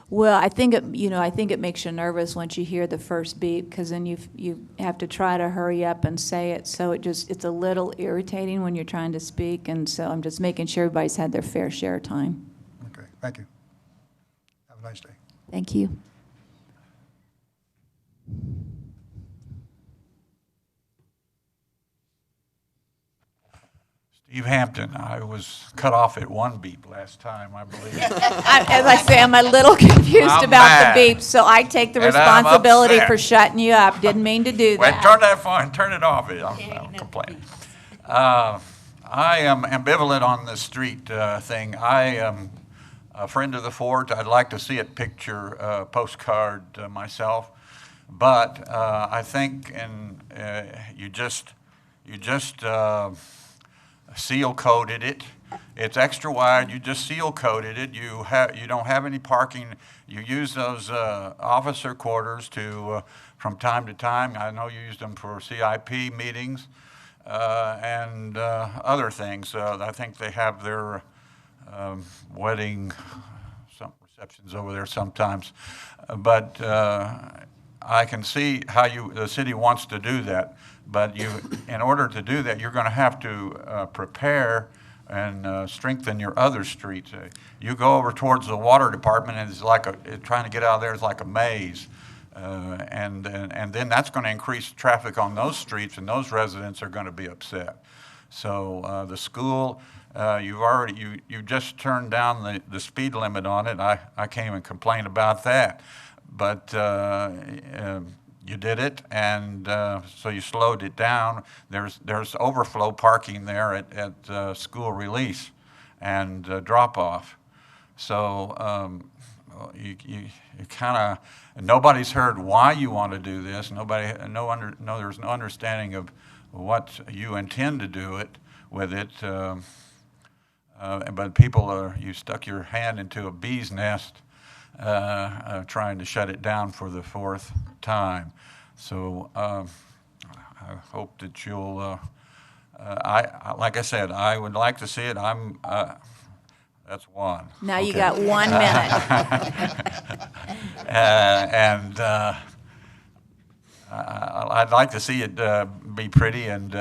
Well, I think it makes you nervous once you hear the first beep, because then you have to try to hurry up and say it. So it's a little irritating when you're trying to speak, and so I'm just making sure everybody's had their fair share of time. Okay, thank you. Have a nice day. Thank you. Steve Hampton, I was cut off at 1 beep last time, I believe. As I say, I'm a little confused I'm about mad. the beeps, so I take the And I'm responsibility upset. for shutting you up. Didn't mean to do Well, that. turn that phone, turn it off. I'm complaining. I am ambivalent on the street thing. I am a friend of the fort. I'd like to see it picture postcard myself, but I think you just seal coated it. It's extra wide. You just seal coated it. You don't have any parking. You use those officer quarters to from time to time. I know you used them for CIP meetings and other things. I think they have their wedding receptions over there sometimes. But I can see how the city wants to do that. But in order to do that, you're going to have to prepare and strengthen your other streets. You go over towards the water department, and it's like trying to get out of there is like a maze. And then that's going to increase traffic on those streets, and those residents are going to be upset. So the school, you just turned down the speed limit on it. I can't even complain about that. But you did it, and so you slowed it down. There's overflow parking there at school release and drop off. So you kind of, nobody's heard why you want to do this. There's no understanding of what you intend to do with it. But you stuck your hand into a bee's nest trying to shut it down for the 4th time. So I hope that you'll, like I said, I would like to see it. That's one. Now you Okay. got 1 minute. I'd like to see it be pretty and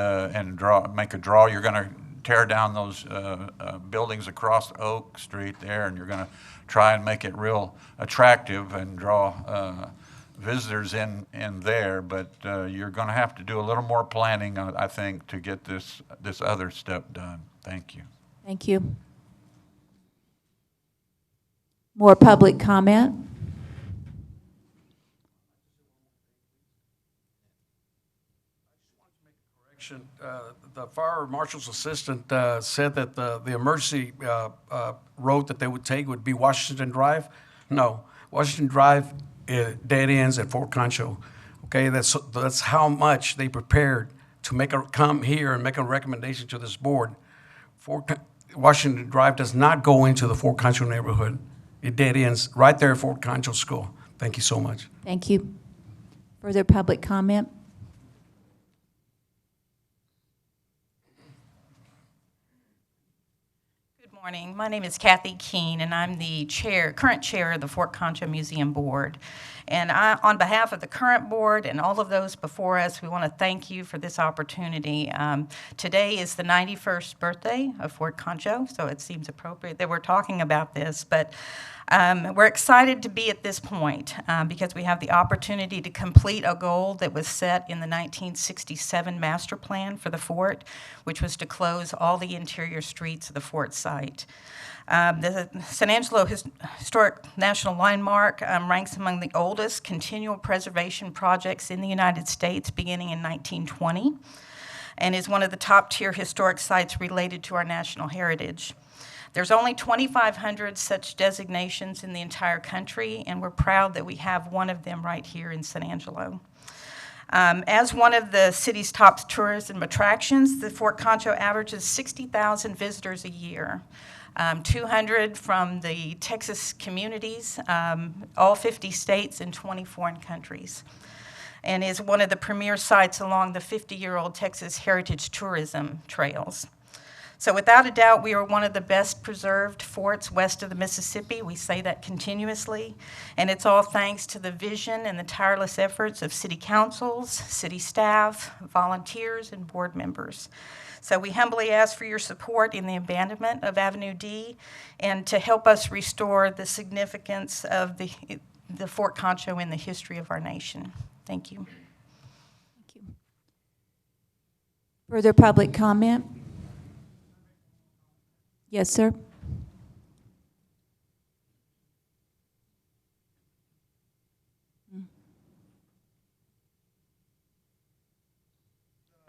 make a draw. You're going to tear down those buildings across Oak Street there, and you're going to try and make it real attractive and draw visitors in there. But you're going to have to do a little more planning, I think, to get this other step done. Thank you. Thank you. More public comment? The fire marshal's assistant said that the emergency road that they would take would be Washington Drive. No, Washington Drive dead ends at Fort Concho. Okay, that's how much they prepared to come here and make a recommendation to this board. Washington Drive does not go into the Fort Concho neighborhood. It dead ends right there at Fort Concho School. Thank you so much. Thank you. Further public comment? Good morning. My name is Kathy Keene, and I'm the current chair of the Fort Concho Museum Board. And on behalf of the current board and all of those before us, we want to thank you for this opportunity. Today is the 91st birthday of Fort Concho, so it seems appropriate that we're talking about this. But we're excited to be at this point because we have the opportunity to complete a goal that was set in the 1967 master plan for the fort, which was to close all the interior streets of the fort site. The San Angelo Historic National Landmark ranks among the oldest continual preservation projects in the United States beginning in 1920 and is one of the top tier historic sites related to our national heritage. There's only 2,500 such designations in the entire country, and we're proud that we have one of them right here in San Angelo. As one of the city's top tourism attractions, the Fort Concho averages 60,000 visitors a year. 200 from the Texas communities, all 50 states and 20 foreign countries, and is one of the premier sites along the 50-year-old Texas Heritage Tourism Trails. So without a doubt, we are one of the best preserved forts west of the Mississippi. We say that continuously, and it's all thanks to the vision and the tireless efforts of city councils, city staff, volunteers, and board members. So we humbly ask for your support in the abandonment of Avenue D and to help us restore the significance of the Fort Concho in the history of our nation. Thank you. Thank you. Further public comment? Yes, sir.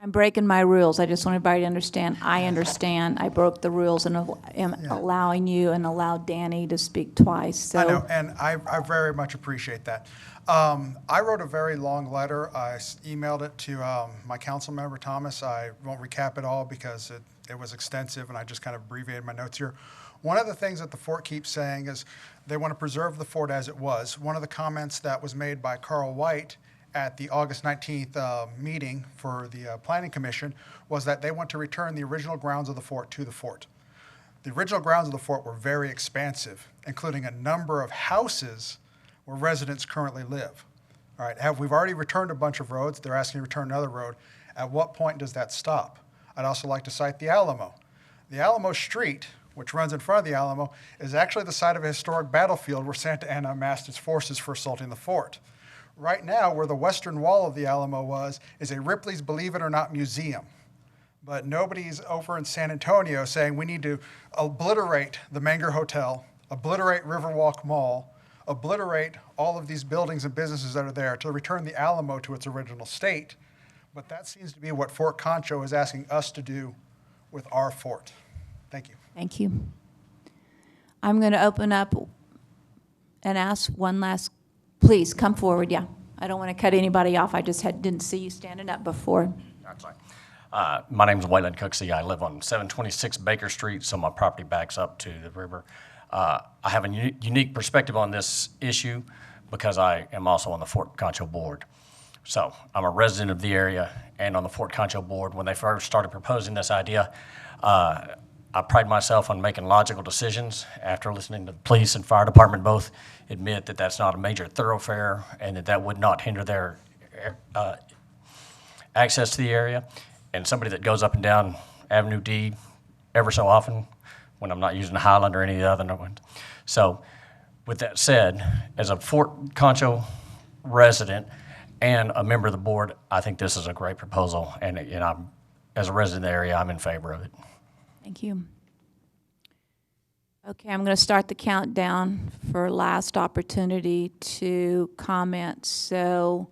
I'm breaking my rules. I just want everybody to understand. I understand. I broke the rules and am allowing you and allowed Danny to speak twice. So. I know, and I very much appreciate that. I wrote a very long letter. I emailed it to my council member, Thomas. I won't recap it all because it was extensive, and I just kind of abbreviated my notes here. One of the things that the fort keeps saying is they want to preserve the fort as it was. One of the comments that was made by Carl White at the August 19th meeting for the Planning Commission was that they want to return the original grounds of the fort to the fort. The original grounds of the fort were very expansive, including a number of houses where residents currently live. All right, we've already returned a bunch of roads. They're asking to return another road. At what point does that stop? I'd also like to cite the Alamo. The Alamo Street, which runs in front of the Alamo, is actually the site of a historic battlefield where Santa Anna amassed its forces for assaulting the fort. Right now, where the western wall of the Alamo was, is a Ripley's Believe It or Not museum. But nobody's over in San Antonio saying we need to obliterate the Menger Hotel, obliterate Riverwalk Mall, obliterate all of these buildings and businesses that are there to return the Alamo to its original state. But that seems to be what Fort Concho is asking us to do with our fort. Thank you. Thank you. I'm going to open up and ask one last, please come forward. Yeah, I don't want to cut anybody off. I just didn't see you standing up before. That's fine. My name is Waylon Cooksey. I live on 726 Baker Street, so my property backs up to the river. I have a unique perspective on this issue because I am also on the Fort Concho board. So I'm a resident of the area and on the Fort Concho board. When they first started proposing this idea, I pride myself on making logical decisions. After listening to the police and fire department both admit that that's not a major thoroughfare and that would not hinder their access to the area. And somebody that goes up and down Avenue D ever so often when I'm not using Highland or any of the other ones. So with that said, as a Fort Concho resident and a member of the board, I think this is a great proposal. And I'm, as a resident of the area, I'm in favor of it. Thank you. Okay, I'm going to start the countdown for last opportunity to comment. So,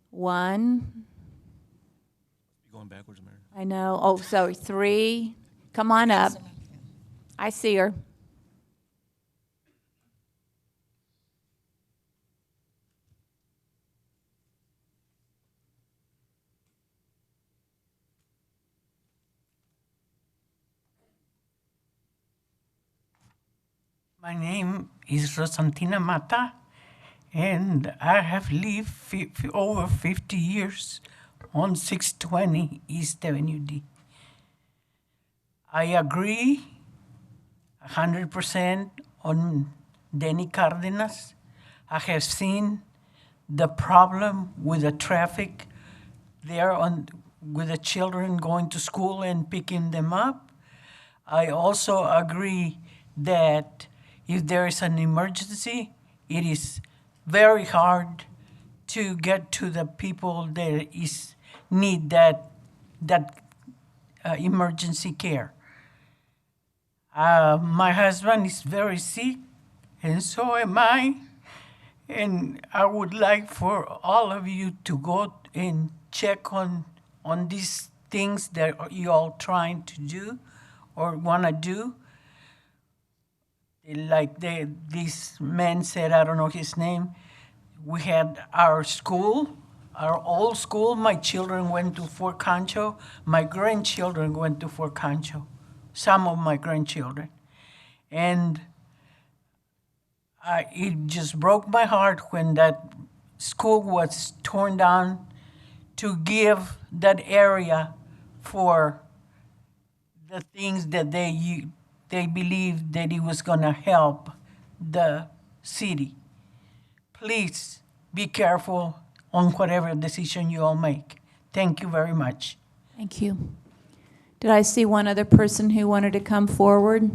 1. Going backwards, Mary. I know. Oh, so 3. Come on up. I see her. My name is Rosantina Mata, and I have lived over 50 years on 620 East Avenue D. I agree 100% on Denny Cardenas. I have seen the problem with the traffic there with the children going to school and picking them up. I also agree that if there is an emergency, it is very hard to get to the people that need that emergency care. My husband is very sick, and so am I. And I would like for all of you to go and check on these things that you all trying to do or want to do. like this man said, I don't know his name, we had our school, our old school, my children went to Fort Concho, my grandchildren went to Fort Concho, some of my grandchildren. And it just broke my heart when that school was torn down to give that area for the things that they believed that it was going to help the city. Please be careful on whatever decision you all make. Thank you very much. Thank you. Did I see one other person who wanted to come forward?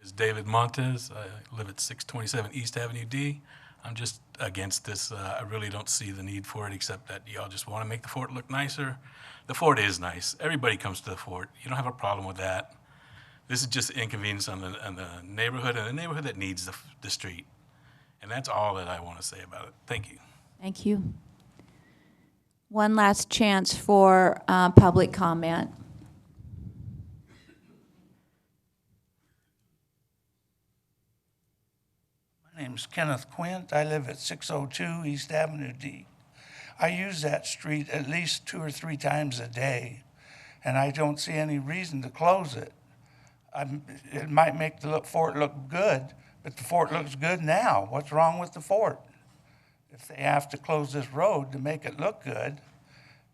Is David Montes. I live at 627 East Avenue D. I'm just against this. I really don't see the need for it, except that y'all just want to make the fort look nicer. The fort is nice. Everybody comes to the fort. You don't have a problem with that. This is just inconvenience on the neighborhood, and the neighborhood that needs the street. And that's all that I want to say about it. Thank you. Thank you. One last chance for public comment. My name's Kenneth Quint. I live at 602 East Avenue D. I use that street at least 2 or 3 times a day, and I don't see any reason to close it. It might make the fort look good, but the fort looks good now. What's wrong with the fort? If they have to close this road to make it look good,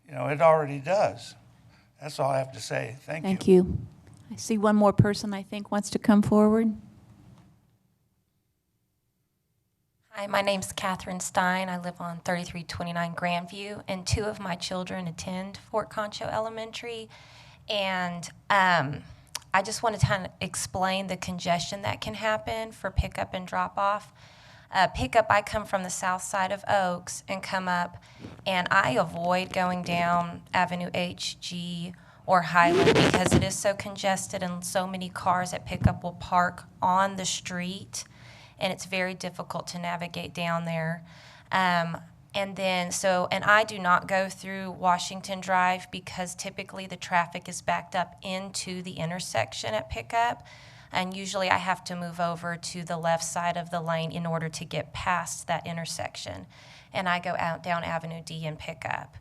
you know, it already does. That's all I have to say. Thank you. Thank you. I see one more person I think wants to come forward. Hi, my name's Catherine Stein. I live on 3329 Grandview, and 2 of my children attend Fort Concho Elementary. And I just want to kind of explain the congestion that can happen for pickup and drop-off. Pickup, I come from the south side of Oaks and come up, and I avoid going down Avenue H, G, or Highland because it is so congested and so many cars at pickup will park on the street, and it's very difficult to navigate down there. And I do not go through Washington Drive because typically the traffic is backed up into the intersection at pickup. And usually I have to move over to the left side of the lane in order to get past that intersection. And I go out down Avenue D and pick up.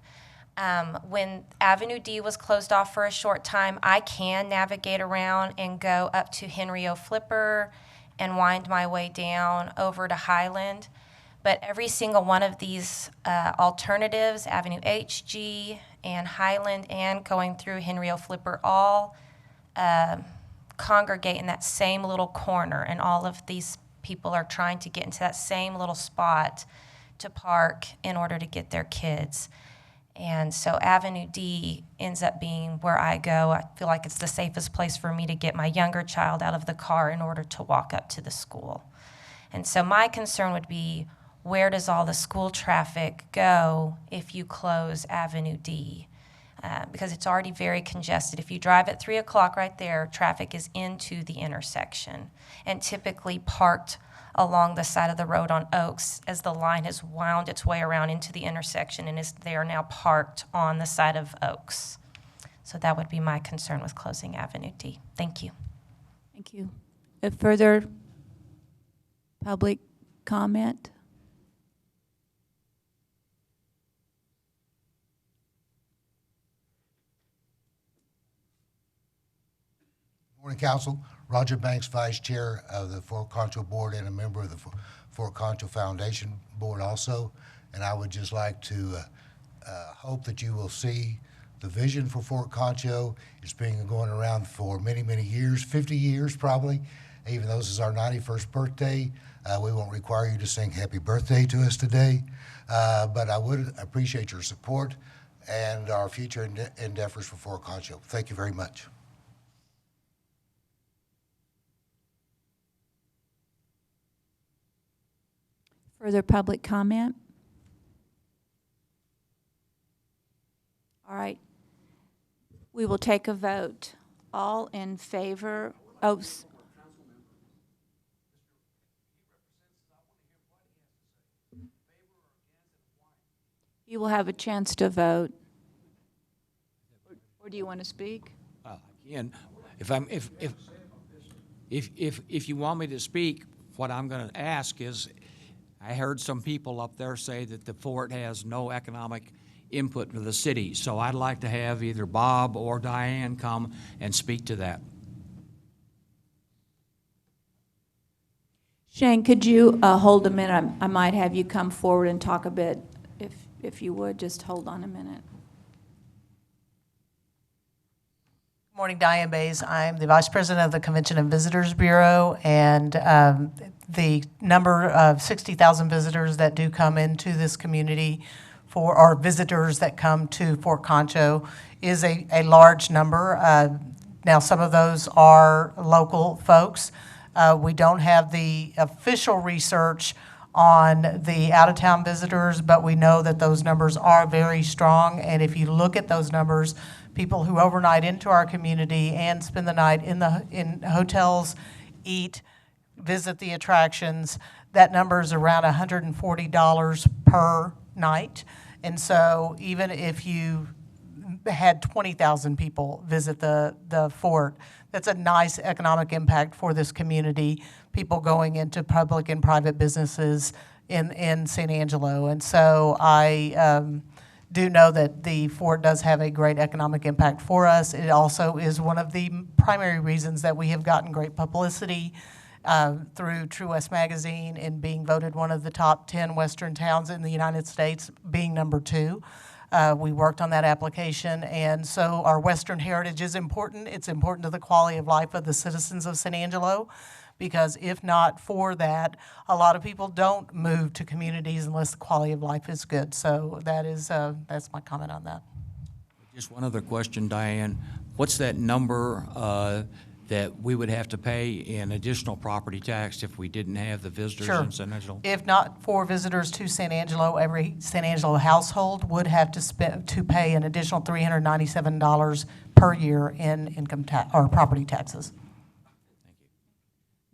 When Avenue D was closed off for a short time, I can navigate around and go up to Henry O. Flipper and wind my way down over to Highland. But every single one of these alternatives, Avenue H, G, and Highland, and going through Henry O. Flipper, all congregate in that same little corner, and all of these people are trying to get into that same little spot to park in order to get their kids. And so Avenue D ends up being where I go. I feel like it's the safest place for me to get my younger child out of the car in order to walk up to the school. And so my concern would be, where does all the school traffic go if you close Avenue D? Because it's already very congested. If you drive at 3 o'clock right there, traffic is into the intersection and typically parked along the side of the road on Oaks as the line has wound its way around into the intersection and they are now parked on the side of Oaks. So that would be my concern with closing Avenue D. Thank you. Thank you. A further public comment? Morning, Council. Roger Banks, Vice Chair of the Fort Concho Board and a member of the Fort Concho Foundation Board also. And I would just like to hope that you will see the vision for Fort Concho. It's been going around for many, many years, 50 years probably. Even though this is our 91st birthday, we won't require you to sing happy birthday to us today. But I would appreciate your support and our future endeavors for Fort Concho. Thank you very much. Further public comment? All right. We will take a vote. All in favor? You will have a chance to vote. Or do you want to speak? Again, if If you want me to speak, what I'm going to ask is, I heard some people up there say that the fort has no economic input to the city. So I'd like to have either Bob or Diane come and speak to that. Shane, could you hold a minute? I might have you come forward and talk a bit, if you would. Just hold on a minute. Good morning, Diane Bays. I'm the Vice President of the Convention and Visitors Bureau, and the number of 60,000 visitors that do come into this community for our visitors that come to Fort Concho is a large number. Now, some of those are local folks. We don't have the official research on the out-of-town visitors, but we know that those numbers are very strong. And if you look at those numbers, people who overnight into our community and spend the night in hotels, eat, visit the attractions, that number is around $140 per night. And so even if you had 20,000 people visit the fort, that's a nice economic impact for this community, people going into public and private businesses in San Angelo. And so I do know that the fort does have a great economic impact for us. It also is one of the primary reasons that we have gotten great publicity through True West Magazine and being voted one of the top 10 Western towns in the United States, being number 2. We worked on that application, and so our Western heritage is important. It's important to the quality of life of the citizens of San Angelo, because if not for that, a lot of people don't move to communities unless the quality of life is good. So that's my comment on that. Just one other question, Diane. What's that number that we would have to pay in additional property tax if we didn't have the visitors in San Angelo? If not for visitors to San Angelo, every San Angelo household would have to pay an additional $397 per year in income tax or property taxes.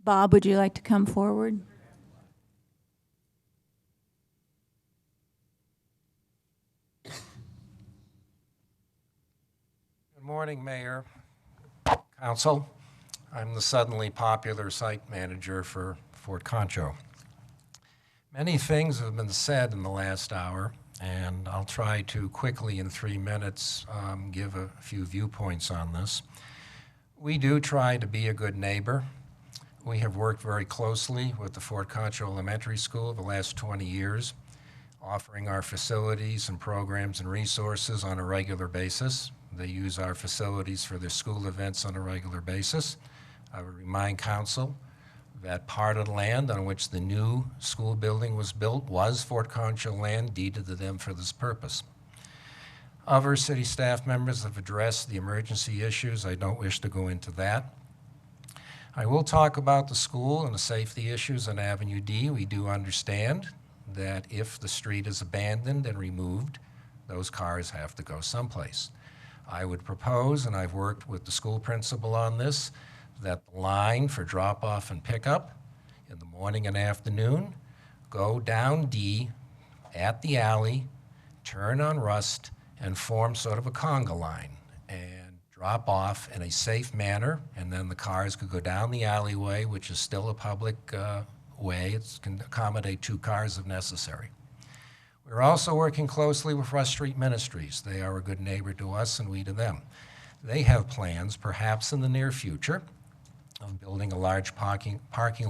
Bob, would you like to come forward? Good morning, Mayor, Council. I'm the suddenly popular site manager for Fort Concho. Many things have been said in the last hour, and I'll try to quickly in 3 minutes give a few viewpoints on this. We do try to be a good neighbor. We have worked very closely with the Fort Concho Elementary School the last 20 years, offering our facilities and programs and resources on a regular basis. They use our facilities for their school events on a regular basis. I would remind Council that part of the land on which the new school building was built was Fort Concho land deeded to them for this purpose. Other city staff members have addressed the emergency issues. I don't wish to go into that. I will talk about the school and the safety issues on Avenue D. We do understand that if the street is abandoned and removed, those cars have to go someplace. I would propose, and I've worked with the school principal on this, that the line for drop-off and pickup in the morning and afternoon go down D at the alley, turn on Rust, and form sort of a conga line and drop off in a safe manner, and then the cars could go down the alleyway, which is still a public way. It can accommodate 2 cars if necessary. We're also working closely with Rush Street Ministries. They are a good neighbor to us and we to them. They have plans, perhaps in the near future, of building a large parking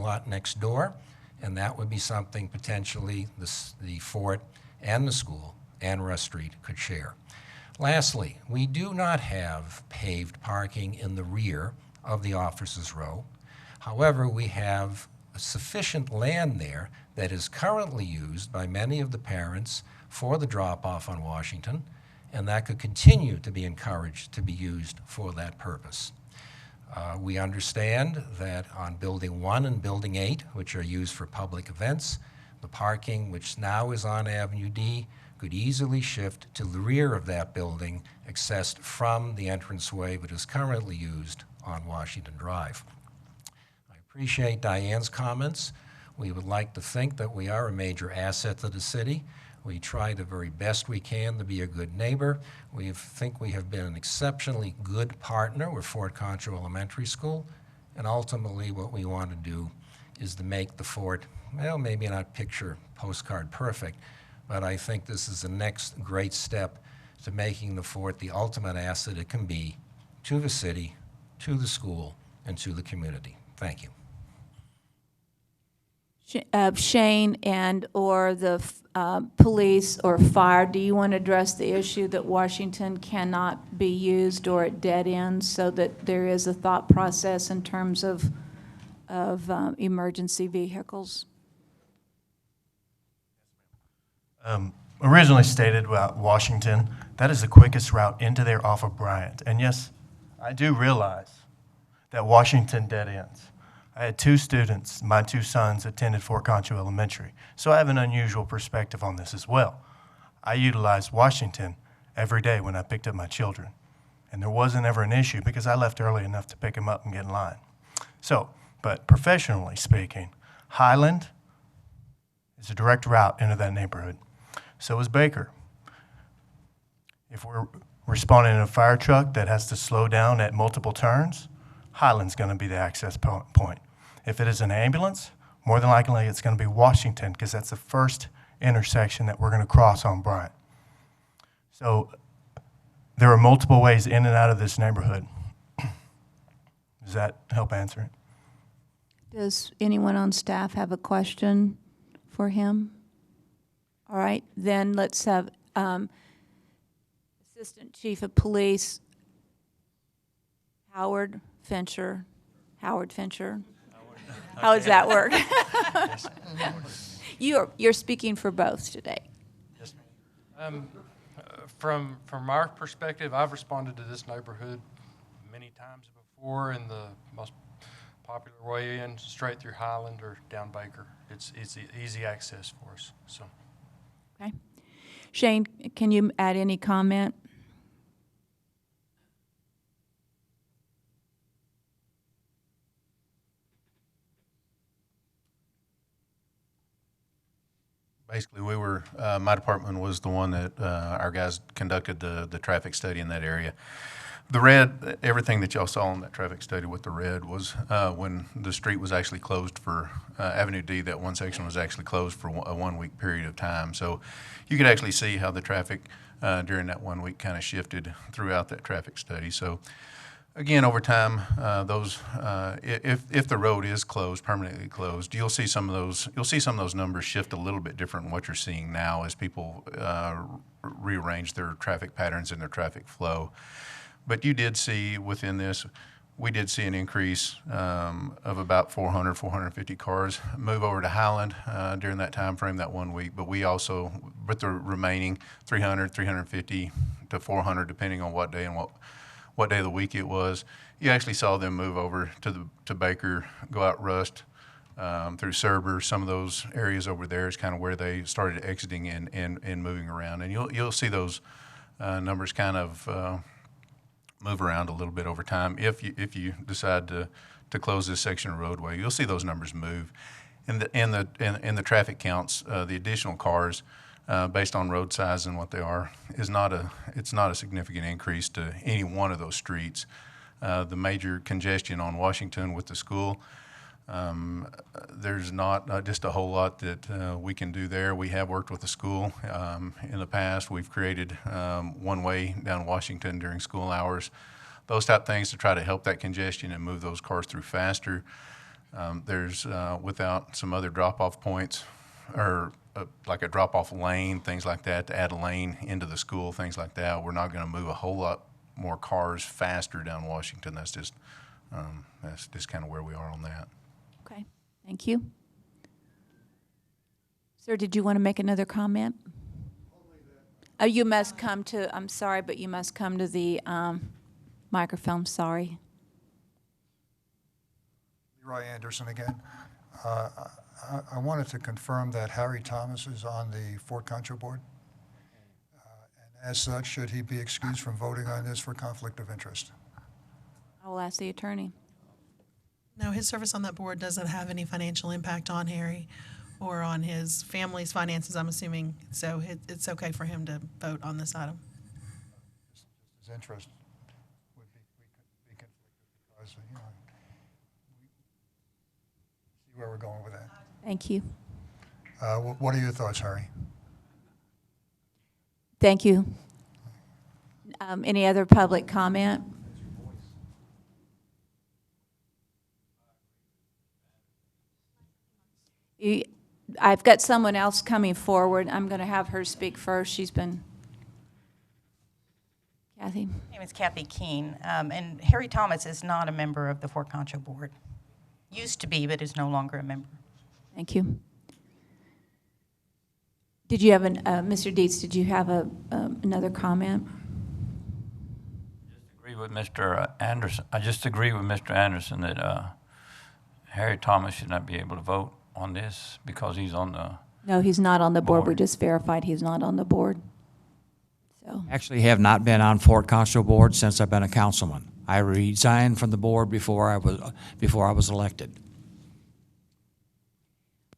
lot next door, and that would be something potentially the fort and the school and Rush Street could share. Lastly, we do not have paved parking in the rear of the officers' row. However, we have sufficient land there that is currently used by many of the parents for the drop-off on Washington, and that could continue to be encouraged to be used for that purpose. We understand that on Building 1 and Building 8, which are used for public events, the parking, which now is on Avenue D, could easily shift to the rear of that building, accessed from the entranceway that is currently used on Washington Drive. I appreciate Diane's comments. We would like to think that we are a major asset to the city. We try the very best we can to be a good neighbor. We think we have been an exceptionally good partner with Fort Concho Elementary School, And ultimately, what we want to do is to make the fort, well, maybe not picture postcard perfect, but I think this is the next great step to making the fort the ultimate asset it can be to the city, to the school, and to the community. Thank you. Shane and/or the police or fire, do you want to address the issue that Washington cannot be used or at dead ends, so that there is a thought process in terms of emergency vehicles? Originally stated about Washington, that is the quickest route into there off of Bryant. And yes, I do realize that Washington dead ends. I had 2 students, my 2 sons attended Fort Concho Elementary, so I have an unusual perspective on this as well. I utilized Washington every day when I picked up my children, and there wasn't ever an issue because I left early enough to pick them up and get in line. So, but professionally speaking, Highland is a direct route into that neighborhood. So is Baker. If we're responding in a fire truck that has to slow down at multiple turns, Highland's going to be the access point. If it is an ambulance, more than likely it's going to be Washington, because that's the first intersection that we're going to cross on Bryant. So there are multiple ways in and out of this neighborhood. Does that help answer it? Does anyone on staff have a question for him? All right, then let's have Assistant Chief of Police Howard Fincher. Howard Fincher. How does that work? You're speaking for both today. Yes, ma'am. From our perspective, I've responded to this neighborhood many times before in the most popular way in, straight through Highland or down Baker. It's easy access for us. So. Okay. Shane, can you add any comment? Basically, we were, my department was the one that our guys conducted the traffic study in that area. The red, everything that y'all saw in that traffic study with the red was when the street was actually closed for Avenue D, that one section was actually closed for a 1 week period of time. So you could actually see how the traffic during that 1 week kind of shifted throughout that traffic study. So again, over time, if the road is closed, permanently closed, you'll see some of those numbers shift a little bit different than what you're seeing now as people rearrange their traffic patterns and their traffic flow. But you did see within this, we did see an increase of about 400, 450 cars move over to Highland during that time frame, that 1 week. But we also, with the remaining 300, 350 to 400, depending on what day and what day of the week it was, you actually saw them move over to Baker, go out Rust, through Cerber. Some of those areas over there is kind of where they started exiting and moving around. And you'll see those numbers kind of move around a little bit over time. If you decide to close this section of roadway, you'll see those numbers move. In the traffic counts, the additional cars, based on road size and what they are, it's not a significant increase to any one of those streets. The major congestion on Washington with the school, there's not just a whole lot that we can do there. We have worked with the school in the past. We've created one way down Washington during school hours, those type things to try to help that congestion and move those cars through faster. There's without some other drop-off points or like a drop-off lane, things like that, to add a lane into the school, things like that. We're not going to move a whole lot more cars faster down Washington. That's just kind of where we are on that. Okay, thank you. Sir, did you want to make another comment? You must come to, I'm sorry, but you must come to the microphone, sorry. Roy Anderson again. I wanted to confirm that Harry Thomas is on the Fort Concho board. And as such, should he be excused from voting on this for conflict of interest? I will ask the attorney. No, his service on that board doesn't have any financial impact on Harry or on his family's finances, I'm assuming. So it's okay for him to vote on this item. His interest would be conflicted because, where we're going with that. Thank you. What are your thoughts, Harry? Thank you. Any other public comment? I've got someone else coming forward. I'm going to have her speak first. She's been, Kathy. My name is Kathy Keene, and Harry Thomas is not a member of the Fort Concho Board. Used to be, but is no longer a member. Thank you. Did you have Mr. Dietz, did you have another comment? Agree with Mr. Anderson. I just agree with Mr. Anderson that Harry Thomas should not be able to vote on this because he's on the. No, he's not on the board. We just verified he's not on the board. So. Actually have not been on Fort Concho Board since I've been a councilman. I resigned from the board before I was elected.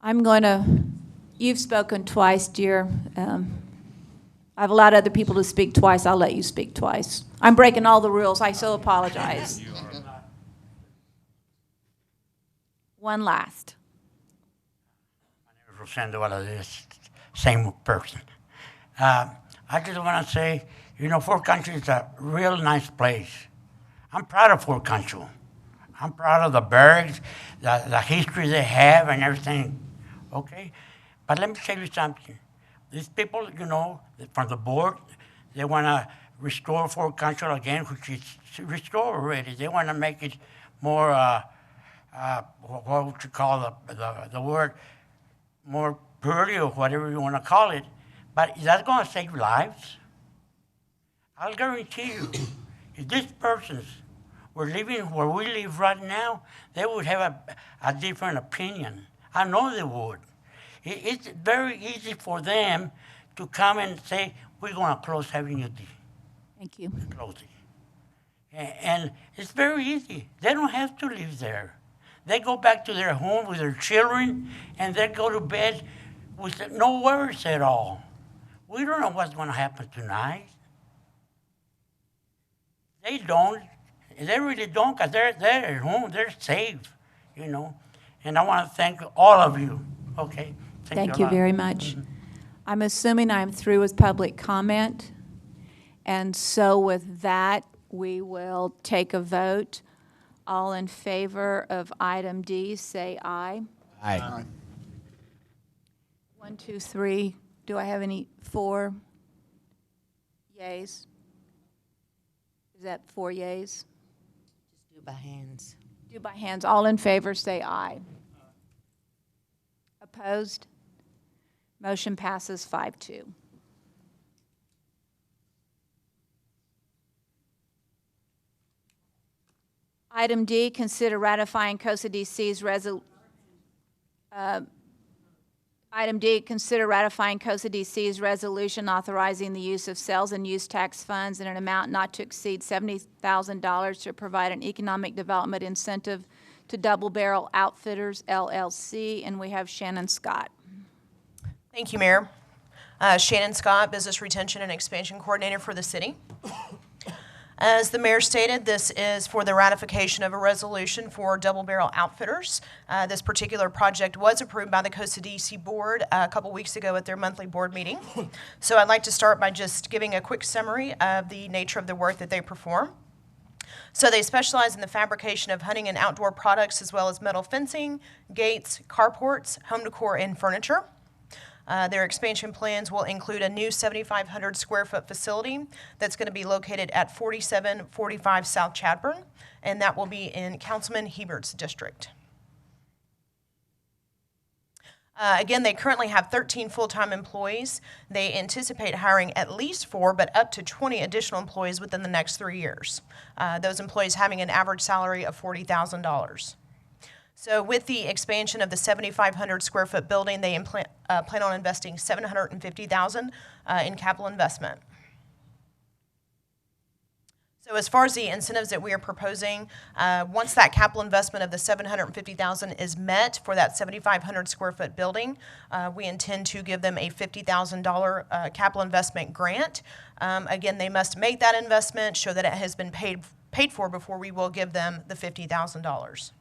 I'm going to, you've spoken twice, dear. I've allowed other people to speak twice. I'll let you speak twice. I'm breaking all the rules. I so apologize. One last. Rosendo Valadez, same person. I just want to say, you know, Fort Concho is a real nice place. I'm proud of Fort Concho. I'm proud of the barracks, the history they have and everything, okay? But let me tell you something. These people, you know, from the board, they want to restore Fort Concho again, which is restored already. They want to make it more, what would you call the word, more pretty or whatever you want to call it. But is that going to save lives? I'll guarantee you, if these persons were living where we live right now, they would have a different opinion. I know they would. It's very easy for them to come and say, we're going to close Avenue D. Thank you. Close it. And it's very easy. They don't have to live there. They go back to their home with their children, and they go to bed with no worries at all. We don't know what's going to happen tonight. They don't. They really don't, because they're at home. They're safe, you know. And I want to thank all of you. Okay? Thank you very much. I'm assuming I'm through with public comment. And so with that, we will take a vote. All in favor of item D, say aye. Aye. 1, 2, 3. Do I have any 4 yays? Is that 4 yays? Just do it by hands. Do by hands. All in favor, say aye. Opposed? Motion passes 5-2. Item D, consider ratifying COSA DC's Item D, consider ratifying COSA DC's resolution authorizing the use of sales and use tax funds in an amount not to exceed $70,000 to provide an economic development incentive to Double Barrel Outfitters, LLC, and we have Shannon Scott. Thank you, Mayor. Shannon Scott, Business Retention and Expansion Coordinator for the city. As the mayor stated, this is for the ratification of a resolution for Double Barrel Outfitters. This particular project was approved by the COSA DC board a couple weeks ago at their monthly board meeting. So I'd like to start by just giving a quick summary of the nature of the work that they perform. So they specialize in the fabrication of hunting and outdoor products as well as metal fencing, gates, carports, home decor, and furniture. Their expansion plans will include a new 7,500 square foot facility that's going to be located at 4745 South Chadbourn, and that will be in Councilman Hebert's district. Again, they currently have 13 full-time employees. They anticipate hiring at least 4, but up to 20 additional employees within the next 3 years. Those employees having an average salary of $40,000. So with the expansion of the 7,500 square foot building, they plan on investing $750,000 in capital investment. So as far as the incentives that we are proposing, once that capital investment of the $750,000 is met for that 7,500 square foot building, we intend to give them a $50,000 capital investment grant. Again, they must make that investment, show that it has been paid for before we will give them the $50,000.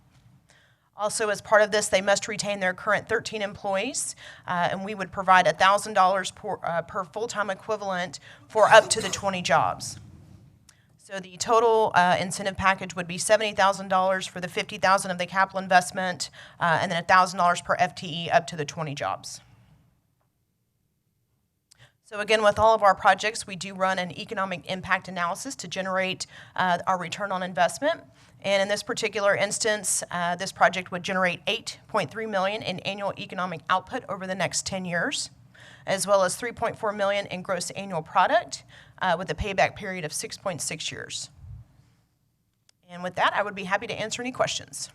Also, as part of this, they must retain their current 13 employees, and we would provide $1,000 per full-time equivalent for up to the 20 jobs. So the total incentive package would be $70,000 for the $50,000 of the capital investment, and then $1,000 per FTE up to the 20 jobs. So again, with all of our projects, we do run an economic impact analysis to generate our return on investment. And in this particular instance, this project would generate $8.3 million in annual economic output over the next 10 years, as well as $3.4 million in gross annual product, with a payback period of 6.6 years. And with that, I would be happy to answer any questions.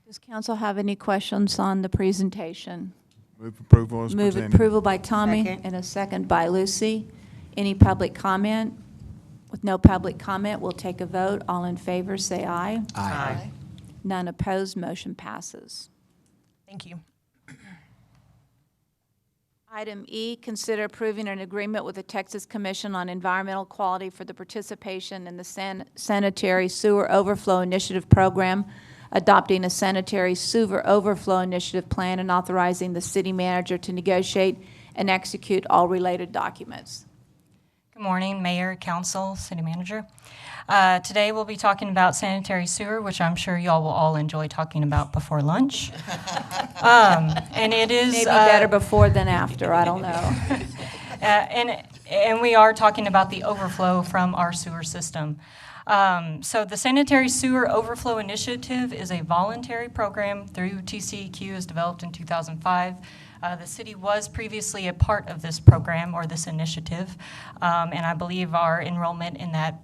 Does council have any questions on the presentation? Move approval as Move presented. approval by Tommy Second. and a second by Lucy. Any public comment? With no public comment, we'll take a vote. All in favor, say aye. Aye. None opposed, motion passes. Thank you. Item E, consider approving an agreement with the Texas Commission on Environmental Quality for the participation in the Sanitary Sewer Overflow Initiative Program, adopting a sanitary sewer overflow initiative plan and authorizing the city manager to negotiate and execute all related documents. Good morning, Mayor, Council, City Manager. Today we'll be talking about sanitary sewer, which I'm sure y'all will all enjoy talking about before lunch. And it is Maybe better before than after, I don't know. And we are talking about the overflow from our sewer system. So the Sanitary Sewer Overflow Initiative is a voluntary program through TCEQ. It was developed in 2005. The city was previously a part of this program or this initiative, and I believe our enrollment in that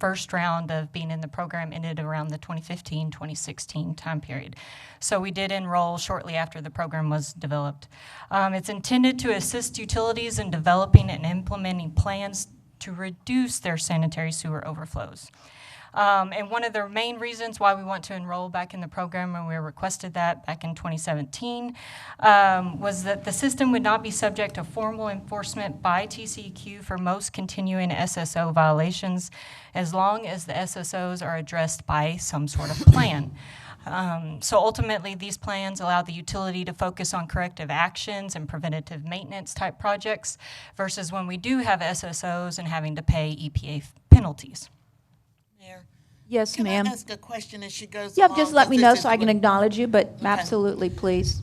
first round of being in the program ended around the 2015-2016 time period. So we did enroll shortly after the program was developed. It's intended to assist utilities in developing and implementing plans to reduce their sanitary sewer overflows. And one of the main reasons why we want to enroll back in the program, and we requested that back in 2017, was that the system would not be subject to formal enforcement by TCEQ for most continuing SSO violations, as long as the SSOs are addressed by some sort of plan. So ultimately, these plans allow the utility to focus on corrective actions and preventative maintenance type projects versus when we do have SSOs and having to pay EPA penalties. Mayor? Yes, ma'am. Can I ask a question as she goes Yep, along? just let me Since know this so I is can what- acknowledge you, but Okay. absolutely, please.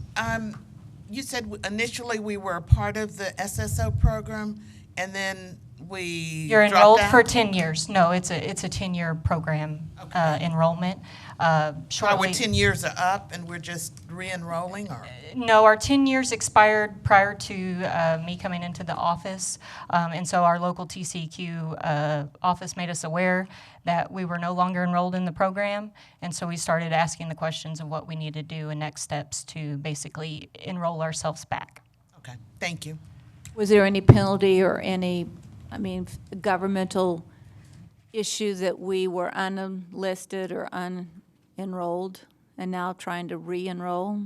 You said initially we were a part of the SSO program, and then we You're dropped enrolled out? for 10 years. No, it's a 10-year program enrollment. So Shortly, our 10 years are up, and we're just re-enrolling, or? No, our 10 years expired prior to me coming into the office, and so our local TCEQ office made us aware that we were no longer enrolled in the program, and so we started asking the questions of what we need to do and next steps to basically enroll ourselves back. Okay, thank you. Was there any penalty or any, governmental issue that we were unlisted or unenrolled and now trying to re-enroll?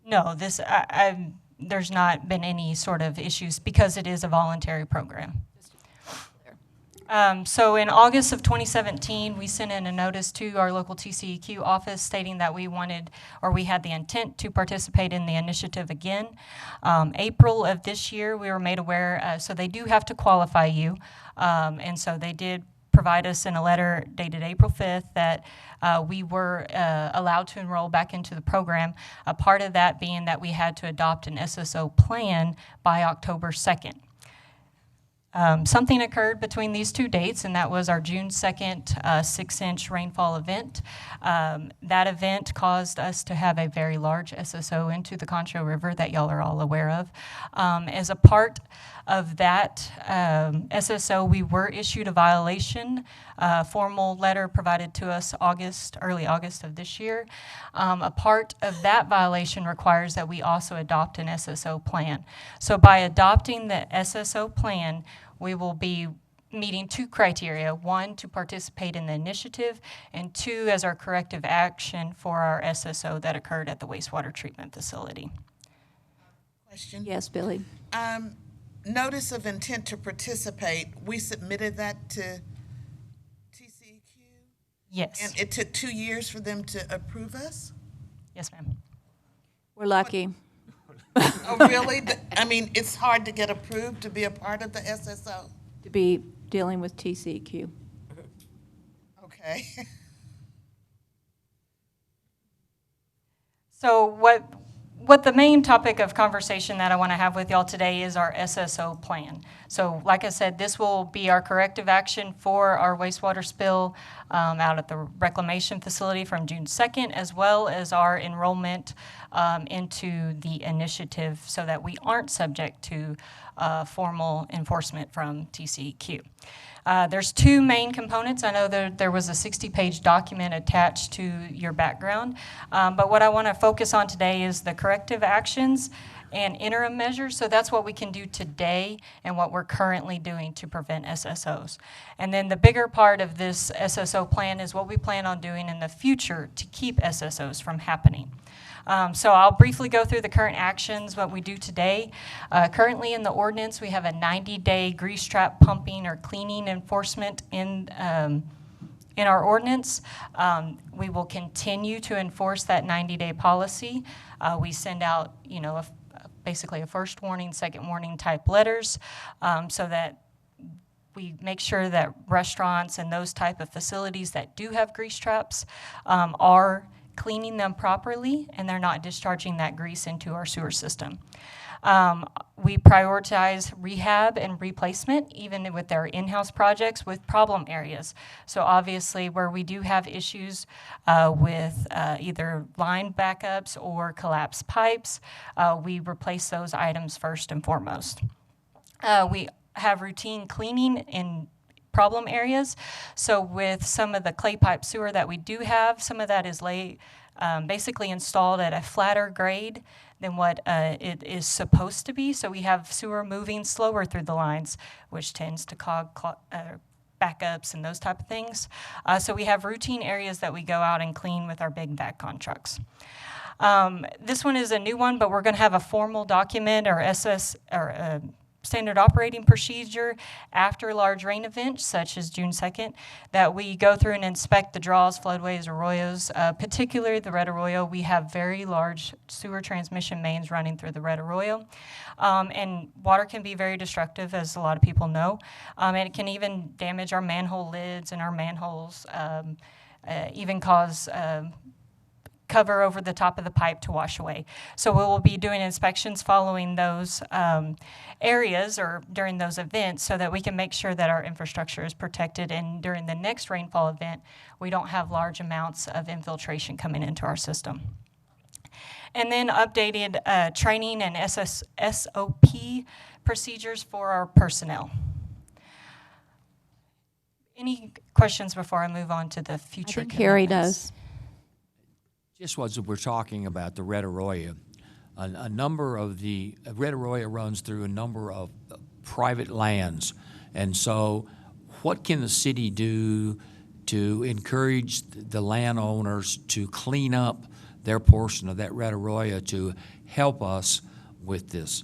No, there's not been any sort of issues because it is a voluntary program. So in August of 2017, we sent in a notice to our local TCEQ office stating that we wanted, or we had the intent to participate in the initiative again. April of this year, we were made aware, so they do have to qualify you. And so they did provide us in a letter dated April 5th that we were allowed to enroll back into the program, a part of that being that we had to adopt an SSO plan by October 2nd. Something occurred between these two dates, and that was our June 2nd 6-inch rainfall event. That event caused us to have a very large SSO into the Concho River that y'all are all aware of. As a part of that SSO, we were issued a violation, formal letter provided to us early August of this year. A part of that violation requires that we also adopt an SSO plan. So by adopting the SSO plan, we will be meeting two criteria: one, to participate in the initiative, and two, as our corrective action for our SSO that occurred at the wastewater treatment facility. Question? Yes, Billy. Notice of intent to participate, we submitted that to TCEQ? Yes. And it took 2 years for them to approve us? Yes, ma'am. We're lucky. Oh, really? I mean, it's hard to get approved to be a part of the SSO? To be dealing with TCEQ. Okay. So what the main topic of conversation that I want to have with y'all today is our SSO plan. So like I said, this will be our corrective action for our wastewater spill out at the reclamation facility from June 2nd, as well as our enrollment into the initiative so that we aren't subject to formal enforcement from TCEQ. There's two main components. I know there was a 60-page document attached to your background, but what I want to focus on today is the corrective actions and interim measures. So that's what we can do today and what we're currently doing to prevent SSOs. And then the bigger part of this SSO plan is what we plan on doing in the future to keep SSOs from happening. So I'll briefly go through the current actions, what we do today. Currently in the ordinance, we have a 90-day grease trap pumping or cleaning enforcement in our ordinance. We will continue to enforce that 90-day policy. We send out, basically a first warning, second warning type letters so that we make sure that restaurants and those type of facilities that do have grease traps are cleaning them properly and they're not discharging that grease into our sewer system. We prioritize rehab and replacement, even with our in-house projects with problem areas. So obviously where we do have issues with either line backups or collapsed pipes, we replace those items first and foremost. We have routine cleaning in problem areas. So with some of the clay pipe sewer that we do have, some of that is basically installed at a flatter grade than what it is supposed to be. So we have sewer moving slower through the lines, which tends to cause backups and those type of things. So we have routine areas that we go out and clean with our big VACCON trucks. This one is a new one, but we're going to have a formal document or standard operating procedure after large rain events, such as June 2nd, that we go through and inspect the draws, floodways, arroyos, particularly the Red Arroyo. We have very large sewer transmission mains running through the Red Arroyo, and water can be very destructive, as a lot of people know, and it can even damage our manhole lids and our manholes, even cause cover over the top of the pipe to wash away. So we will be doing inspections following those areas or during those events so that we can make sure that our infrastructure is protected, and during the next rainfall event, we don't have large amounts of infiltration coming into our system. And then updated training and SOP procedures for our personnel. Any questions before I move on to the future I think Harry commitments? does. Just as we're talking about the Red Arroyo, a number of the Red Arroyo runs through a number of private lands, and so what can the city do to encourage the landowners to clean up their portion of that Red Arroyo to help us with this?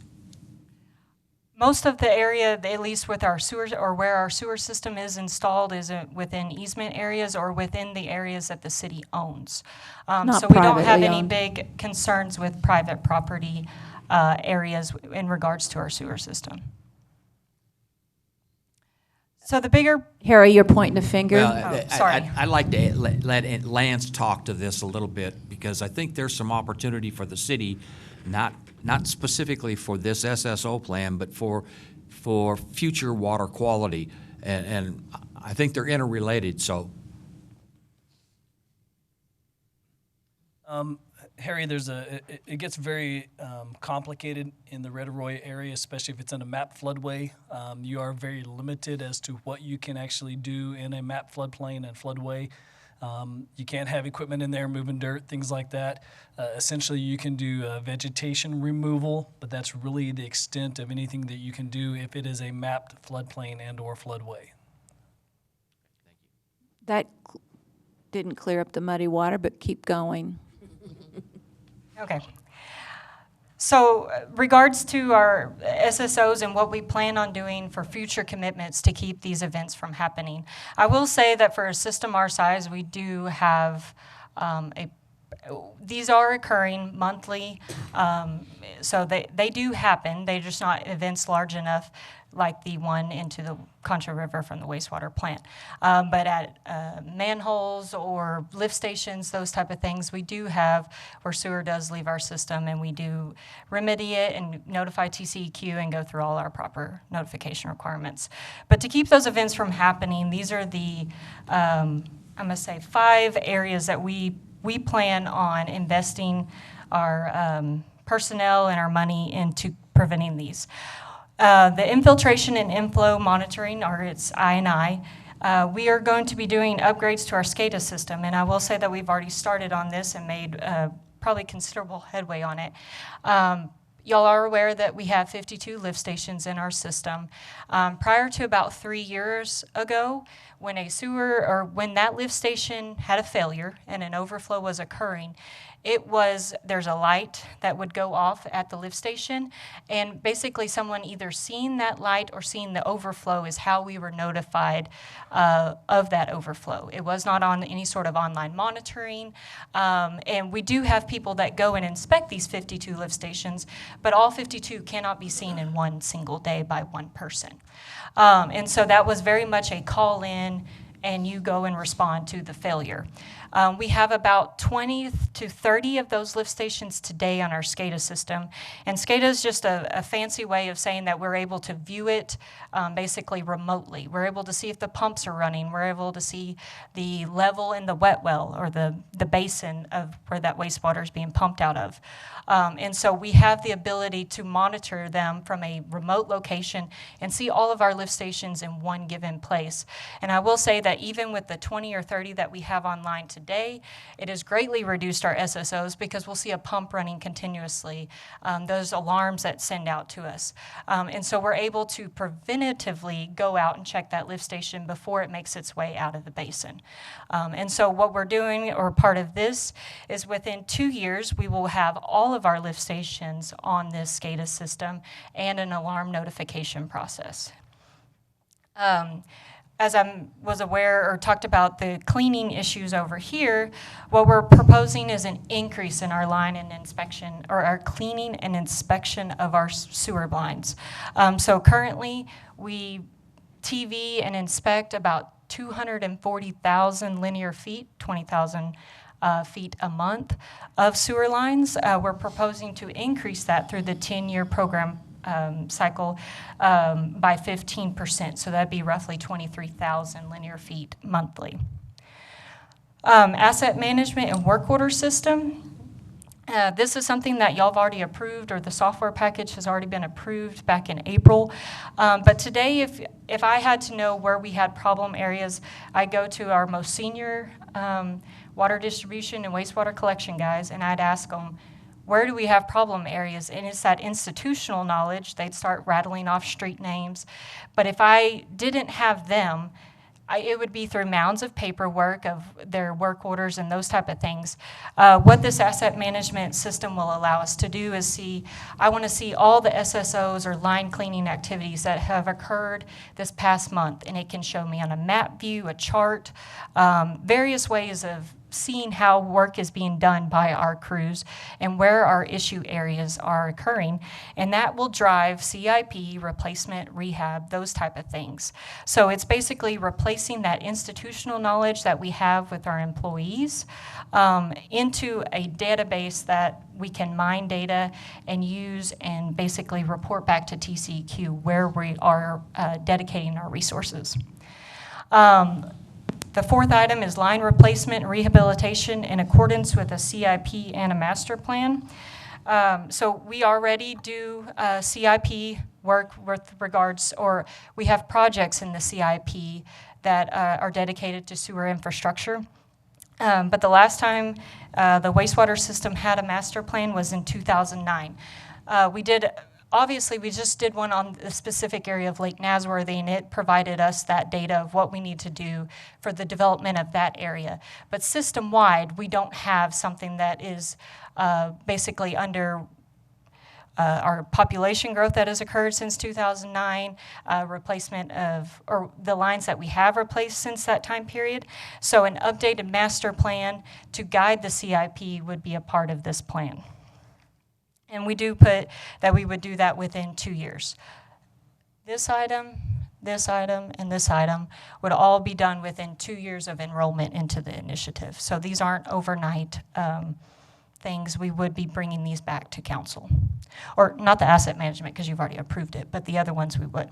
Most of the area, at least with our sewers or where our sewer system is installed, is within easement areas or within the areas that the city owns. Not so we don't have privately any owned. big concerns with private property areas in regards to our sewer system. So the bigger... Harry, you're pointing a finger. Sorry. I'd like to let Lance talk to this a little bit, because I think there's some opportunity for the city, not specifically for this SSO plan, but for future water quality, and I think they're interrelated. So, Harry, it gets very complicated in the Red Arroyo area, especially if it's in a map floodway. You are very limited as to what you can actually do in a map floodplain and floodway. You can't have equipment in there moving dirt, things like that. Essentially, you can do vegetation removal, but that's really the extent of anything that you can do if it is a mapped floodplain and or floodway. That didn't clear up the muddy water, but keep going. Okay. So regards to our SSOs and what we plan on doing for future commitments to keep these events from happening, I will say that for a system our size, we do have a these are occurring monthly, so they do happen. They're just not events large enough like the one into the Concho River from the wastewater plant. But at manholes or lift stations, those type of things, we do have where sewer does leave our system, and we do remedy it and notify TCEQ and go through all our proper notification requirements. But to keep those events from happening, these are the, I'm gonna say 5 areas that we plan on investing our personnel and our money into preventing these. The infiltration and inflow monitoring, or it's I&I, we are going to be doing upgrades to our SCADA system, and I will say that we've already started on this and made probably considerable headway on it. Y'all are aware that we have 52 lift stations in our system. Prior to about 3 years ago, when a sewer or when that lift station had a failure and an overflow was occurring, there's a light that would go off at the lift station, and basically someone either seeing that light or seeing the overflow is how we were notified of that overflow. It was not on any sort of online monitoring, and we do have people that go and inspect these 52 lift stations, but all 52 cannot be seen in one single day by one person. And so that was very much a call in and you go and respond to the failure. We have about 20 to 30 of those lift stations today on our SCADA system. And SCADA is just a fancy way of saying that we're able to view it basically remotely. We're able to see if the pumps are running. We're able to see the level in the wet well or the basin of where that wastewater is being pumped out of. And so we have the ability to monitor them from a remote location and see all of our lift stations in one given place. And I will say that even with the 20 or 30 that we have online today, it has greatly reduced our SSOs because we'll see a pump running continuously, those alarms that send out to us. And so we're able to preventatively go out and check that lift station before it makes its way out of the basin. And so what we're doing, or part of this, is within 2 years, we will have all of our lift stations on this SCADA system and an alarm notification process. As I was aware or talked about the cleaning issues over here, what we're proposing is an increase in our line and inspection, or our cleaning and inspection of our sewer lines. So currently, we TV and inspect about 240,000 linear feet, 20,000 feet a month of sewer lines. We're proposing to increase that through the 10-year program cycle by 15%. So that'd be roughly 23,000 linear feet monthly. Asset management and work order system. This is something that y'all have already approved, or the software package has already been approved back in April. But today, if I had to know where we had problem areas, I go to our most senior water distribution and wastewater collection guys, and I'd ask them, where do we have problem areas? And it's that institutional knowledge. They'd start rattling off street names. But if I didn't have them, it would be through mounds of paperwork of their work orders and those type of things. What this asset management system will allow us to do is I want to see all the SSOs or line cleaning activities that have occurred this past month. And it can show me on a map view, a chart, various ways of seeing how work is being done by our crews and where our issue areas are occurring. And that will drive CIP, replacement, rehab, those type of things. So it's basically replacing that institutional knowledge that we have with our employees into a database that we can mine data and use and basically report back to TCEQ where we are dedicating our resources. The fourth item is line replacement and rehabilitation in accordance with a CIP and a master plan. So we already do CIP work with regards, or we have projects in the CIP that are dedicated to sewer infrastructure. But the last time the wastewater system had a master plan was in 2009. Obviously, we just did one on the specific area of Lake Nasworthy, and it provided us that data of what we need to do for the development of that area. But system-wide, we don't have something that is basically under our population growth that has occurred since 2009, replacement of, or the lines that we have replaced since that time period. So an updated master plan to guide the CIP would be a part of this plan. And we do put that we would do that within 2 years. This item, and this item would all be done within 2 years of enrollment into the initiative. So these aren't overnight things. We would be bringing these back to council. Or not the asset management, because you've already approved it, but the other ones we would.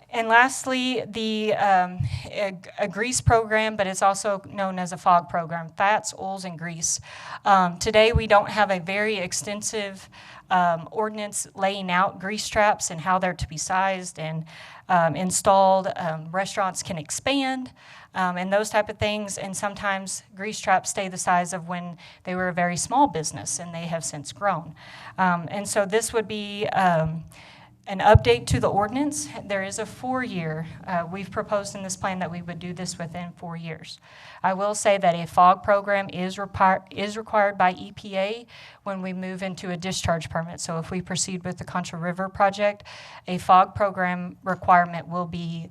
And lastly, a grease program, but it's also known as a FOG program, fats, oils, and grease. Today, we don't have a very extensive ordinance laying out grease traps and how they're to be sized and installed. Restaurants can expand and those type of things, and sometimes grease traps stay the size of when they were a very small business, and they have since grown. And so this would be an update to the ordinance. There is a 4-year. We've proposed in this plan that we would do this within 4 years. I will say that a FOG program is required by EPA when we move into a discharge permit. So if we proceed with the Contra River project, a FOG program requirement will be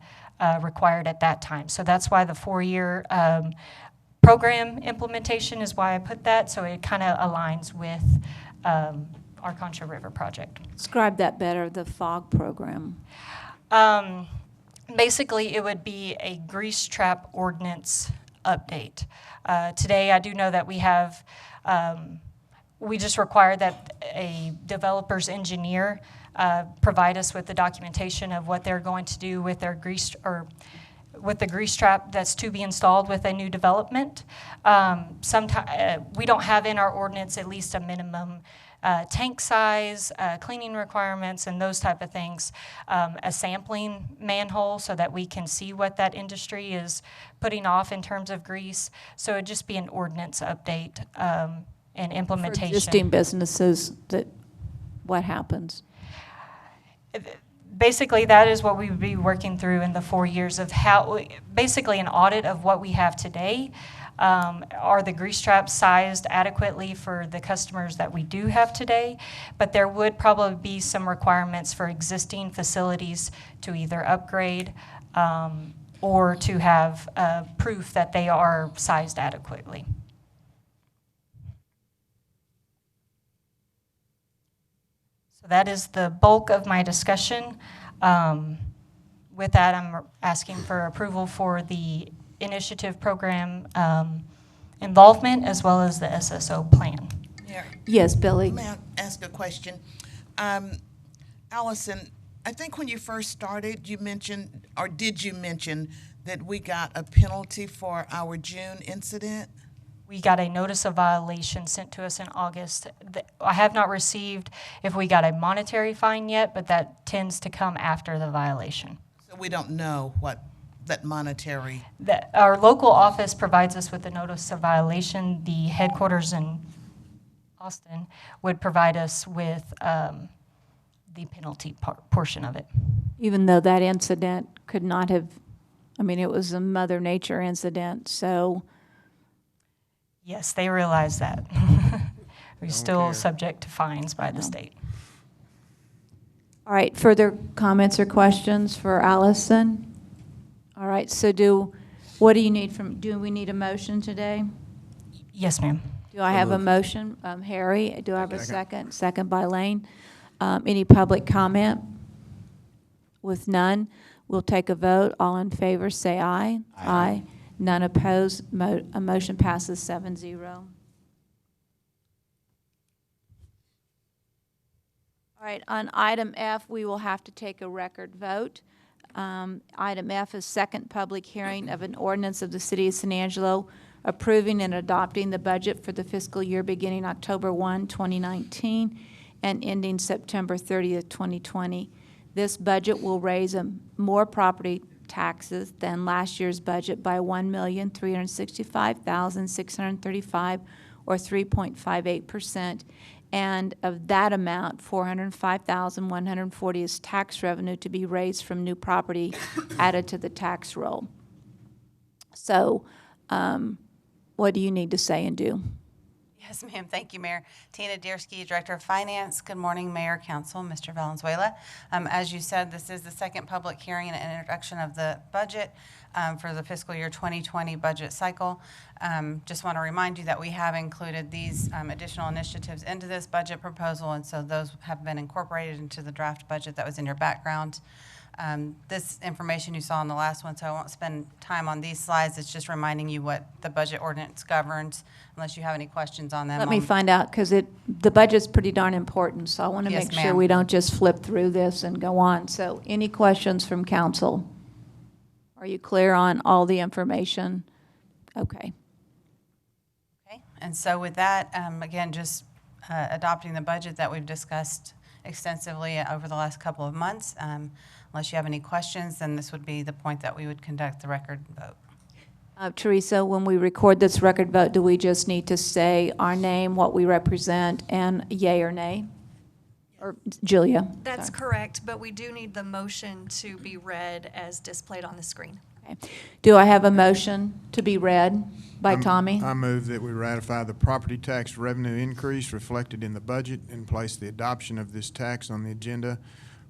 required at that time. So that's why the 4-year program implementation is why I put that, so it kind of aligns with our Contra River project. Describe that better, the FOG program. Basically, it would be a grease trap ordinance update. Today, I do know that we have, we just require that a developer's engineer provide us with the documentation of what they're going to do with their grease, or with the grease trap that's to be installed with a new development. We don't have in our ordinance at least a minimum tank size, cleaning requirements, and those type of things. A sampling manhole so that we can see what that industry is putting off in terms of grease. So it'd just be an ordinance update and implementation. For existing businesses, what happens? Basically, that is what we would be working through in the 4 years of how, basically an audit of what we have today. Are the grease traps sized adequately for the customers that we do have today? But there would probably be some requirements for existing facilities to either upgrade or to have proof that they are sized adequately. So that is the bulk of my discussion. With that, I'm asking for approval for the initiative program involvement as well as the SSO plan. Yeah. Yes, Billy. May I ask a question? Allison, I think when you first started, you mentioned, or did you mention that we got a penalty for our June incident? We got a notice of violation sent to us in August. I have not received if we got a monetary fine yet, but that tends to come after the violation. So we don't know what that monetary... Our local office provides us with a notice of violation. The headquarters in Austin would provide us with the penalty portion of it. Even though that incident could not have, I mean, it was a Mother Nature incident, so... Yes, they realize that. We're still subject to fines by the state. All right, further comments or questions for Allison? All right, so what do you need do we need a motion today? Yes, ma'am. Do I have a motion? Harry, do I have a second? Second by Lane. Any public comment? With none, we'll take a vote. All in favor, say aye. Aye. None opposed. A motion passes 7-0. All right, on item F, we will have to take a record vote. Item F is second public hearing of an ordinance of the City of San Angelo approving and adopting the budget for the fiscal year beginning October 1, 2019 and ending September 30th, 2020. This budget will raise more property taxes than last year's budget by $1,365,635, or 3.58%. And of that amount, $405,140 is tax revenue to be raised from new property added to the tax roll. So what do you need to say and do? Yes, ma'am. Thank you, Mayor. Tina Deersky, Director of Finance. Good morning, Mayor, Council, Mr. Valenzuela. As you said, this is the second public hearing and introduction of the budget for the fiscal year 2020 budget cycle. Just want to remind you that we have included these additional initiatives into this budget proposal, and so those have been incorporated into the draft budget that was in your background. This information you saw in the last one, so I won't spend time on these slides. It's just reminding you what the budget ordinance governs, unless you have any questions on them. Let me find out, because the budget's pretty darn important, so I want to Yes, make sure ma'am. we don't just flip through this and go on. So any questions from council? Are you clear on all the information? Okay. Okay, and so with that, again, just adopting the budget that we've discussed extensively over the last couple of months. Unless you have any questions, then this would be the point that we would conduct the record vote. Teresa, when we record this record vote, do we just need to say our name, what we represent, and yay or nay? Or Julia? That's sorry. correct, but we do need the motion to be read as displayed on the screen. Okay. Do I have a motion to be read by Tommy? I move that we ratify the property tax revenue increase reflected in the budget and place the adoption of this tax on the agenda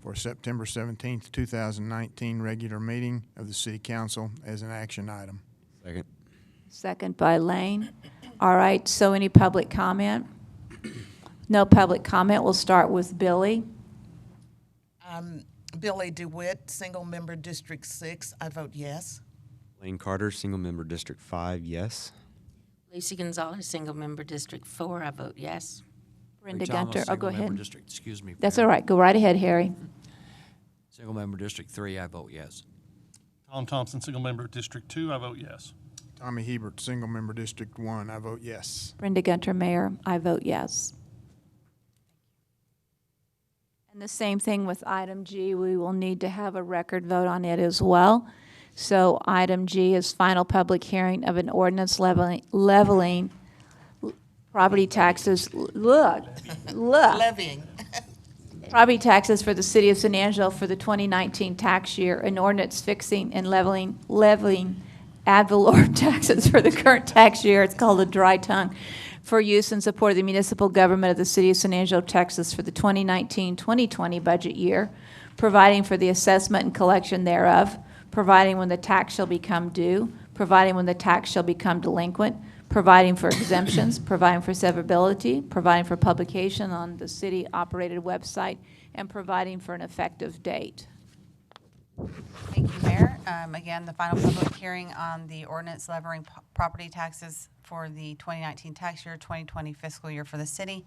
for September 17th, 2019 regular meeting of the City Council as an action item. Second. Second by Lane. All right, so any public comment? No public comment. We'll start with Billy. Billy DeWitt, single member District 6, I vote yes. Lane Carter, single member District 5, yes. Lacey Gonzalez, single member District 4, I vote yes. Brenda Harry Thomas, Gunter. Oh, go single member ahead. District, excuse me. That's Mayor. all right. Go right ahead, Harry. Single member District 3, I vote yes. Tom Thompson, single member District 2, I vote yes. Tommy Hebert, single member District 1, I vote yes. Brenda Gunter, Mayor. I vote yes. And the same thing with item G. We will need to have a record vote on it as well. So item G is final public hearing of an ordinance leveling property taxes. Look. Levying. Property taxes for the city of San Angelo for the 2019 tax year, an ordinance fixing and leveling ad valorem taxes for the current tax year. It's called a dry tongue, for use in support of the municipal government of the city of San Angelo, Texas for the 2019-2020 budget year, providing for the assessment and collection thereof, providing when the tax shall become due, providing when the tax shall become delinquent, providing for exemptions, providing for severability, providing for publication on the city-operated website, and providing for an effective date. Thank you, Mayor. Again, the final public hearing on the ordinance levying property taxes for the 2019 tax year, 2020 fiscal year for the city.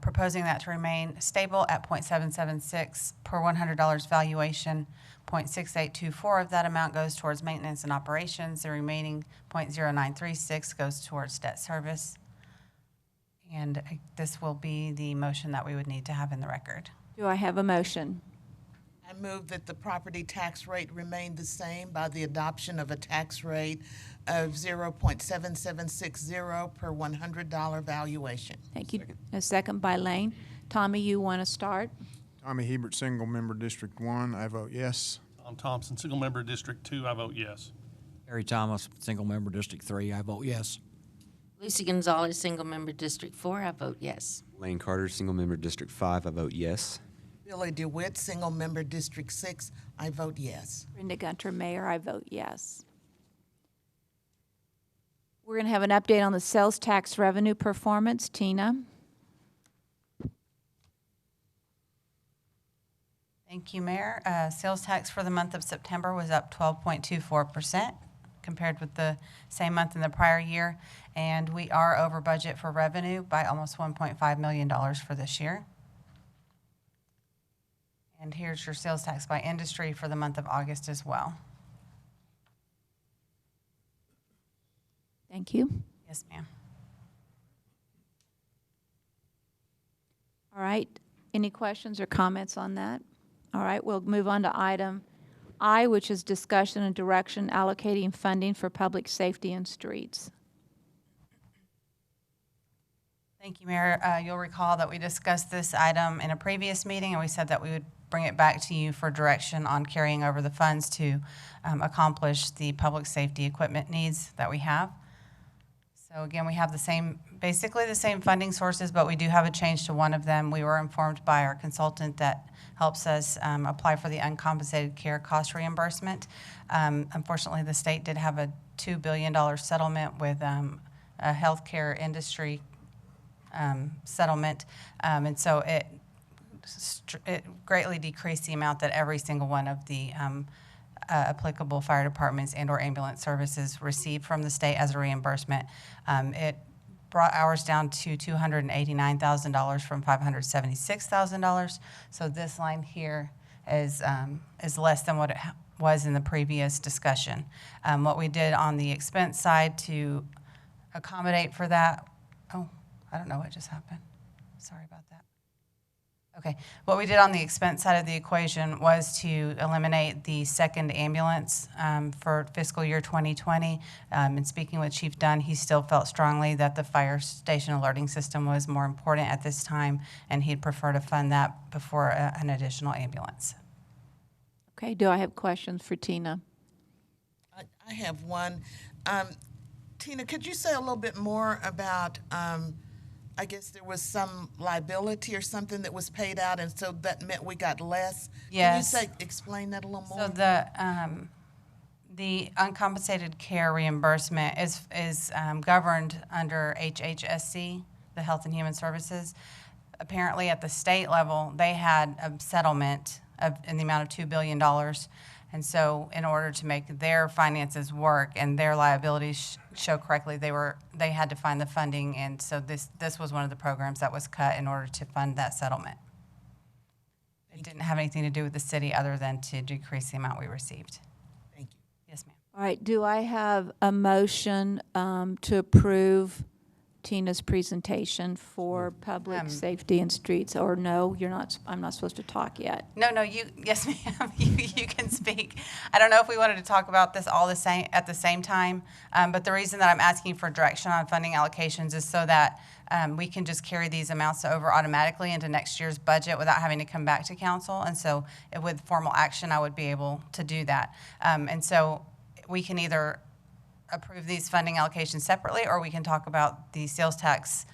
Proposing that to remain stable at .776 per $100 valuation. .6824 of that amount goes towards maintenance and operations. The remaining .0936 goes towards debt service. And this will be the motion that we would need to have in the record. Do I have a motion? I move that the property tax rate remain the same by the adoption of a tax rate of 0.7760 per $100 valuation. Thank you. A second by Lane. Tommy, you want to start? Tommy Hebert, single member District 1, I vote yes. Tom Thompson, single member District 2, I vote yes. Harry Thomas, single member District 3, I vote yes. Lacey Gonzalez, single member District 4, I vote yes. Lane Carter, single member District 5, I vote yes. Billy DeWitt, single member District 6, I vote yes. Brenda Gunter, Mayor, I vote yes. We're going to have an update on the sales tax revenue performance. Tina? Thank you, Mayor. Sales tax for the month of September was up 12.24% compared with the same month in the prior year, and we are over budget for revenue by almost $1.5 million for this year. And here's your sales tax by industry for the month of August as well. Thank you. Yes, ma'am. All right. Any questions or comments on that? All right, we'll move on to item I, which is discussion and direction allocating funding for public safety and streets. Thank you, Mayor. You'll recall that we discussed this item in a previous meeting, and we said that we would bring it back to you for direction on carrying over the funds to accomplish the public safety equipment needs that we have. So again, we have basically the same funding sources, but we do have a change to one of them. We were informed by our consultant that helps us apply for the uncompensated care cost reimbursement. Unfortunately, the state did have a $2 billion settlement with a healthcare industry settlement, and so it greatly decreased the amount that every single one of the applicable fire departments and/or ambulance services received from the state as a reimbursement. It brought ours down to $289,000 from $576,000. So this line here is less than what it was in the previous discussion. What we did on the expense side to accommodate for that, oh, I don't know what just happened. Sorry about that. Okay, what we did on the expense side of the equation was to eliminate the second ambulance for fiscal year 2020. And speaking with Chief Dunn, he still felt strongly that the fire station alerting system was more important at this time, and he'd prefer to fund that before an additional ambulance. Okay, do I have questions for Tina? I have one. Tina, could you say a little bit more about, I guess there was some liability or something that was paid out, and so that meant we got less? Yes. Can you explain that a little more? So the uncompensated care reimbursement is governed under HHSC, the Health and Human Services. Apparently, at the state level, they had a settlement in the amount of $2 billion. And so in order to make their finances work and their liabilities show correctly, they had to find the funding. And so this was one of the programs that was cut in order to fund that settlement. It didn't have anything to do with the city other than to decrease the amount we received. Thank you. Yes, ma'am. All right, do I have a motion to approve Tina's presentation for public safety and streets? Or no, you're not, I'm not supposed to talk yet. No, yes, ma'am, you can speak. I don't know if we wanted to talk about this all at the same time, but the reason that I'm asking for direction on funding allocations is so that we can just carry these amounts over automatically into next year's budget without having to come back to council. And so with formal action, I would be able to do that. And so we can either approve these funding allocations separately, or we can talk about the sales tax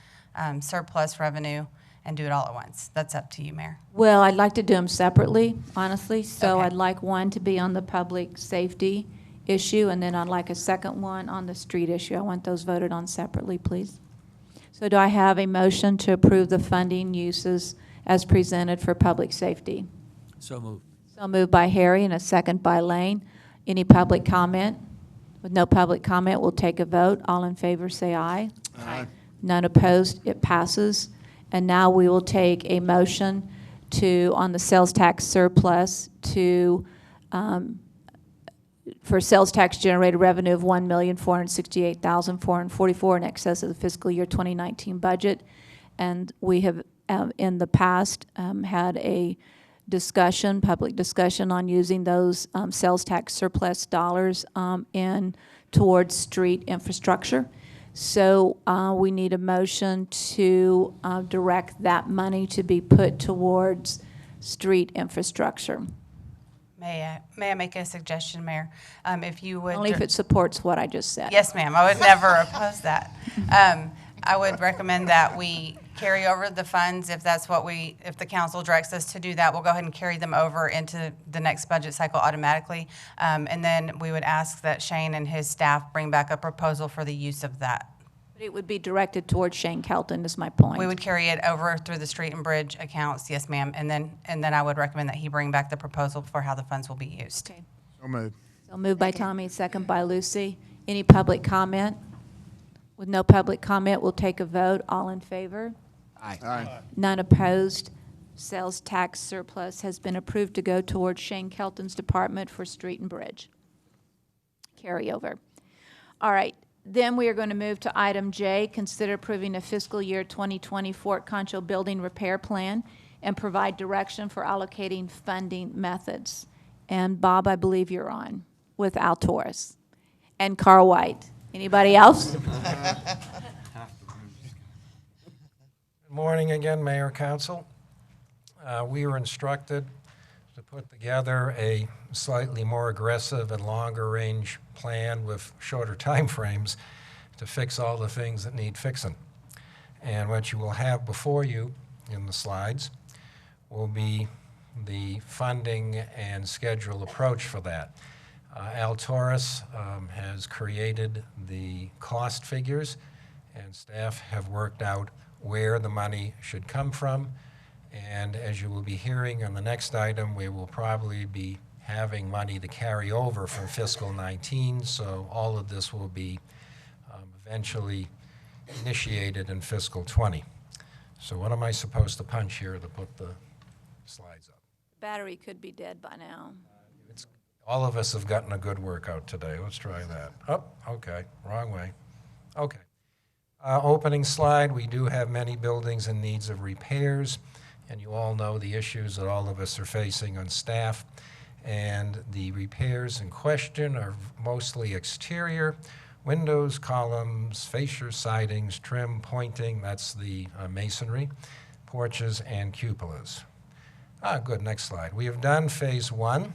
surplus revenue and do it all at once. That's up to you, Mayor. Well, I'd like to do them separately, honestly. So Okay. I'd like one to be on the public safety issue, and then I'd like a second one on the street issue. I want those voted on separately, please. So do I have a motion to approve the funding uses as presented for public safety? So moved. So moved by Harry and a second by Lane. Any public comment? With no public comment, we'll take a vote. All in favor, say aye. Aye. None opposed, it passes. And now we will take a motion on the sales tax surplus for sales tax generated revenue of $1,468,444 in excess of the fiscal year 2019 budget. And we have, in the past, had a public discussion on using those sales tax surplus dollars towards street infrastructure. So we need a motion to direct that money to be put towards street infrastructure. May I make a suggestion, Mayor? If you would. Only if it supports what I just said. Yes, ma'am. I would never oppose that. I would recommend that we carry over the funds if the council directs us to do that. We'll go ahead and carry them over into the next budget cycle automatically. And then we would ask that Shane and his staff bring back a proposal for the use of that. But it would be directed towards Shane Kelton, is my point. We would carry it over through the street and bridge accounts, yes, ma'am. And then I would recommend that he bring back the proposal for how the funds will be used. Okay. So moved. So moved by Tommy, second by Lucy. Any public comment? With no public comment, we'll take a vote. All in favor? Aye. None opposed. Sales tax surplus has been approved to go towards Shane Kelton's department for street and bridge. Carryover. All right. Then we are going to move to item J, consider approving a fiscal year 2020 Fort Concho building repair plan and provide direction for allocating funding methods. And Bob, I believe you're on with Al Torres and Carl White. Anybody else? Good morning again, Mayor, Council. We were instructed to put together a slightly more aggressive and longer range plan with shorter time frames to fix all the things that need fixing. And what you will have before you in the slides will be the funding and schedule approach for that. Al Torres has created the cost figures, and staff have worked out where the money should come from. And as you will be hearing on the next item, we will probably be having money to carry over from fiscal 19, so all of this will be eventually initiated in fiscal 20. So what am I supposed to punch here to put the slides up? Battery could be dead by now. All of us have gotten a good workout today. Let's try that. Oh, okay, wrong way. Okay. Opening slide, we do have many buildings in needs of repairs, and you all know the issues that all of us are facing on staff. And the repairs in question are mostly exterior, windows, columns, fascia sidings, trim, pointing, that's the masonry, porches, and cupolas. Good, next slide. We have done phase 1.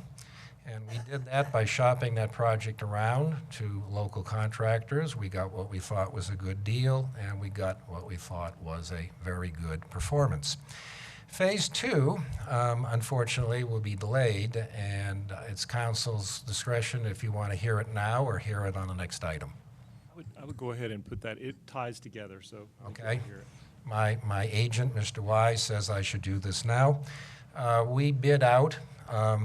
And we did that by shopping that project around to local contractors. We got what we thought was a good deal, and we got what we thought was a very good performance. Phase 2, unfortunately, will be delayed, and it's council's discretion if you want to hear it now or hear it on the next item. I would go ahead and put that. It ties together, so. Okay. My agent, Mr. Wise, says I should do this now. We bid out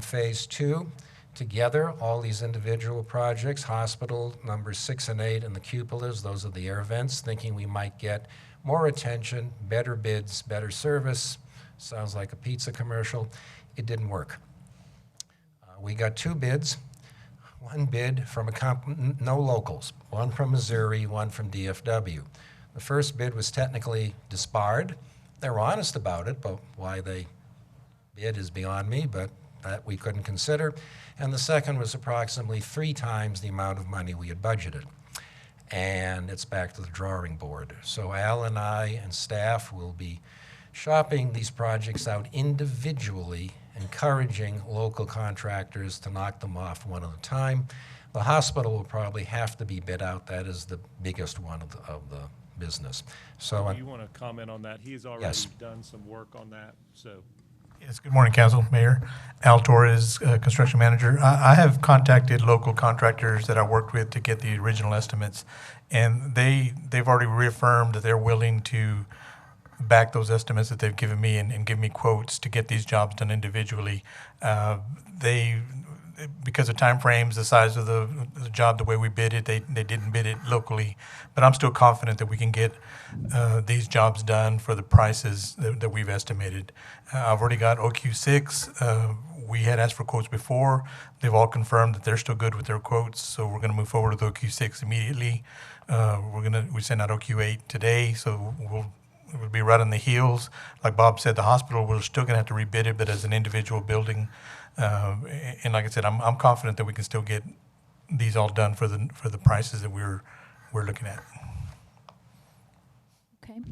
phase 2 together, all these individual projects, hospital numbers 6 and 8 and the cupolas, those are the air vents, thinking we might get more attention, better bids, better service. Sounds like a pizza commercial. It didn't work. We got 2 bids. One bid from no locals, one from Missouri, one from DFW. The first bid was technically disbarred. They were honest about it, but why they bid is beyond me, but that we couldn't consider. And the second was approximately 3 times the amount of money we had budgeted. And it's back to the drawing board. So Al and I and staff will be shopping these projects out individually, encouraging local contractors to knock them off one at a time. The hospital will probably have to be bid out. That is the biggest one of the business. So Do you want to comment on that? He's already done some work on that, so. Yes, good morning, Council, Mayor. Al Torres, Construction Manager. I have contacted local contractors that I worked with to get the original estimates, and they've already reaffirmed that they're willing to back those estimates that they've given me and give me quotes to get these jobs done individually. Because of time frames, the size of the job, the way we bid it, they didn't bid it locally. But I'm still confident that we can get these jobs done for the prices that we've estimated. I've already got OQ6. We had asked for quotes before. They've all confirmed that they're still good with their quotes, so we're going to move forward with OQ6 immediately. We sent out OQ8 today, so it will be right on the heels. Like Bob said, the hospital, we're still going to have to rebid it, but as an individual building. And like I said, I'm confident that we can still get these all done for the prices that we're looking at. Okay.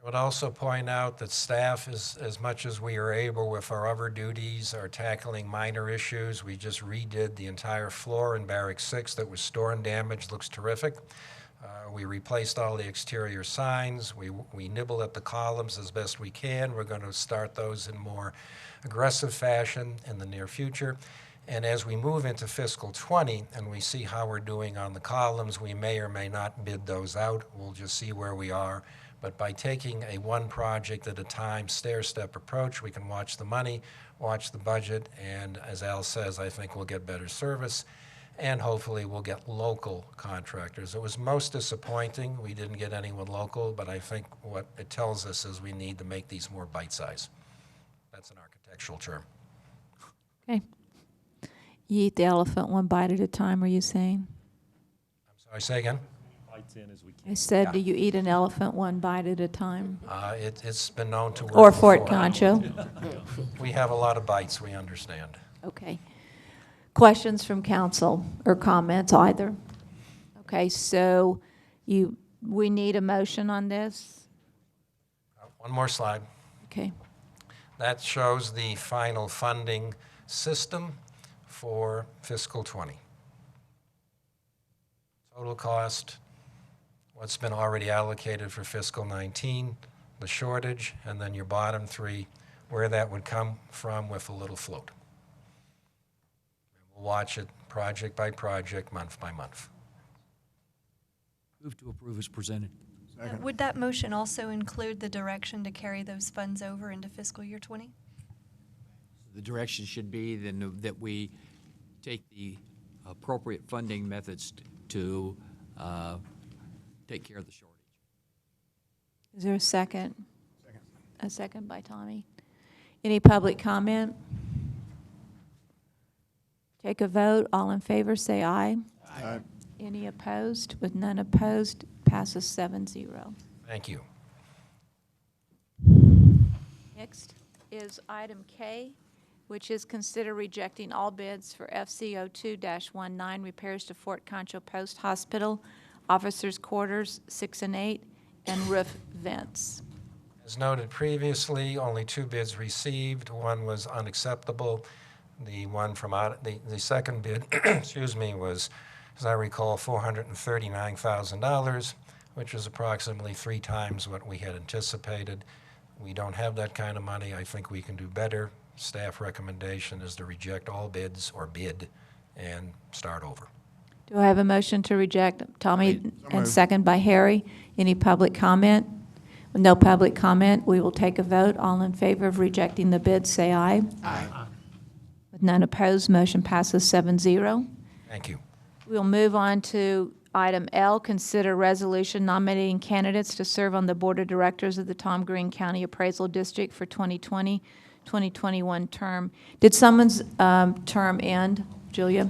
I would also point out that staff, as much as we are able with our other duties, are tackling minor issues. We just redid the entire floor in Barrack 6 that was storm damaged. Looks terrific. We replaced all the exterior signs. We nibble at the columns as best we can. We're going to start those in more aggressive fashion in the near future. And as we move into fiscal 20 and we see how we're doing on the columns, we may or may not bid those out. We'll just see where we are. But by taking a one project at a time, stair-step approach, we can watch the money, watch the budget, and as Al says, I think we'll get better service. And hopefully we'll get local contractors. It was most disappointing. We didn't get anyone local, but I think what it tells us is we need to make these more bite-sized. That's an architectural term. Okay. You eat the elephant one bite at a time, are you saying? I'm sorry, say again? Bites in as we can. I said, do you eat an elephant one bite at a time? It's been known to work. Or Fort before. Concho? We have a lot of bites, we understand. Okay. Questions from council or comments either? Okay, so we need a motion on this? One more slide. Okay. That shows the final funding system for fiscal 20. total cost, what's been already allocated for fiscal 19, the shortage, and then your bottom three, where that would come from with a little float. We'll watch it project by project, month by month. Move to approve as presented. Would that motion also include the direction to carry those funds over into fiscal year 20? The direction should be then that we take the appropriate funding methods to take care of the shortage. Is there a second? Second. A second by Tommy. Any public comment? Take a vote. All in favor, say aye. Aye. Any opposed? With none opposed, passes 7-0. Thank you. Next is item K, which is consider rejecting all bids for FCO2-19 repairs to Fort Concho Post Hospital, officers' quarters 6 and 8, and roof vents. As noted previously, only 2 bids received. One was unacceptable. The one from the second bid, excuse me, was, as I recall, $439,000, which is approximately 3 times what we had anticipated. We don't have that kind of money. I think we can do better. Staff recommendation is to reject all bids or bid and start over. Do I have a motion to reject? Tommy, So and moved. second by Harry. Any public comment? With no public comment, we will take a vote. All in favor of rejecting the bid, say aye. Aye. With none opposed, motion passes 7-0. Thank you. We'll move on to item L, consider resolution nominating candidates to serve on the Board of Directors of the Tom Green County Appraisal District for 2020-2021 term. Did someone's term end, Julia?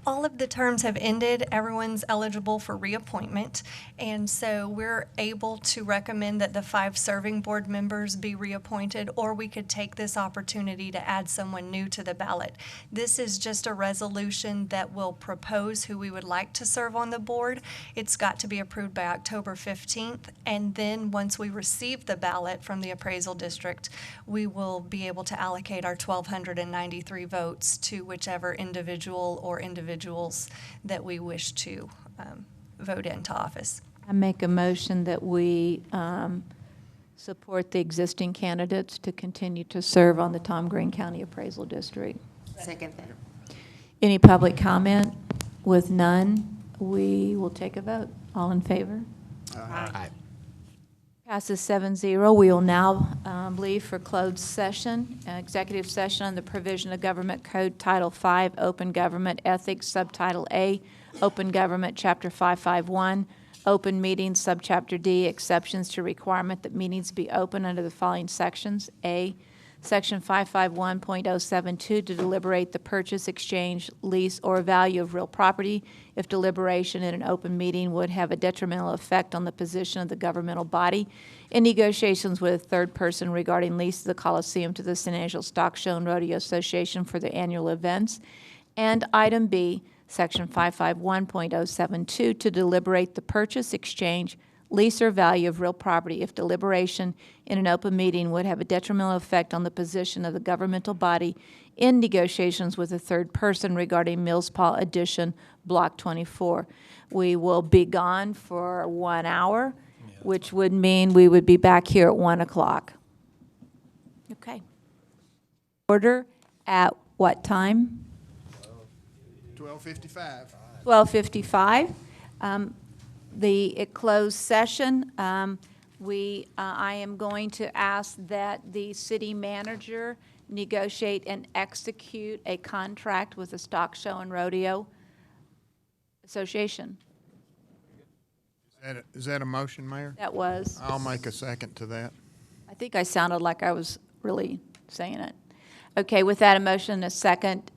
All of the terms have ended. Everyone's eligible for reappointment. And so we're able to recommend that the 5 serving board members be reappointed, or we could take this opportunity to add someone new to the ballot. This is just a resolution that will propose who we would like to serve on the board. It's got to be approved by October 15th. And then once we receive the ballot from the appraisal district, we will be able to allocate our 1,293 votes to whichever individual or individuals that we wish to vote into office. I make a motion that we support the existing candidates to continue to serve on the Tom Green County Appraisal District. Second that. Any public comment? With none, we will take a vote. All in favor? Aye. Passes 7-0. We will now leave for closed session, executive session on the provision of Government Code Title 5, Open Government Ethics, Subtitle A, Open Government, Chapter 551, Open Meetings, Subchapter D, exceptions to requirement that meetings be open under the following sections. A, Section 551.072, to deliberate the purchase, exchange, lease, or value of real property if deliberation in an open meeting would have a detrimental effect on the position of the governmental body in negotiations with a third person regarding lease of the Coliseum to the San Angelo Stock Show and Rodeo Association for the annual events. And item B, Section 551.072, to deliberate the purchase, exchange, lease, or value of real property if deliberation in an open meeting would have a detrimental effect on the position of the governmental body in negotiations with a third person regarding Mills Paw Addition, Block 24. We will be gone for 1 hour, which would mean we would be back here at 1 o'clock. Okay. Order at what time? 12:55. 12:55. The closed session, I am going to ask that the city manager negotiate and execute a contract with the Stock Show and Rodeo Association. Is that a motion, Mayor? That was. I'll make a second to that. I think I sounded like I was really saying it. Okay, with that, a motion and a second.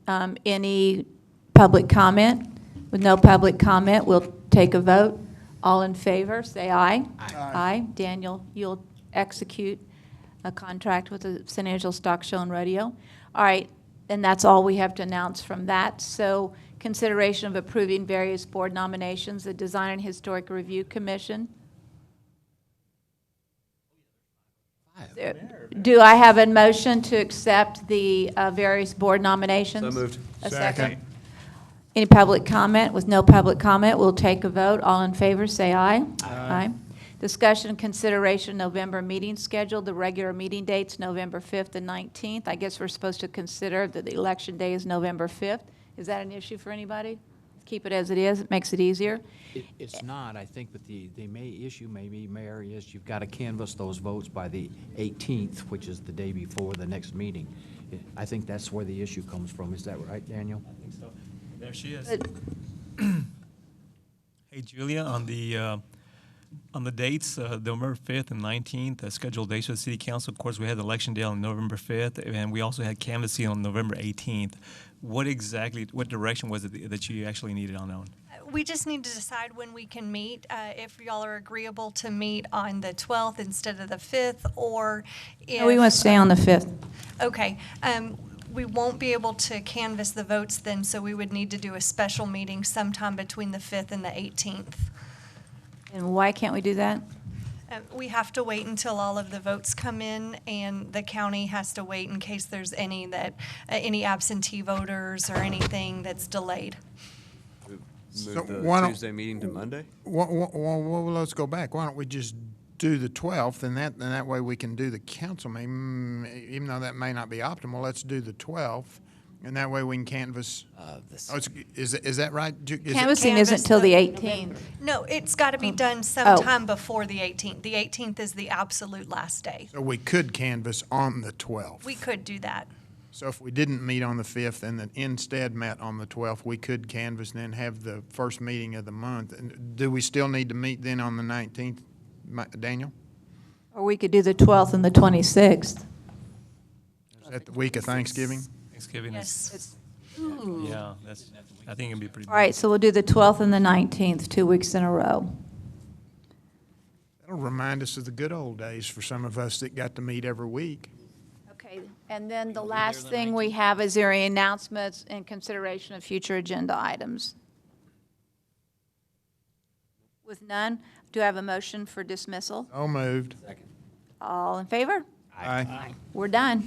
Any public comment? With no public comment, we'll take a vote. All in favor, say aye. Aye. Aye. Daniel, you'll execute a contract with the San Angelo Stock Show and Rodeo. All right, and that's all we have to announce from that. So consideration of approving various board nominations, the Design and Historic Review Commission. Do I have a motion to accept the various board nominations? So moved. A second. Any public comment? With no public comment, we'll take a vote. All in favor, say aye. Aye. Discussion and consideration November meeting schedule. The regular meeting dates, November 5th and 19th. I guess we're supposed to consider that the election day is November 5th. Is that an issue for anybody? Keep it as it is. It makes it easier. It's not. I think that the issue maybe, Mayor, is you've got to canvass those votes by the 18th, which is the day before the next meeting. I think that's where the issue comes from. Is that right, Daniel? I think so. There she is. Hey, Julia, on the dates, November 5th and 19th, scheduled dates for the City Council. Of course, we had the election day on November 5th, and we also had canvassing on November 18th. What direction was it that you actually needed on that one? We just need to decide when we can meet, if y'all are agreeable to meet on the 12th instead of the 5th, or if... No, we want to stay on the 5th. Okay. We won't be able to canvass the votes then, so we would need to do a special meeting sometime between the 5th and the 18th. And why can't we do that? We have to wait until all of the votes come in, and the county has to wait in case there's any absentee voters or anything that's delayed. Move the why don't- Tuesday meeting to Monday? Well, let's go back. Why don't we just do the 12th, and that way we can do the council meeting, even though that may not be optimal, let's do the 12th, and that way we can canvass. Is that right? Canvassing isn't till the 18th. No, it's got to be done sometime before the 18th. The 18th is the absolute last day. So we could canvass on the 12th. We could do that. So if we didn't meet on the 5th and then instead met on the 12th, we could canvass and then have the first meeting of the month. And do we still need to meet then on the 19th, Daniel? Or we could do the 12th and the 26th. Is that the week of Thanksgiving? Thanksgiving Yes. is... Yeah, I think it'd be pretty... All right, so we'll do the 12th and the 19th, 2 weeks in a row. That'll remind us of the good old days for some of us that got to meet every week. Okay, and then the last thing we have is there any announcements and consideration of future agenda items? With none, do I have a motion for dismissal? So moved. All in favor? Aye. We're done.